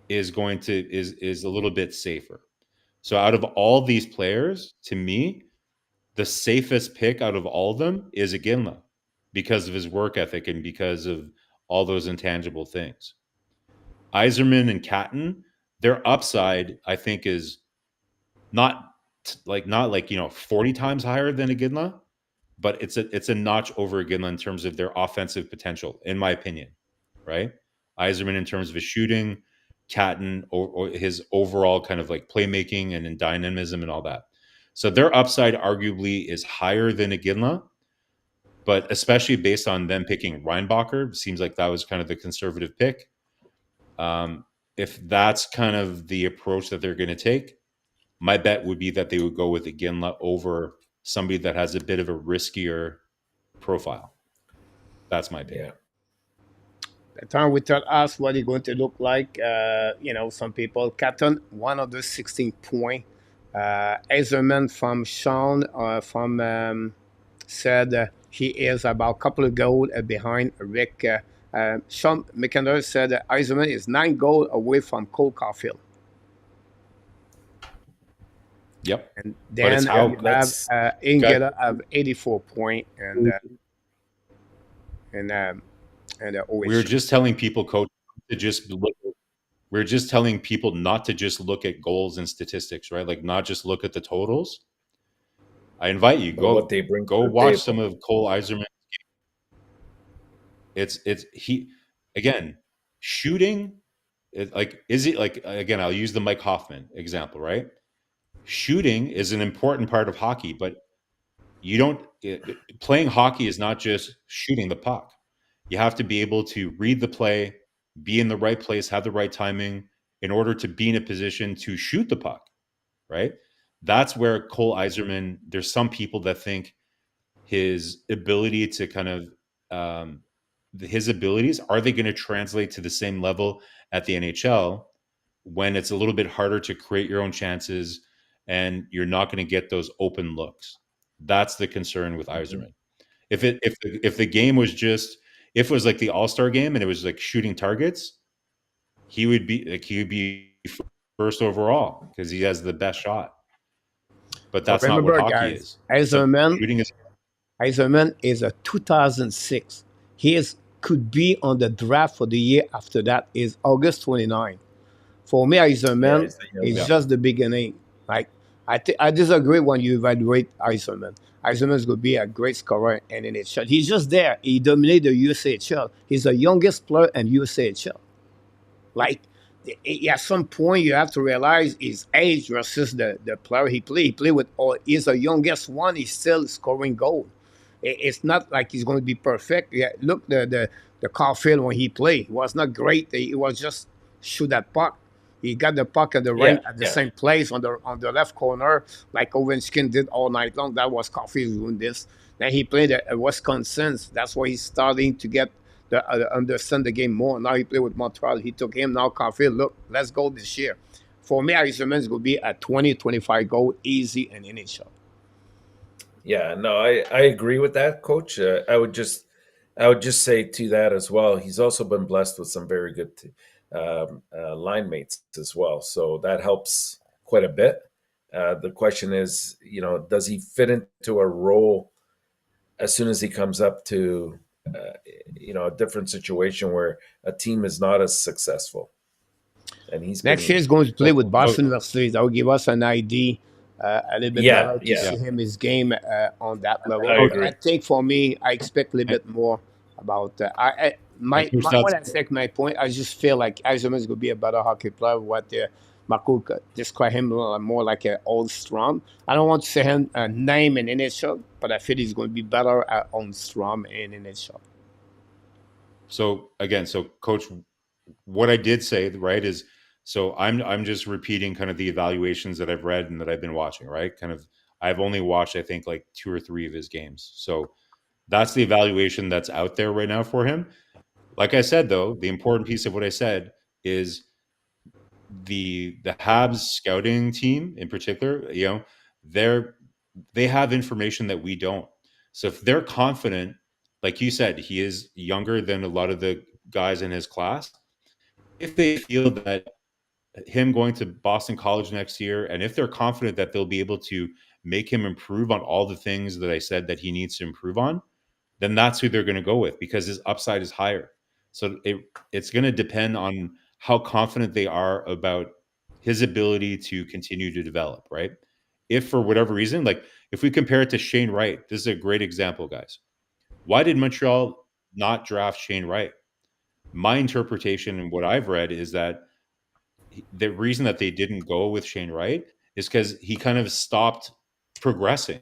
is going to is a little bit safer. So out of all these players, to me, the safest pick out of all of them is Iginla because of his work ethic and because of all those intangible things. Yzerman and Catton, their upside, I think, is not like 40 times higher than Iginla, but it's a notch over Iginla in terms of their offensive potential, in my opinion, right? Yzerman in terms of his shooting, Catton or his overall kind of like playmaking and dynamism and all that. So their upside arguably is higher than Iginla, but especially based on them picking Reinbacher, seems like that was kind of the conservative pick. If that's kind of the approach that they're going to take, my bet would be that they would go with Iginla over somebody that has a bit of a riskier profile. That's my opinion. The time we tell us what it's going to look like, some people, Catton, 116 points. Yzerman from Sean said he is about a couple of goals behind Rick. Sean McIntyre said Yzerman is 9 goals away from Cole Caulfield. Yep. And then you have Iginla have 84 points we were just telling people, Coach, to just look. We're just telling people not to just look at goals and statistics, right? Like not just look at the totals. I invite you go watch some of Cole Yzerman's game. Again, shooting. I'll use the Mike Hoffman example, right? Shooting is an important part of hockey, but playing hockey is not just shooting the puck. You have to be able to read the play, be in the right place, have the right timing in order to be in a position to shoot the puck, right? That's where Cole Yzerman, there's some people that think his ability to kind of, his abilities, are they going to translate to the same level at the NHL when it's a little bit harder to create your own chances and you're not going to get those open looks? That's the concern with Yzerman. If the game was just, if it was like the All-Star game and it was like shooting targets, he would be first overall because he has the best shot. But that's not what hockey is. Yzerman is a 2006. He is could be on the draft for the year after that is August 29. For me, Eiserman is just the beginning. Like I disagree when you evaluate Eiserman. Eiserman is going to be a great scorer in NHL. He's just there. He dominated the USHL. He's the youngest player in USHL. Like at some point, you have to realize his age versus the player he played. He played with all. He's the youngest one. He's still scoring goal. It's not like he's going to be perfect. Yeah, look the Caulfield when he played. It was not great. He was just shoot that puck. He got the puck at the at the same place on the left corner, like Ovechkin did all night long. That was Caulfield doing this. Then he played at Wisconsin. That's why he's starting to get understand the game more. Now he played with Montreal. He took him. Now Caulfield, look, let's go this year. For me, Eiserman is going to be a 20-25 goal easy in NHL. Yeah, no, I agree with that, Coach. I would just say to that as well. He's also been blessed with some very good line mates as well, so that helps quite a bit. The question is, does he fit into a role as soon as he comes up to, a different situation where a team is not as successful? And next year is going to play with Boston University. That will give us an idea. A little bit better to see him his game on that level. I think for me, I expect a little bit more about my point. I just feel like Eiserman is going to be a better hockey player. What Marko described him more like an old Strom. I don't want to say him a name in NHL, but I feel he's going to be better on Strom in NHL. So again, Coach, what I did say, right, is. So I'm just repeating kind of the evaluations that I've read and that I've been watching, right? Kind of, I've only watched, I think, like 2 or 3 of his games. So that's the evaluation that's out there right now for him. Like I said, though, the important piece of what I said is the Habs scouting team in particular, they have information that we don't. So if they're confident, like you said, he is younger than a lot of the guys in his class. If they feel that him going to Boston College next year, and if they're confident that they'll be able to make him improve on all the things that I said that he needs to improve on, then that's who they're going to go with because his upside is higher. So it's going to depend on how confident they are about his ability to continue to develop, right? If for whatever reason, like if we compare it to Shane Wright, this is a great example, guys. Why did Montreal not draft Shane Wright? My interpretation and what I've read is that the reason that they didn't go with Shane Wright is because he kind of stopped progressing,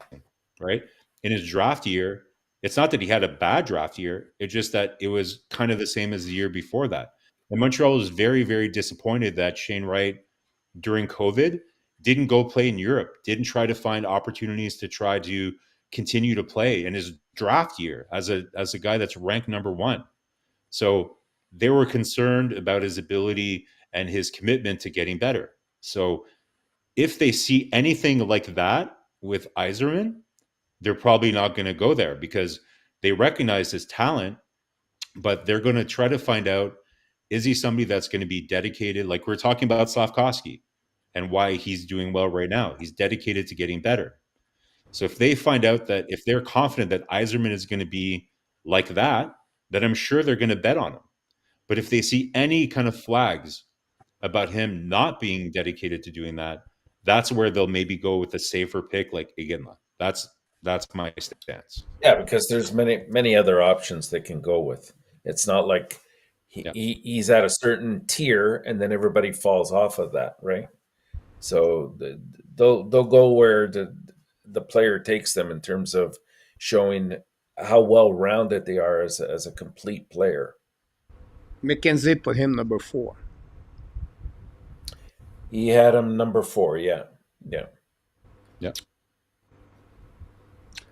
right? In his draft year, it's not that he had a bad draft year. It's just that it was kind of the same as the year before that. And Montreal was very, very disappointed that Shane Wright, during COVID, didn't go play in Europe, didn't try to find opportunities to try to continue to play in his draft year as a guy that's ranked number 1. So they were concerned about his ability and his commitment to getting better. So if they see anything like that with Eiserman, they're probably not going to go there because they recognize his talent, but they're going to try to find out, is he somebody that's going to be dedicated? Like we're talking about Slafkovsky and why he's doing well right now. He's dedicated to getting better. So if they find out that if they're confident that Eiserman is going to be like that, then I'm sure they're going to bet on him. But if they see any kind of flags about him not being dedicated to doing that, that's where they'll maybe go with a safer pick like Iginla. That's my stance. Yeah, because there's many other options they can go with. It's not like he's at a certain tier and then everybody falls off of that, right? So they'll go where the player takes them in terms of showing how well-rounded they are as a complete player. McKenzie put him number 4. He had him number 4, yeah.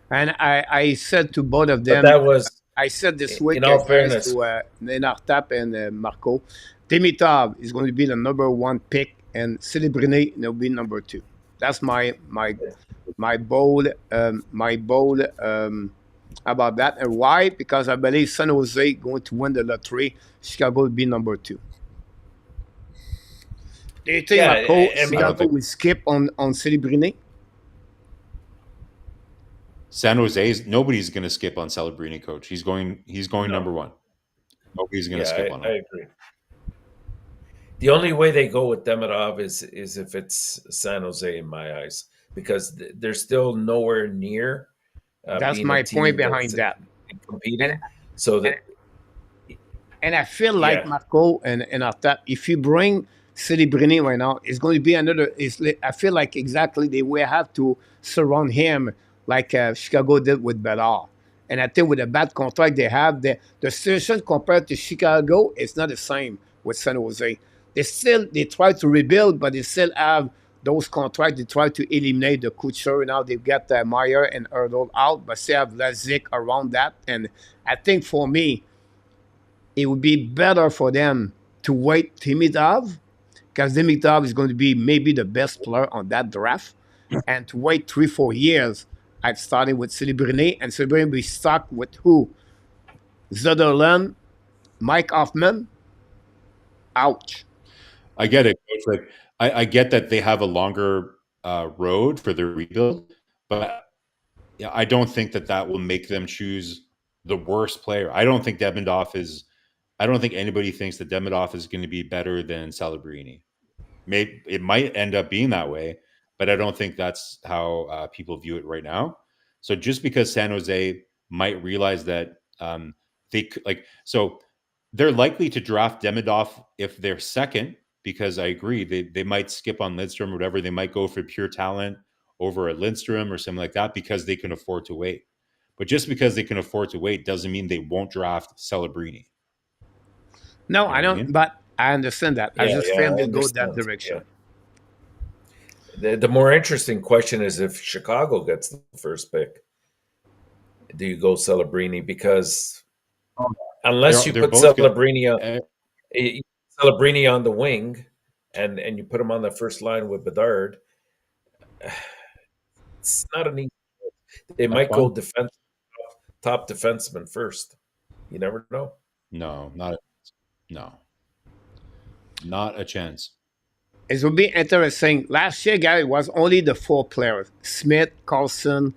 And I said to both of them, but that was, I said this week, in all fairness, to Enortap and Marko, Dimitrov is going to be the number 1 pick, and Celebrini will be number 2. That's my bold about that. And why? Because I believe San Jose going to win the lottery. Chicago will be number 2. Do you think Chicago will skip on Celebrini? San Jose's nobody's going to skip on Celebrini, Coach. He's going number 1. he's going to skip on him. I agree. The only way they go with Demidov is if it's San Jose, in my eyes, because they're still nowhere near That's being my a team point behind that. competing. And I feel like Marko and Enortap, if you bring Celebrini right now, it's going to be another. I feel like exactly they will have to surround him like Chicago did with Bedard. And I think with the bad contract they have, the situation compared to Chicago is not the same with San Jose. They try to rebuild, but they still have those contracts. They try to eliminate the Couture. Now they've got Meyer and Erdl out, but still have Lazic around that. And I think for me, it would be better for them to wait Dimitrov, because Dimitrov is going to be maybe the best player on that draft, and to wait 3-4 years at starting with Celebrini, and Celebrini will be stuck with who? Zuderland, Mike Hoffman. Ouch. I get it, Coach. Like, I get that they have a longer road for their rebuild, but I don't think that will make them choose the worst player. I don't think anybody thinks that Demidov is going to be better than Celebrini. Maybe it might end up being that way, but I don't think that's how people view it right now. So just because San Jose might realize that they're likely to draft Demidov if they're second, because I agree they might skip on Lindstrom or whatever. They might go for pure talent over a Lindstrom or something like that because they can afford to wait. But just because they can afford to wait doesn't mean they won't draft Celebrini. No, you know I don't. Mean? But I understand that. I just feel they go that direction. Yeah. The more interesting question is if Chicago gets the first pick, do you go Celebrini? Because unless you put Celebrini on the wing and you put him on the first line with Bedard, it's not an easy. They might go top defenseman first. You never know. No, not a chance. It will be interesting. Last year, guys, it was only the 4 players: Smith, Carlson,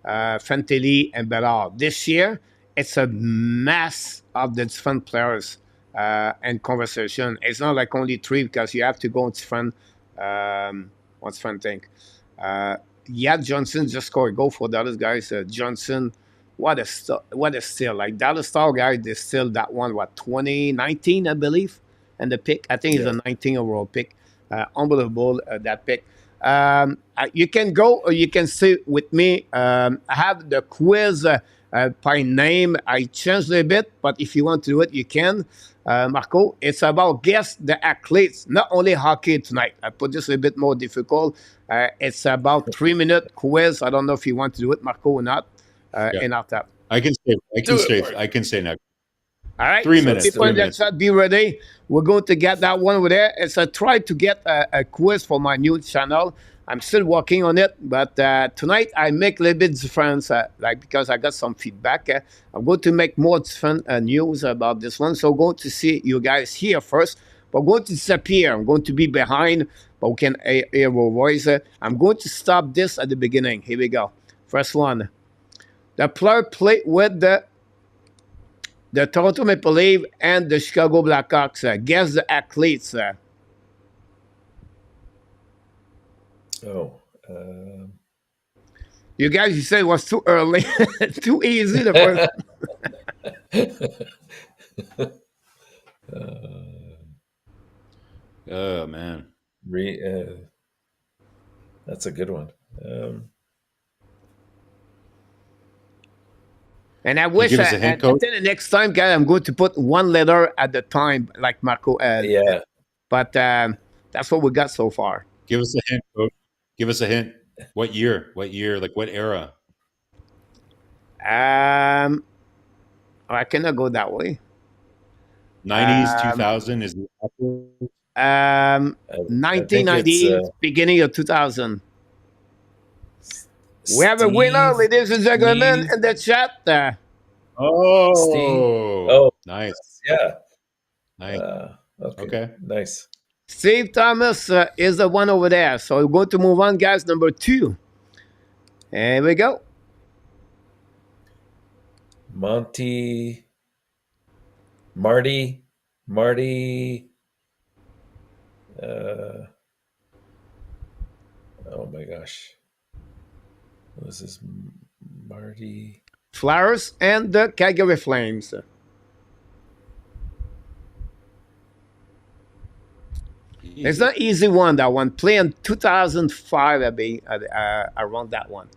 Fantilli, and Bedard. This year, it's a mass of the different players and conversation. It's not like only 3 because you have to go on different. What's fun thing? Johnson just scored a goal for Dallas, guys. Johnson, what a steal! Like Dallas Star guys, they still that one. 2019, I believe, and the pick. I think it's a 19 overall pick. Unbelievable that pick. You can go or you can stay with me. I have the quiz by name. I changed it a bit, but if you want to do it, you can. Marko, it's about guess the athletes, not only hockey tonight. I put this a bit more difficult. It's about 3-minute quiz. I don't know if you want to do it, Marko, or not. Enortap. I can say next. All right, 3 minutes. People in the chat, be ready. We're going to get that one over there. It's a try to get a quiz for my new channel. I'm still working on it, but tonight I make a little bit difference, because I got some feedback. I'm going to make more different news about this one. So I'm going to see you guys here first. But I'm going to disappear. I'm going to be behind, but we can hear your voice. I'm going to stop this at the beginning. Here we go. First one. The player played with the Toronto Maple Leafs and the Chicago Blackhawks. Guess the athletes. You guys, you said it was too early. Too easy. The first. Oh, man. That's a good one. And I wish until the next time, guys, I'm going to put one letter at the time, like Marko. Yeah. But that's what we got so far. Give us a hint, Coach. Give us a hint. What year? Like what era? I cannot go that way. 90s, 2000 is the 1990, beginning of 2000. We have a winner, ladies and gentlemen, in the chat. Nice. Yeah. Nice. Okay. Nice. Steve Thomas is the one over there. So we're going to move on, guys. Number 2. Here we go. Marty. Oh my gosh, what was this? Marty Flyers and the Calgary Flames. It's not easy one, that one. Playing 2005, around that one.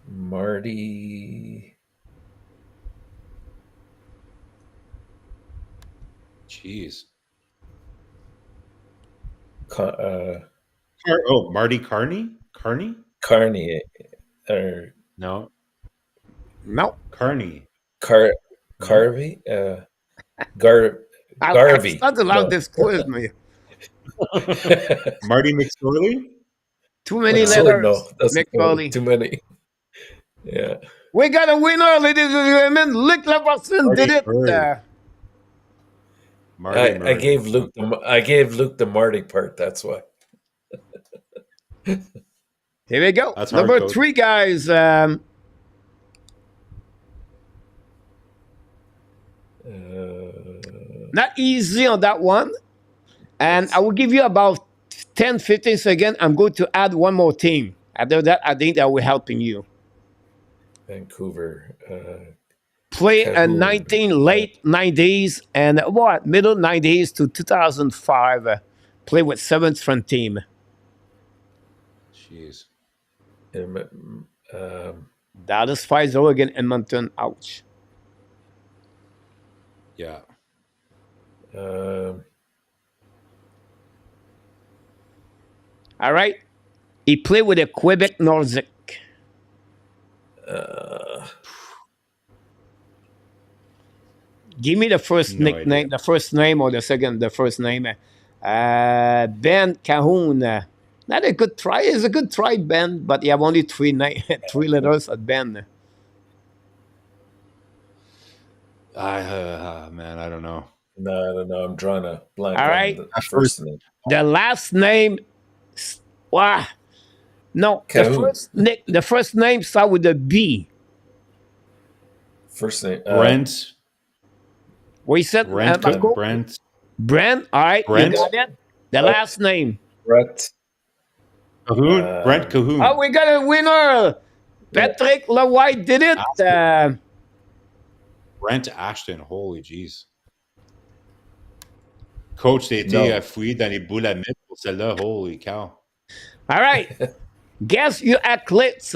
Marty. Jeez. Marty Carney? Carney. Or no. Carvey. Carvey. Garvey. Not allowed this quiz, me. Marty McSorley? Too many letters. No, McSorley. Too many. Yeah. We got a winner, ladies and gentlemen. Luc Laverson did it. I gave Luke the Marty part. That's why. Here we go. That's Number hard, 3, guys. Not easy on that one. And I will give you about 10, 15 seconds. I'm going to add one more team. After that, I think that will helping you. Vancouver. Play a 19 late 90s and middle 90s to 2005. Play with 7th strand team. Jeez. Dallas Fires again, Edmonton. Ouch. Yeah. All right. He played with the Quebec Nordic. Give me the first nickname, idea. the first name, or the first name. Ben Cahoon. Not a good try. It's a good try, Ben, but you have only 3 letters at Ben. Man, I don't know. No, I don't know. I'm drawing a blank. All right. The first name. The last name. Wow. No, the first name start with a B. First name. Brent. We said Brent. Brent. All right. Brent. You got it? The last name. Brett. Cahoon. Brent Cahoon. Oh, we got a winner. Patrick Lawhite did it. Brent Ashton. Holy jeez. Coach, t'as été fouillé dans les boules à mythe pour celle-là. Holy cow. All right. Guess your athletes.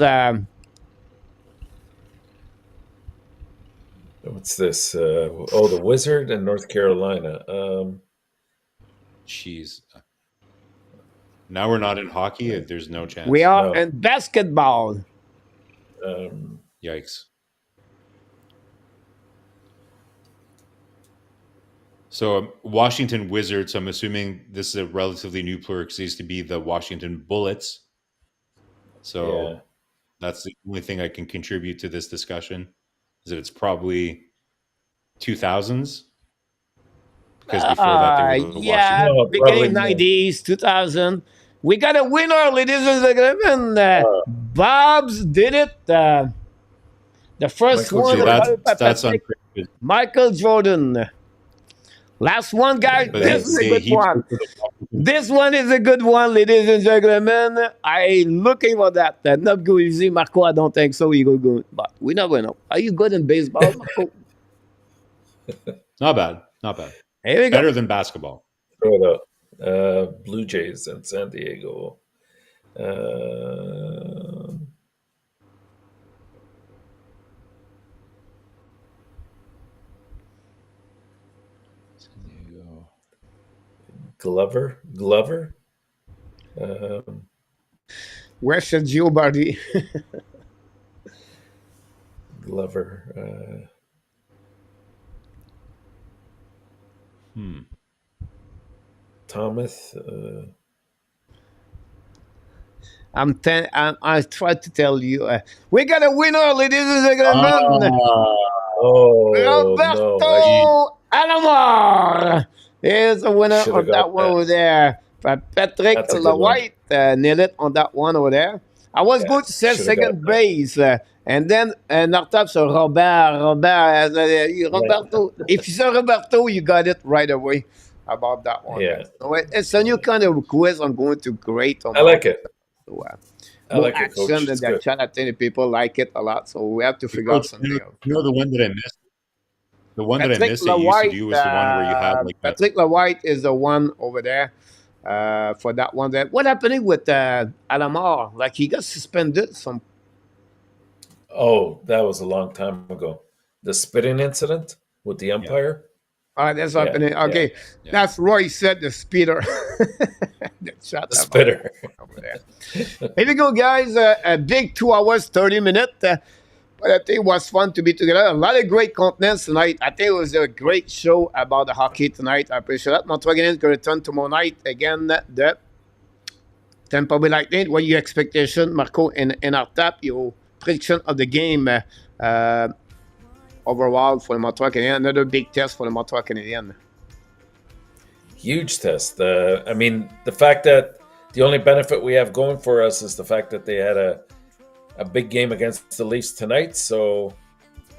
What's this? The Wizard in North Carolina. Jeez. Now we're not in hockey. There's no chance. We are in basketball. Yikes. So Washington Wizards, I'm assuming this is a relatively new player because it used to be the Washington Bullets. So that's the only thing I can contribute to this discussion, is that it's probably 2000s. Because before that, they were the Washington. Beginning 90s, 2000. We got a winner, ladies and gentlemen. Bob's did it. The first one. That's uncredited. Michael Jordan. Last one, guys. This is a good one. This one is a good one, ladies and gentlemen. I'm looking for that. Not good easy. Marko, I don't think so. He go good. But we never know. Are you good in baseball, Marko? Not bad. Not bad. Here we go. Better than basketball. Throw it up. Blue Jays in San Diego. Glover. Where's Sergio Bardi? Glover. Thomas. I tried to tell you. We got a winner, ladies and gentlemen. Roberto Alomar is a winner of that one over there. Patrick Lawhite nailed it on that one over there. I was going to say second base, and then Enortap said Roberto. If you say Roberto, you got it right away about that one. Yeah. So it's a new kind of quiz. I'm going to grade on. I like it. So, I like action it, Coach. and that chat. I think people like it a lot, so we have to figure out something else. You know the one that I missed? The one that I missed that you used to do was the one where you had like Patrick Lawhite is the one over there for that one. There. What happening with Alamar? Like he got suspended. Oh, that was a long time ago. The spitting incident with the umpire. That's happening. Okay, that's Roy said the speeder. The spitter. Over there. Here we go, guys. A big 2 hours, 30 minutes. But I think it was fun to be together. A lot of great contents tonight. I think it was a great show about the hockey tonight. I appreciate that. Montreal Canadiens going to return tomorrow night. Again, the Tampa Bay Lightning. What are your expectations, Marko, and Enortap? Your prediction of the game overall for the Montreal Canadiens. Another big test for the Montreal Canadiens. Huge test. I mean, the fact that the only benefit we have going for us is the fact that they had a big game against the Leafs tonight. So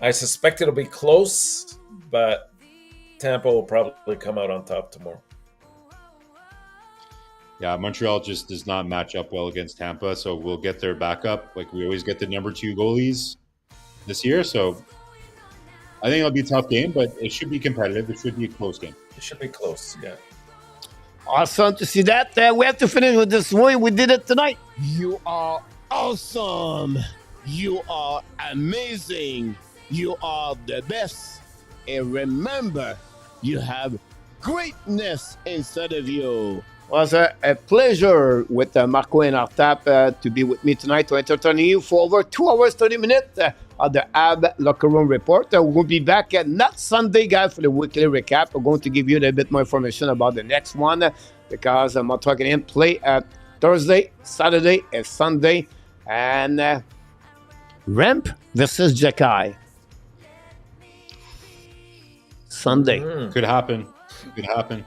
I suspect it'll be close, but Tampa will probably come out on top tomorrow. Yeah, Montreal just does not match up well against Tampa, so we'll get their backup. Like we always get the number 2 goalies this year, so I think it'll be a tough game, but it should be competitive. It should be a close game. It should be close, yeah. Awesome to see that. We have to finish with this one. We did it tonight. You are awesome. You are amazing. You are the best. And remember, you have greatness inside of you. It was a pleasure with Marko and Enortap to be with me tonight to entertain you for over 2 hours, 30 minutes of the Habs Locker Room Report. We'll be back not Sunday, guys, for the weekly recap. We're going to give you a little bit more information about the next one because Montreal Canadiens play Thursday, Saturday, and Sunday. And Ramp versus Jacky. Sunday. Could happen. Could happen.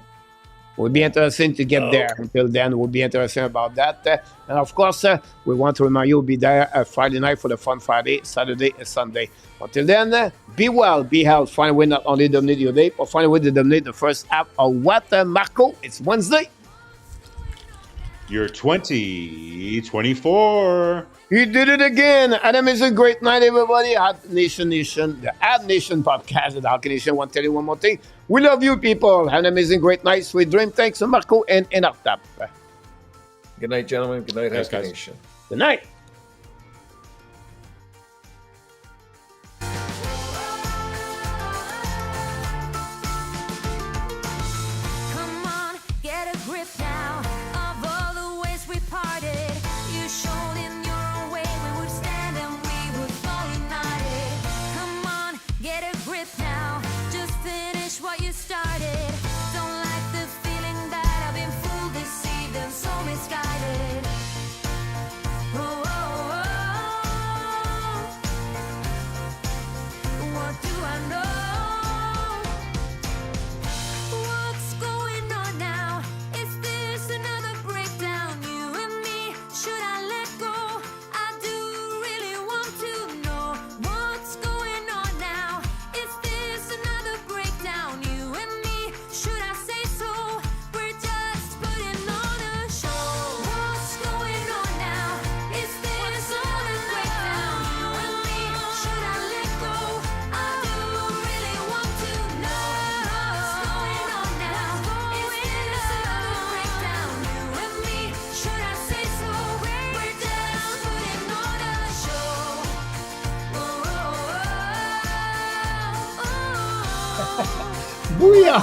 Will be interesting to get there. Until then, we'll be interesting about that. And of course, we want to remind you we'll be there Friday night for the Fun Friday, Saturday, and Sunday. Until then, be well, be healthy. Find a way not only dominate your day, but find a way to dominate the first half of what, Marko? It's Wednesday. You're 2024. You did it again. Adam, is a great night, everybody. Habs Nation, the Habs Nation podcast, the Hockey Nation. I want to tell you one more thing. We love you, people. Have an amazing, great night. Sweet dream. Thanks to Marko and Enortap. Good night, gentlemen. Good night, Hockey Nation. Good night. Come on, get a grip now of all the ways we parted. You showed in your own way we would stand and we would fall united. Come on, get a grip now. Just finish what you started. Don't like the feeling that I've been fooled, deceived, and so misguided. Oh, oh, oh. What do I know? What's going on now? Is this another breakdown? You and me, should I let go? I do really want to know what's going on now. Is this another breakdown? You and me, should I say so? We're just putting on a show. What's going on now? Is this another breakdown? You and me, should I let go? I do really want to know what's going on now. Is this another breakdown? You and me, should I say so? We're just putting on a show. Oh, oh, oh, oh. Booyah!